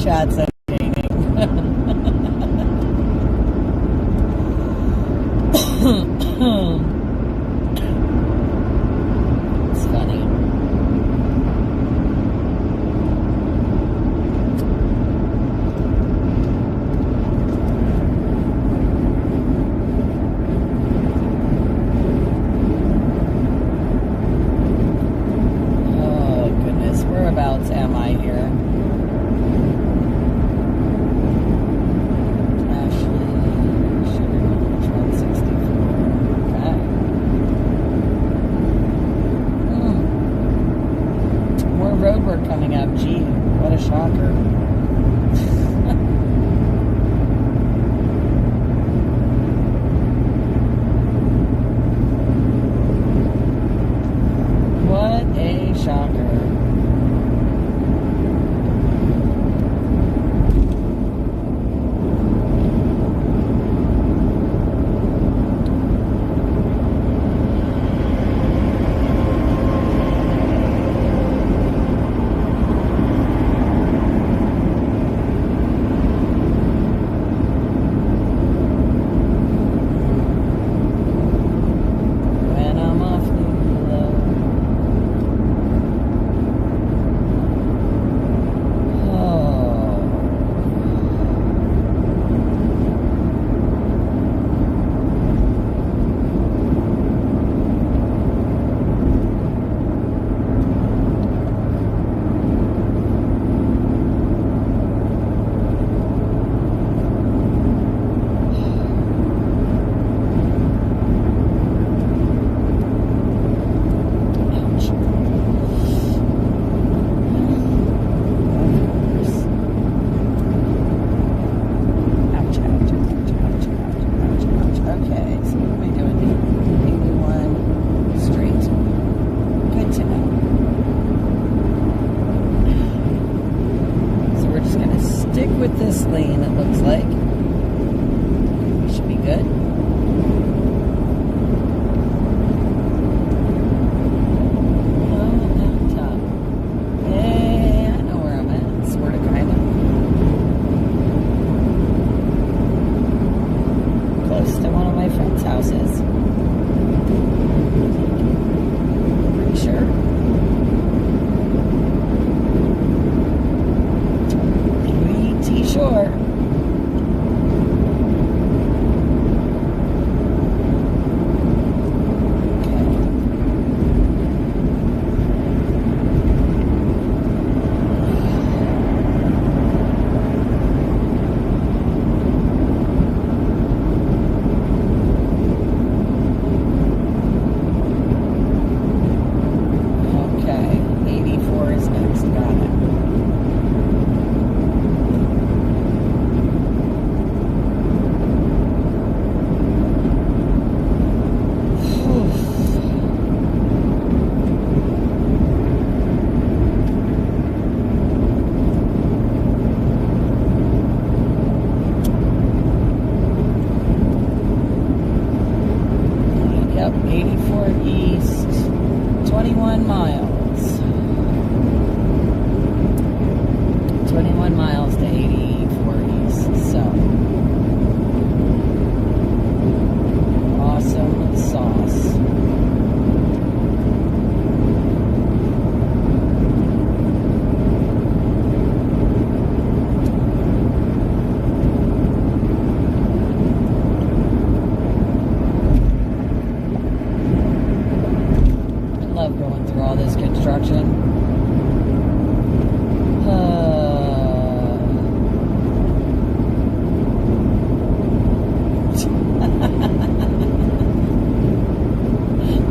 A: chat's entertaining. It's funny. Oh, goodness. Whereabouts am I here? Road work coming up. Gee, what a shocker. What a shocker. With this lane, it looks like we should be good. Oh, top. Yeah, I know where I'm at. Sort of, kind of. Close to one of my friend's houses. Pretty sure. Sure. Okay, 84 is next. Got it. Yep, 84 east, 21 miles. 21 miles to 84 east, so. Awesome sauce. Going through all this construction.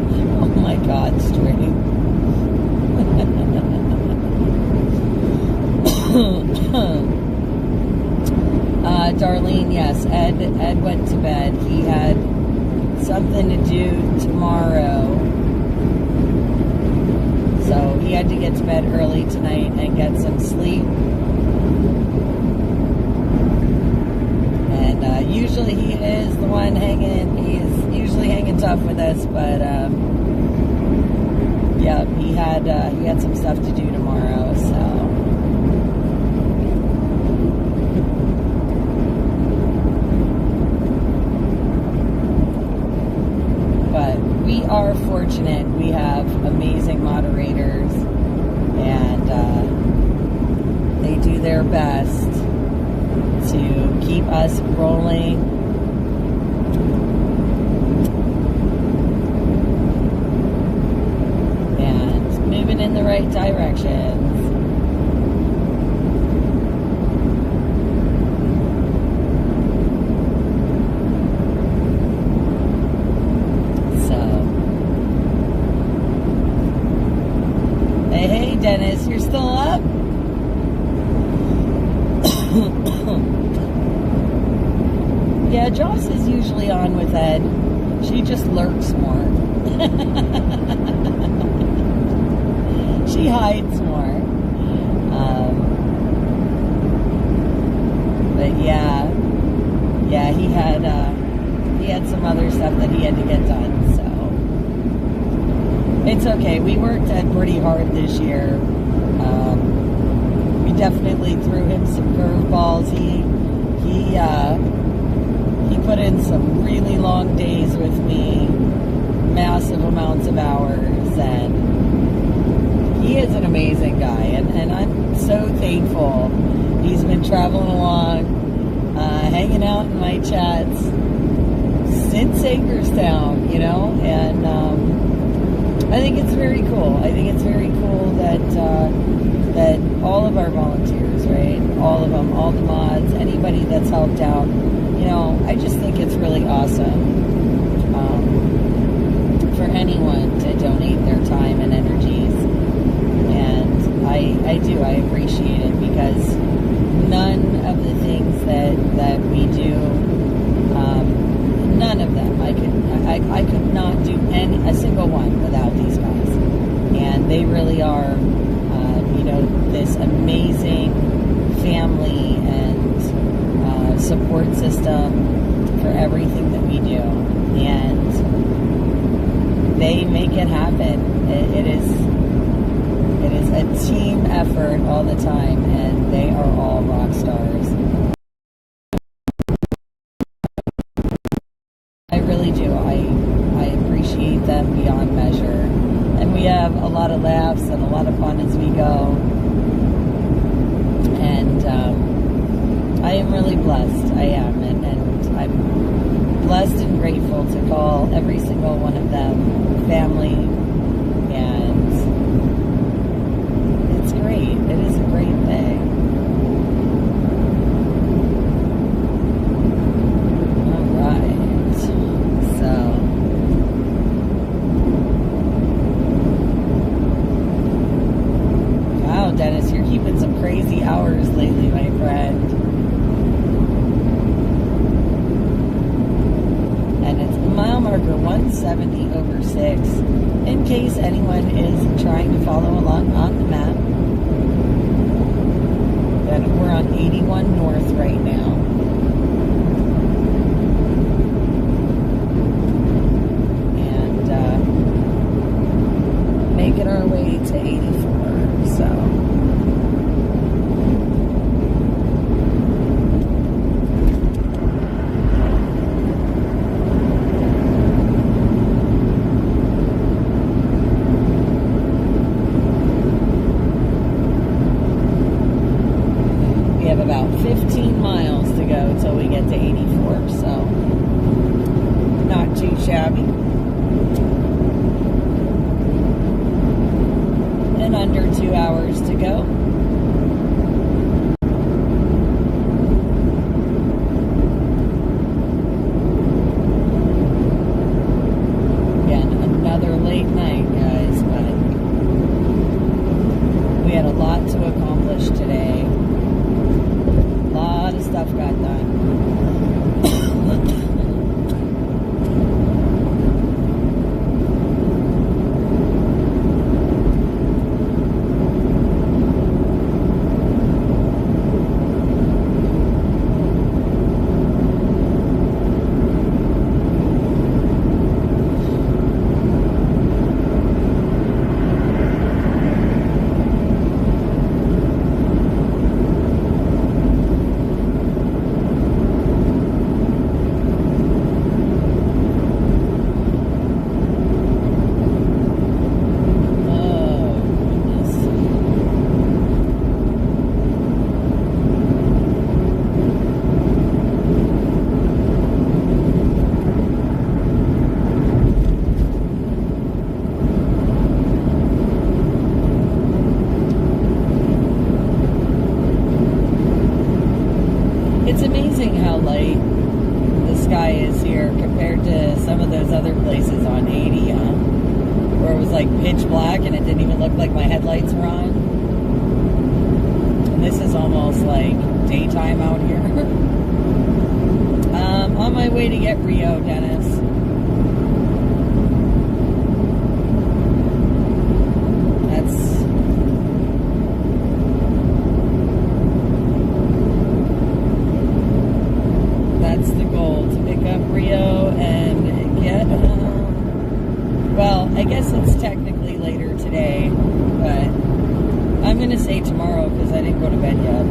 A: Oh my God, straight. Darlene, yes, Ed went to bed. He had something to do tomorrow. So he had to get to bed early tonight and get some sleep. And usually he is the one hanging, he is usually hanging tough with us, but yeah, he had some stuff to do tomorrow, so we are fortunate. We have amazing moderators, and they do their best to keep us rolling. And moving in the right directions. Hey, Dennis, you're still up? Yeah, Joss is usually on with Ed. She just lurks more. She hides more. But yeah, he had some other stuff that he had to get done, so. It's okay. We worked Ed pretty hard this year. We definitely threw him some curveballs. He put in some really long days with me, massive amounts of hours, and he is an amazing guy. And I'm so thankful. He's been traveling along, hanging out in my chats since Hagerstown, you know, and I think it's very cool. I think it's very cool that that all of our volunteers, right? All of them, all the mods, anybody that's helped out. You know, I just think it's really awesome for anyone to donate their time and energies. And I do. I appreciate it, because none of the things that we do, none of them. I could not do a single one without these guys. And they really are, this amazing family and support system for everything that we do. And they make it happen. It is a team effort all the time, and they are all rock stars. I really do. I appreciate them beyond measure. And we have a lot of laughs and a lot of fun as we go. And I am really blessed. I am. And I'm blessed and grateful to call every single one of them family. And it's great. It is a great thing. Dennis, you're keeping some crazy hours lately, my friend. And it's mile marker 170/6. In case anyone is trying to follow along on the map, that we're on 81 North right now. And making our way to 84. So. We have about 15 miles to go till we get to 84, so not too shabby. And under 2 hours to go. Again, another late night, guys, but we had a lot to accomplish today. A lot of stuff got done. places on 80, where it was like pitch black and it didn't even look like my headlights were on. And this is almost like daytime out here. On my way to get Rio, Dennis. That's the goal, to pick up Rio and get well, I guess it's technically later today, but I'm going to say tomorrow because I didn't go to bed yet.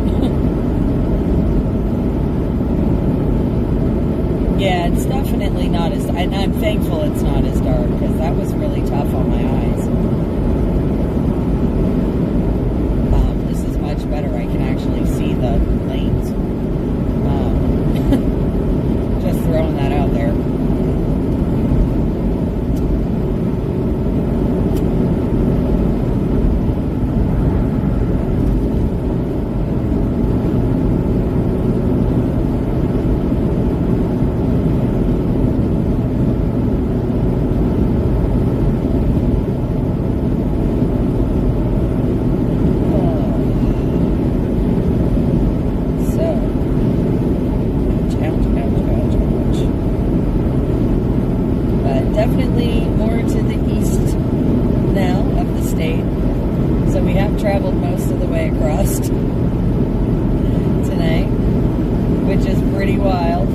A: Yeah, it's definitely not as, and I'm thankful it's not as dark because that was really tough on my eyes. This is much better. I can actually see the lanes. Just throwing that out there. Definitely more to the east now of the state. So we have traveled most of the way across tonight, which is pretty wild.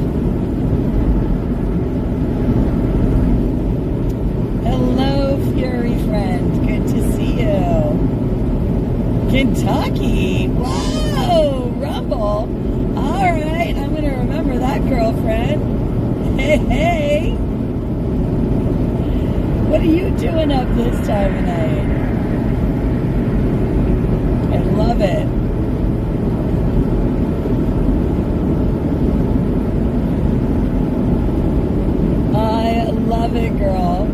A: Hello, Fury friend. Good to see you. Kentucky. Whoa, Rumble. All right, I'm going to remember that, girlfriend. Hey, hey. What are you doing up this time of night? I love it. I love it, girl.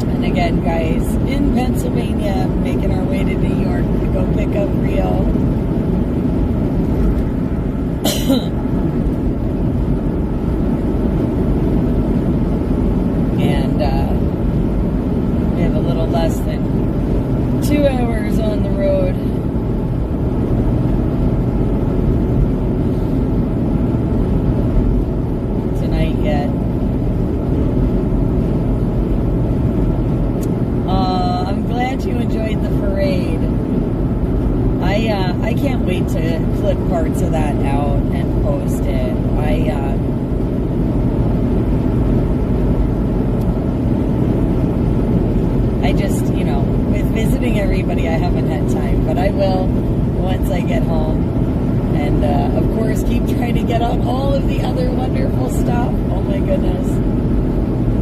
A: And again, guys, in Pennsylvania, making our way to New York to go pick up Rio. We have a little less than 2 hours on the road. Tonight yet. I'm glad you enjoyed the parade. I can't wait to clip parts of that out and post it. I just, you know, with visiting everybody, I haven't had time, but I will once I get home. And, of course, keep trying to get on all of the other wonderful stuff. Oh, my goodness.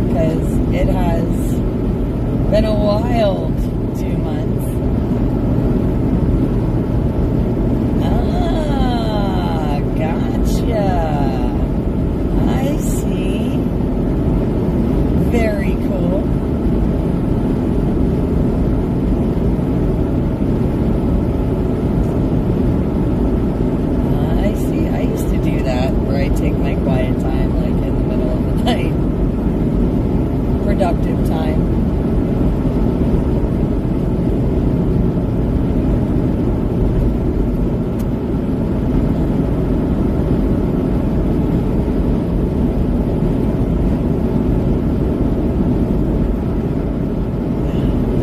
A: Because it has been a wild 2 months. Ah, gotcha. I see. Very cool. Where I take my quiet time, like in the middle of the night. Productive time.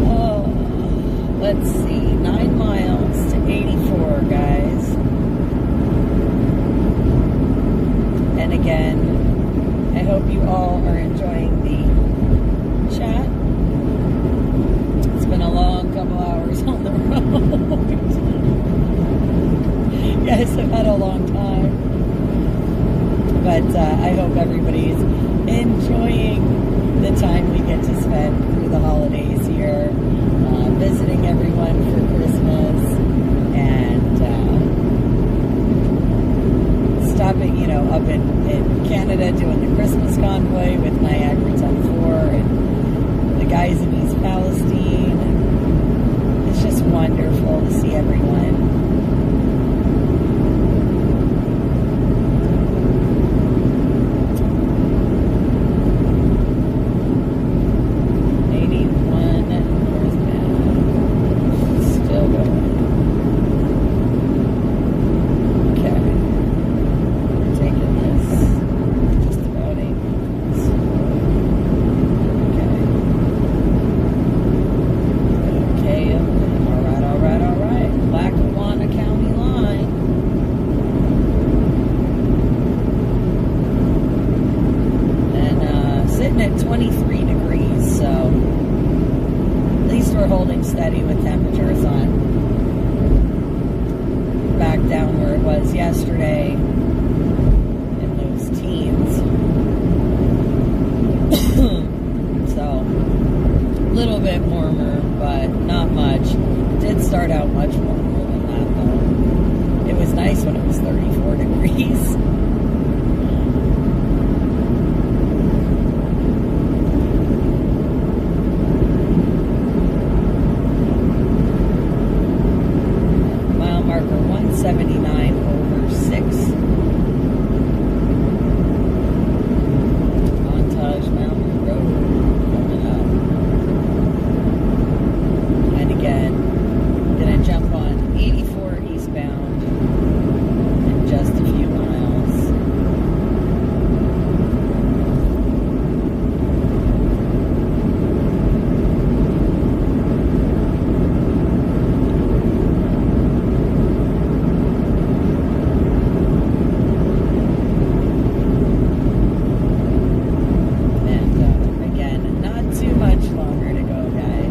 A: Oh, let's see, 9 miles to 84, guys. And again, I hope you all are enjoying the chat. It's been a long couple hours on the road. Yes, I've had a long time. But I hope everybody's enjoying the time we get to spend through the holidays here, visiting everyone for Christmas, and stopping, you know, up in Canada doing the Christmas convoy with Niagara 10-4 and the guys in East Palestine. It's just wonderful to see everyone. at 23 degrees, so at least we're holding steady with temperatures on back down where it was yesterday in those teens. So a little bit warmer, but not much. It did start out much warmer than that though. It was nice when it was 34 degrees. Mile marker 179 over 6. Montage Mountain Road coming up. And again, gonna jump on 84 eastbound in just a few miles. And again, not too much longer to go, guys.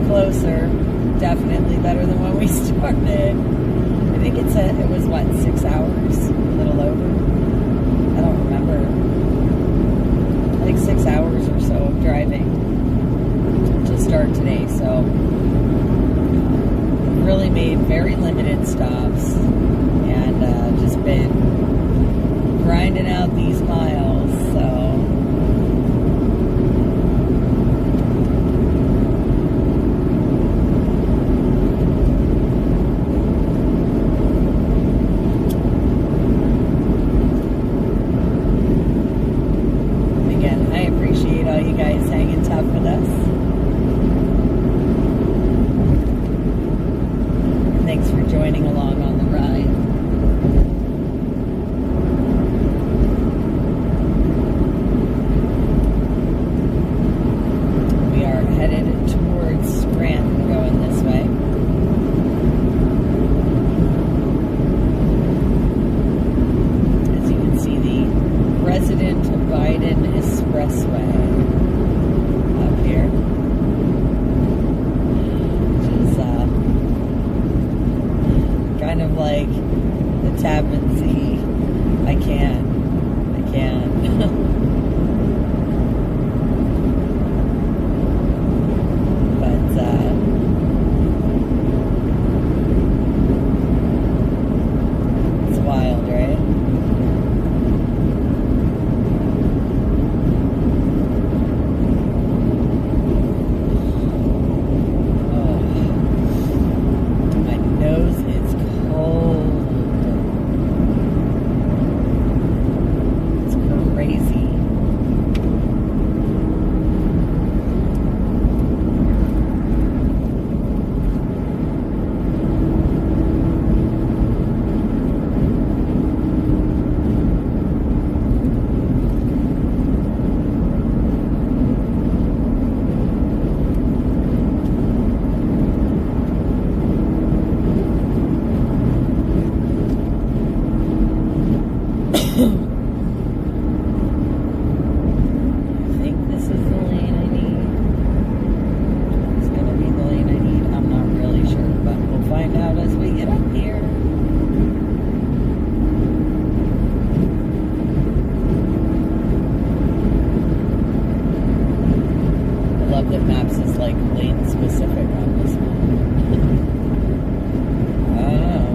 A: Closer, definitely better than when we started. I think it was what, 6 hours, a little over. I don't remember. Like 6 hours or so of driving to start today. So really made very limited stops and just been grinding out these miles. So. All you guys hanging tough with us. Thanks for joining along on the ride. We are headed towards Scranton, going this way. As you can see, the President Biden Expressway up here, which is kind of like the Tappan Zee. I can. But find out as we get up here. I love that Maps is like lane specific on this one. I don't know.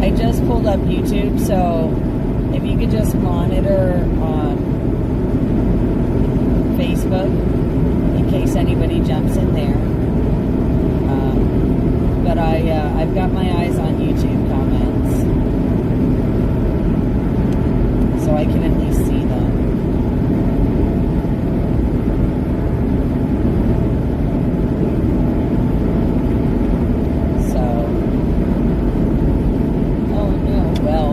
A: I just pulled up YouTube, so if you could just monitor Facebook in case anybody jumps in there. But I've got my eyes on YouTube comments, so I can at least see them.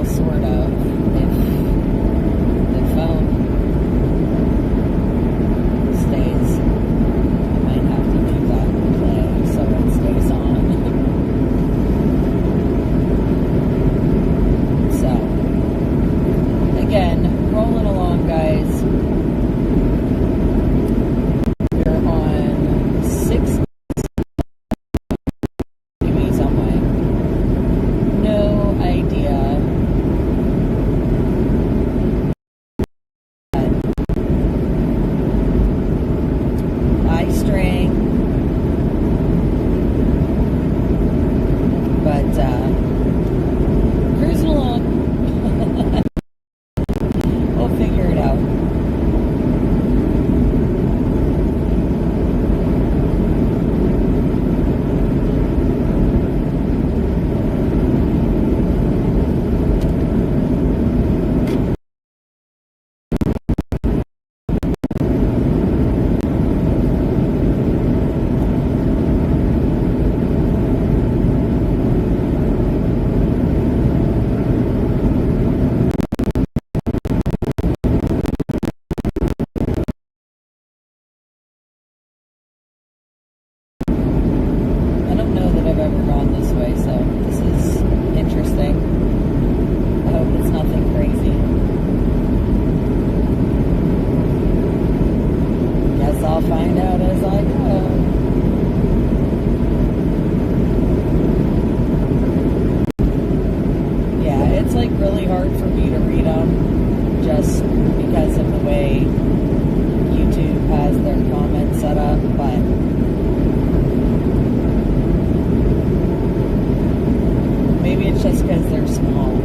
A: Sort of, if the phone stays, I might have to leave that play so it stays on. So, again, rolling along, guys. We're on 6 degrees on my. No idea. Cruising along. We'll figure it out. I've ever gone this way, so this is interesting. I hope it's nothing crazy. Guess I'll find out as I go. Yeah, it's like really hard for me to read them just because of the way YouTube has their comments set up, but maybe it's just because they're small.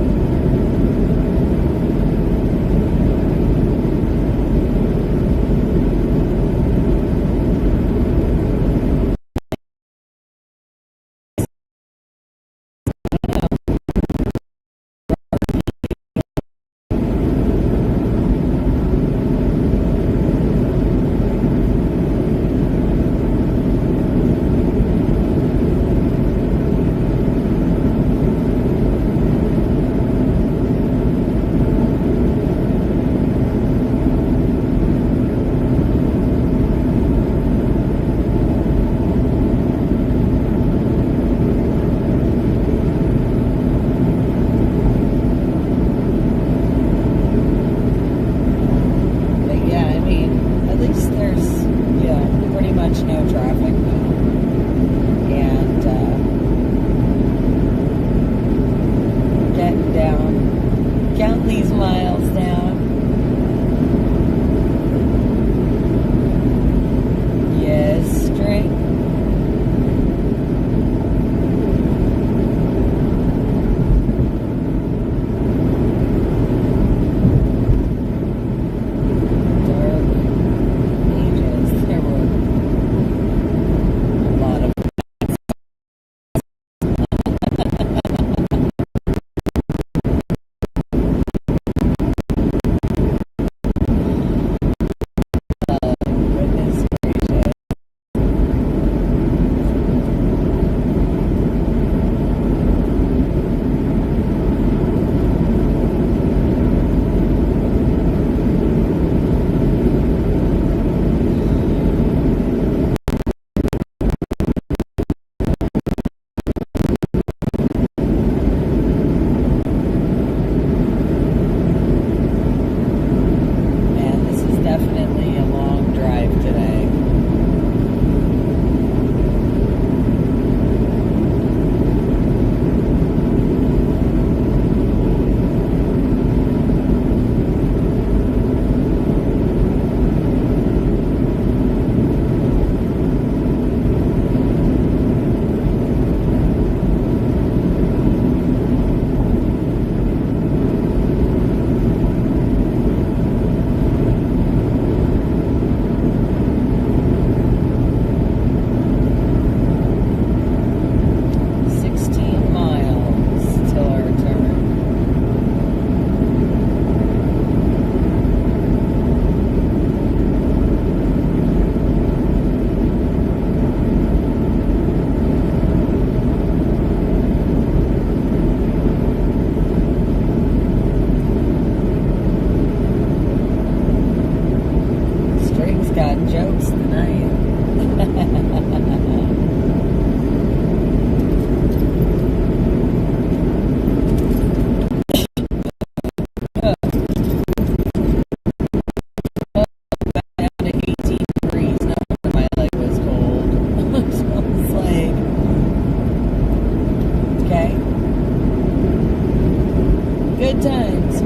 A: Good times.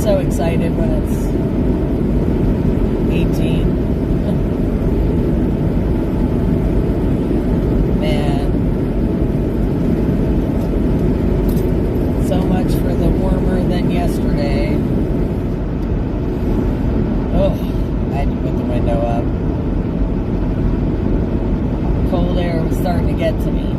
A: So excited when it's 18. Man. So much for the warmer than yesterday. Oh, I had to put the window up. Cold air was starting to get to me.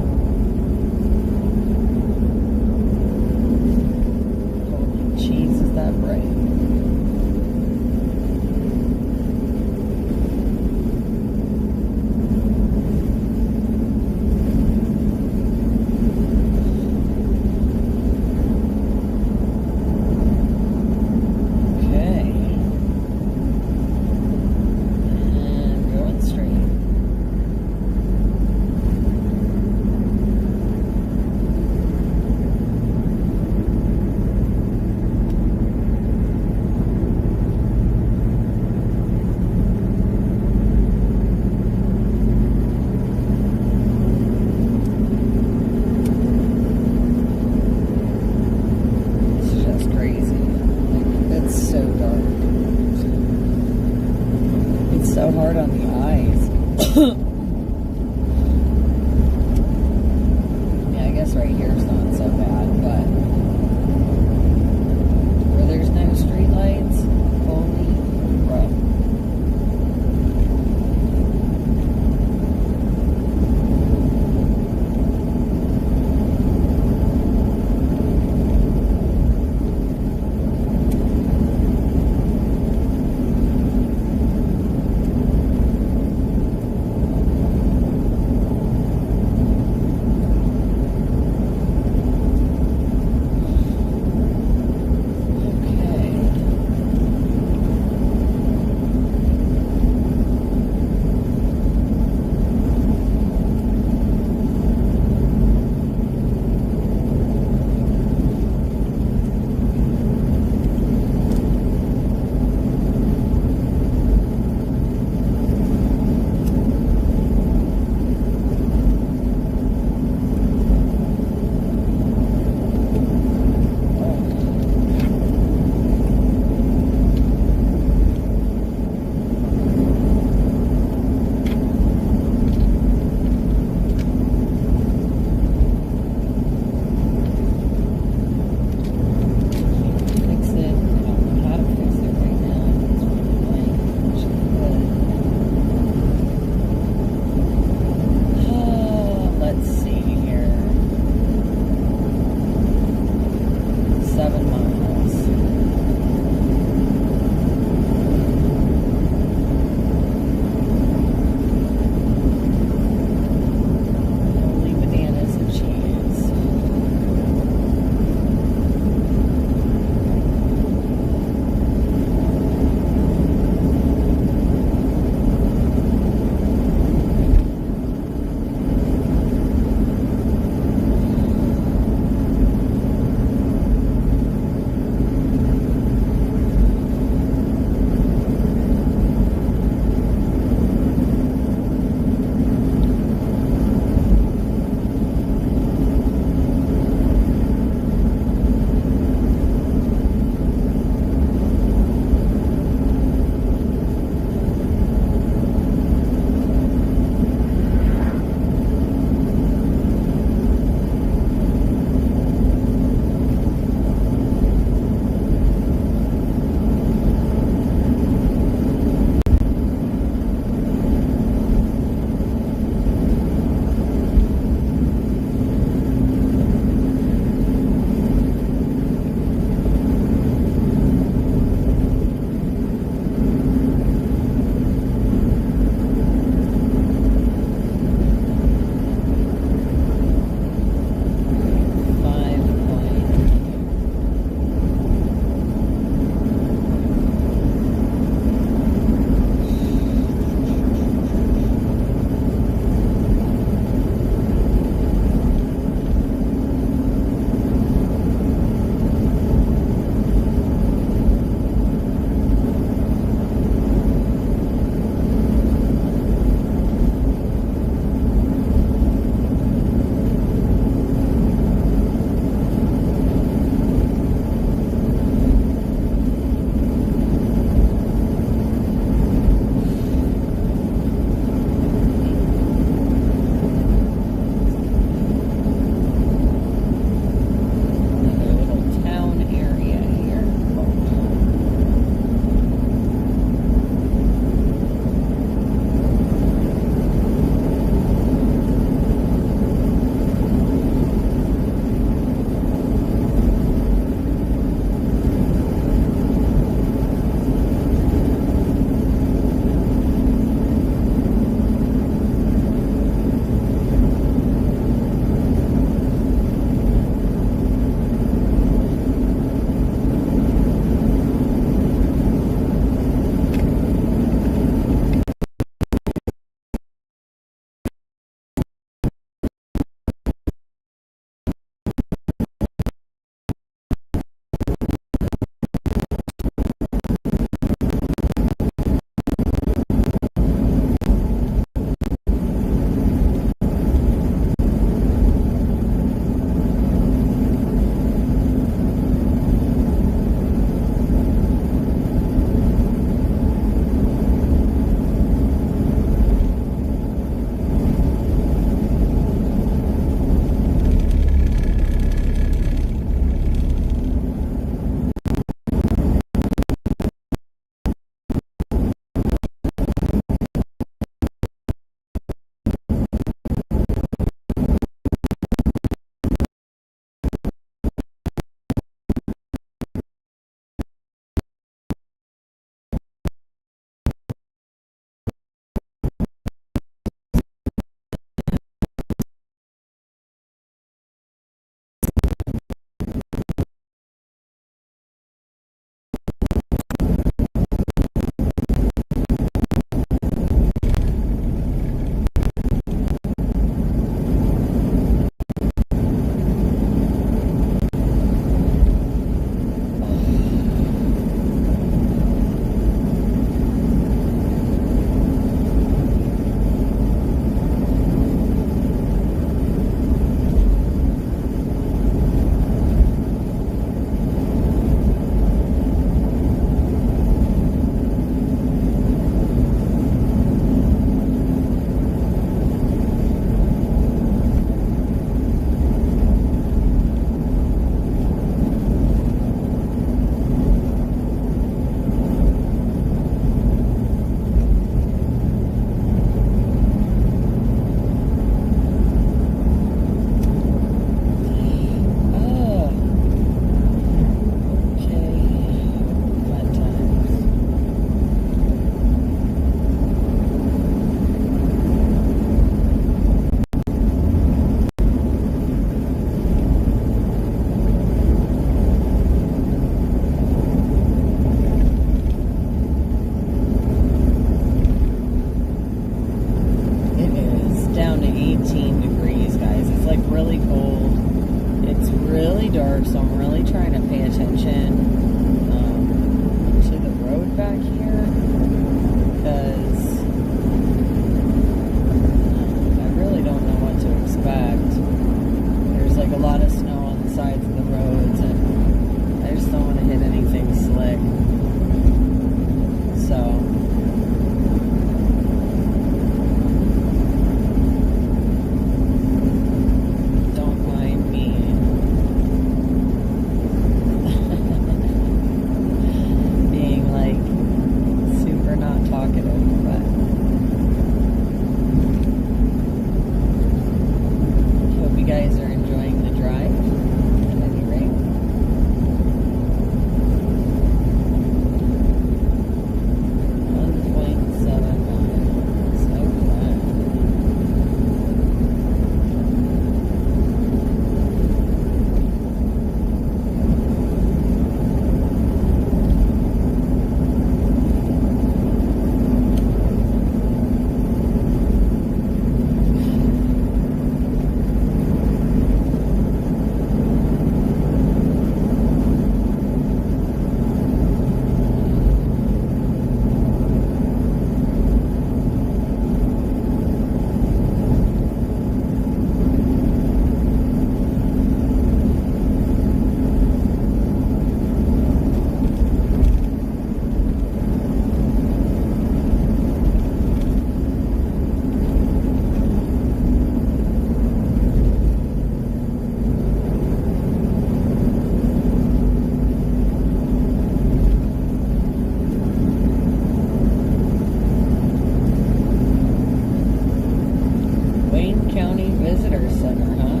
A: visitor center, huh?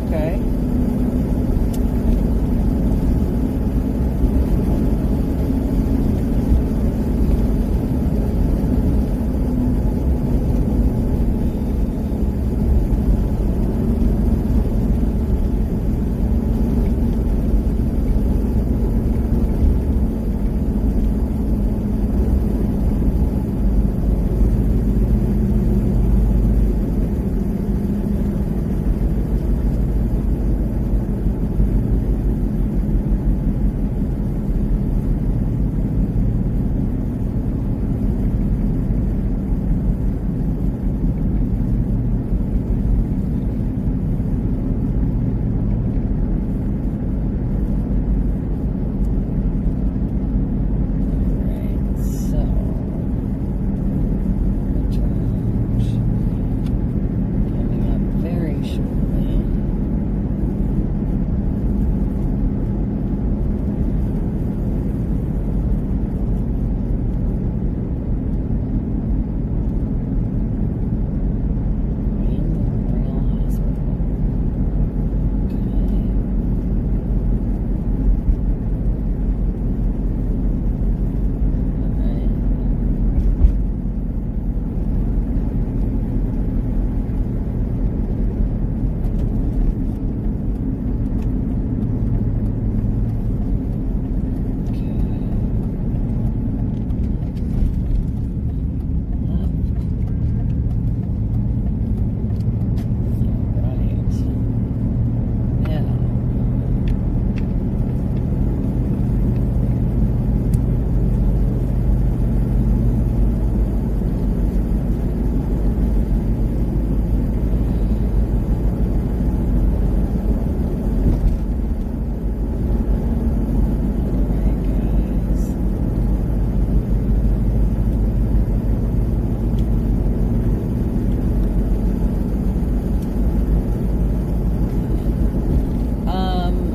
A: Okay.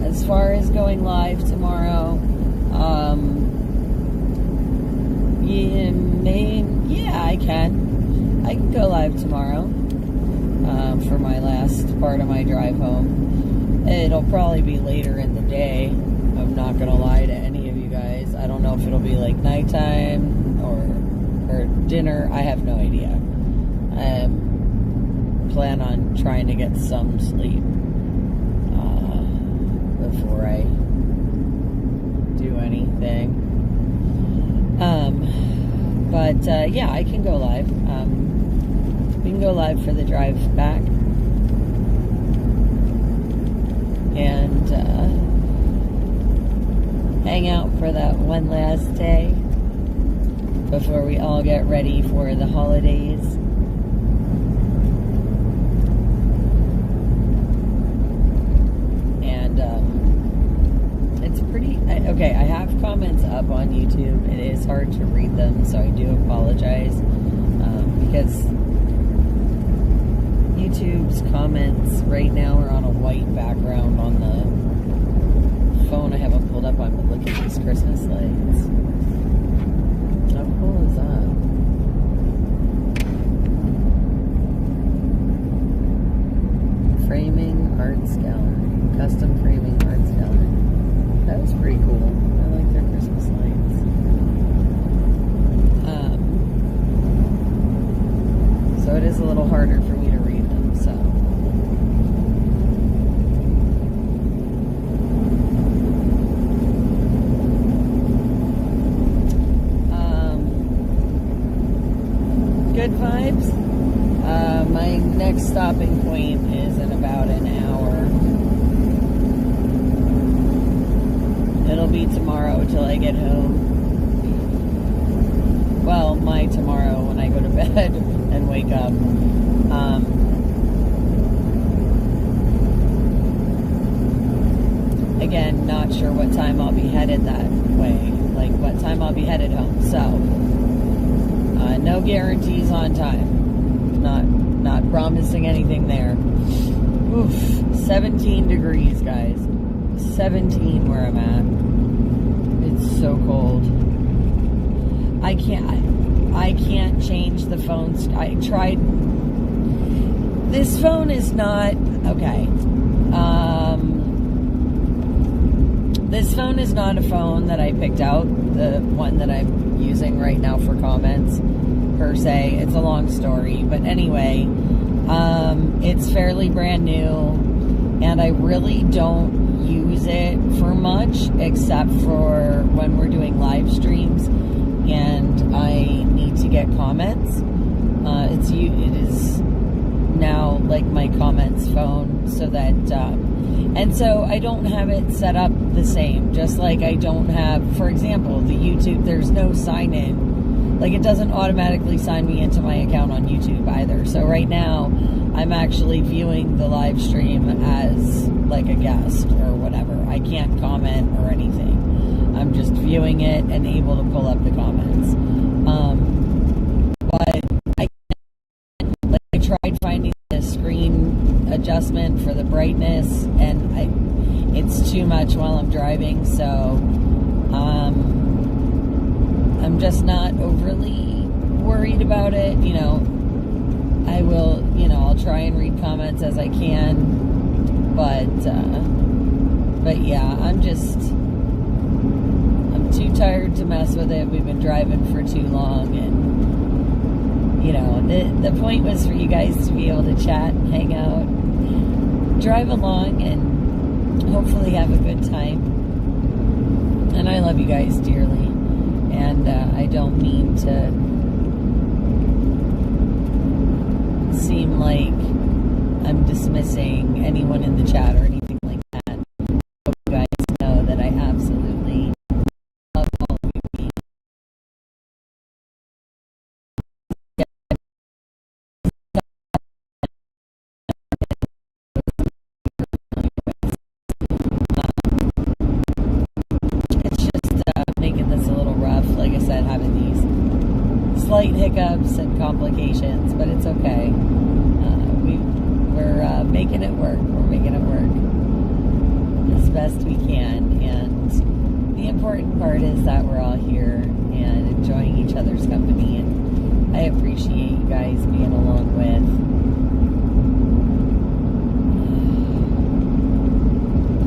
A: As far as going live tomorrow, yeah, I can go live tomorrow for my last part of my drive home. It'll probably be later in the day. I'm not gonna lie to any of you guys. I don't know if it'll be like nighttime or dinner. I have no idea. I plan on trying to get some sleep before I do anything. But yeah, I can go live. We can go live for the drive back. And hang out for that one last day before we all get ready for the holidays. And it's pretty okay. I have comments up on YouTube. It is hard to read them, so I do apologize because YouTube's comments right now are on a white background on the phone. I haven't pulled up on, but look at these Christmas lights. How cool is that? Framing Arts Gallery. Custom Framing Arts Gallery. That was pretty cool. I like their Christmas lights. So it is a little harder for me to read them, so. Good vibes. My next stopping point is in about an hour. It'll be tomorrow till I get home. Well, my tomorrow when I go to bed and wake up. Again, not sure what time I'll be headed that way. Like, what time I'll be headed home. So, no guarantees on time. Not promising anything there. Oof, 17 degrees, guys. 17 where I'm at. It's so cold. I can't change the phone. I tried. This phone is not, okay. This phone is not a phone that I picked out, the one that I'm using right now for comments, per se. It's a long story, but anyway, it's fairly brand new, and I really don't use it for much, except for when we're doing live streams, and I need to get comments. It is now like my comments phone, so that and so I don't have it set up the same, just like I don't have, for example, the YouTube, there's no sign in, like it doesn't automatically sign me into my account on YouTube either. So right now I'm actually viewing the live stream as like a guest or whatever. I can't comment or anything. I'm just viewing it and able to pull up the comments. But I tried finding the screen adjustment for the brightness, and it's too much while I'm driving, so I'm just not overly worried about it. You know, I will, you know, I'll try and read comments as I can, but yeah, I'm too tired to mess with it. We've been driving for too long, and you know, the point was for you guys to be able to chat and hang out, drive along, and hopefully have a good time. And I love you guys dearly, and I don't mean to seem like I'm dismissing anyone in the chat or anything like that. Hope you guys know that I absolutely love all of you. It's just making this a little rough, like I said, having these slight hiccups and complications, but it's okay. We're making it work. We're making it work as best we can, and the important part is that we're all here and enjoying each other's company, and I appreciate you guys being along with.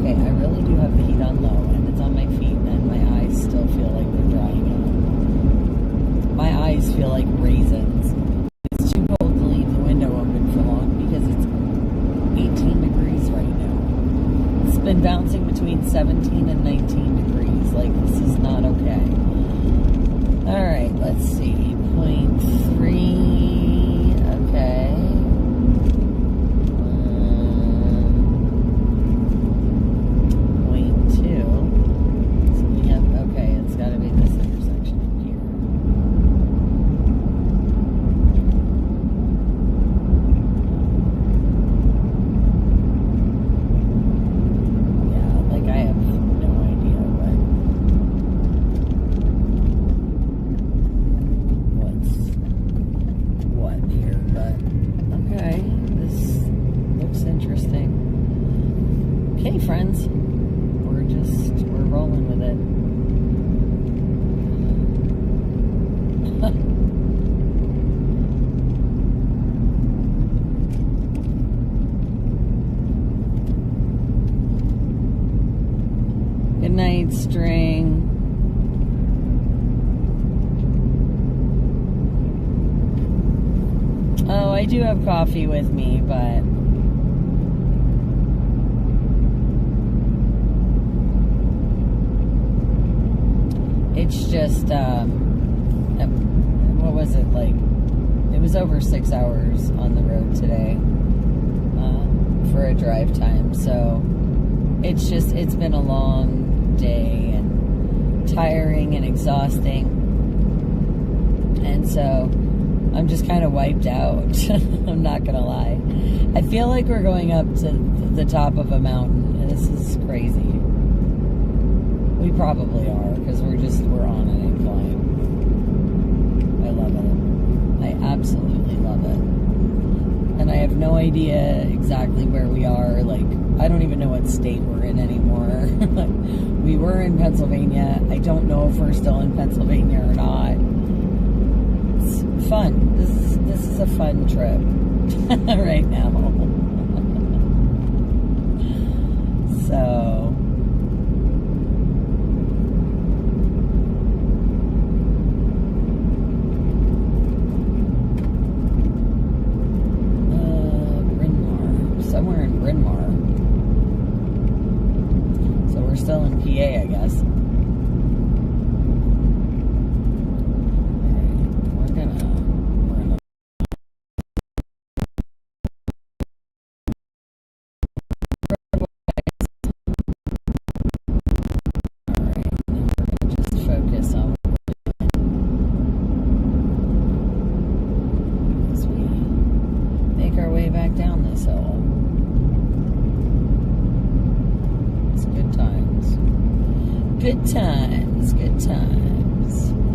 A: Okay, I really do have the heat on low, and it's on my feet, and my eyes still feel like they're drying out. My eyes feel like raisins. It's too cold to leave the window open for long because it's 18 degrees right now. It's been bouncing between 17 and 19 degrees. Like, this is not okay. Alright, let's see. 0.3. Okay. 0.2. So we have, okay, it's got to be this intersection here. Yeah, like I have no idea what here, but okay, this looks interesting. Okay, friends, we're rolling with it. Good night, string. Oh, I do have coffee with me, but it's just, what was it, like, it was over 6 hours on the road today, for a drive time, so it's just, it's been a long day, and tiring and exhausting, and so I'm just kind of wiped out. I'm not gonna lie. I feel like we're going up to the top of a mountain, and this is crazy. We probably are, because we're on an incline. I love it. I absolutely love it. And I have no idea exactly where we are. Like, I don't even know what state we're in anymore. We were in Pennsylvania. I don't know if we're still in Pennsylvania or not. It's fun. This is a fun trip. right now. So somewhere in Bryn Mawr. So we're still in PA, I guess. Alright, we're gonna just focus on as we make our way back down this hill. It's good times. Good times, good times.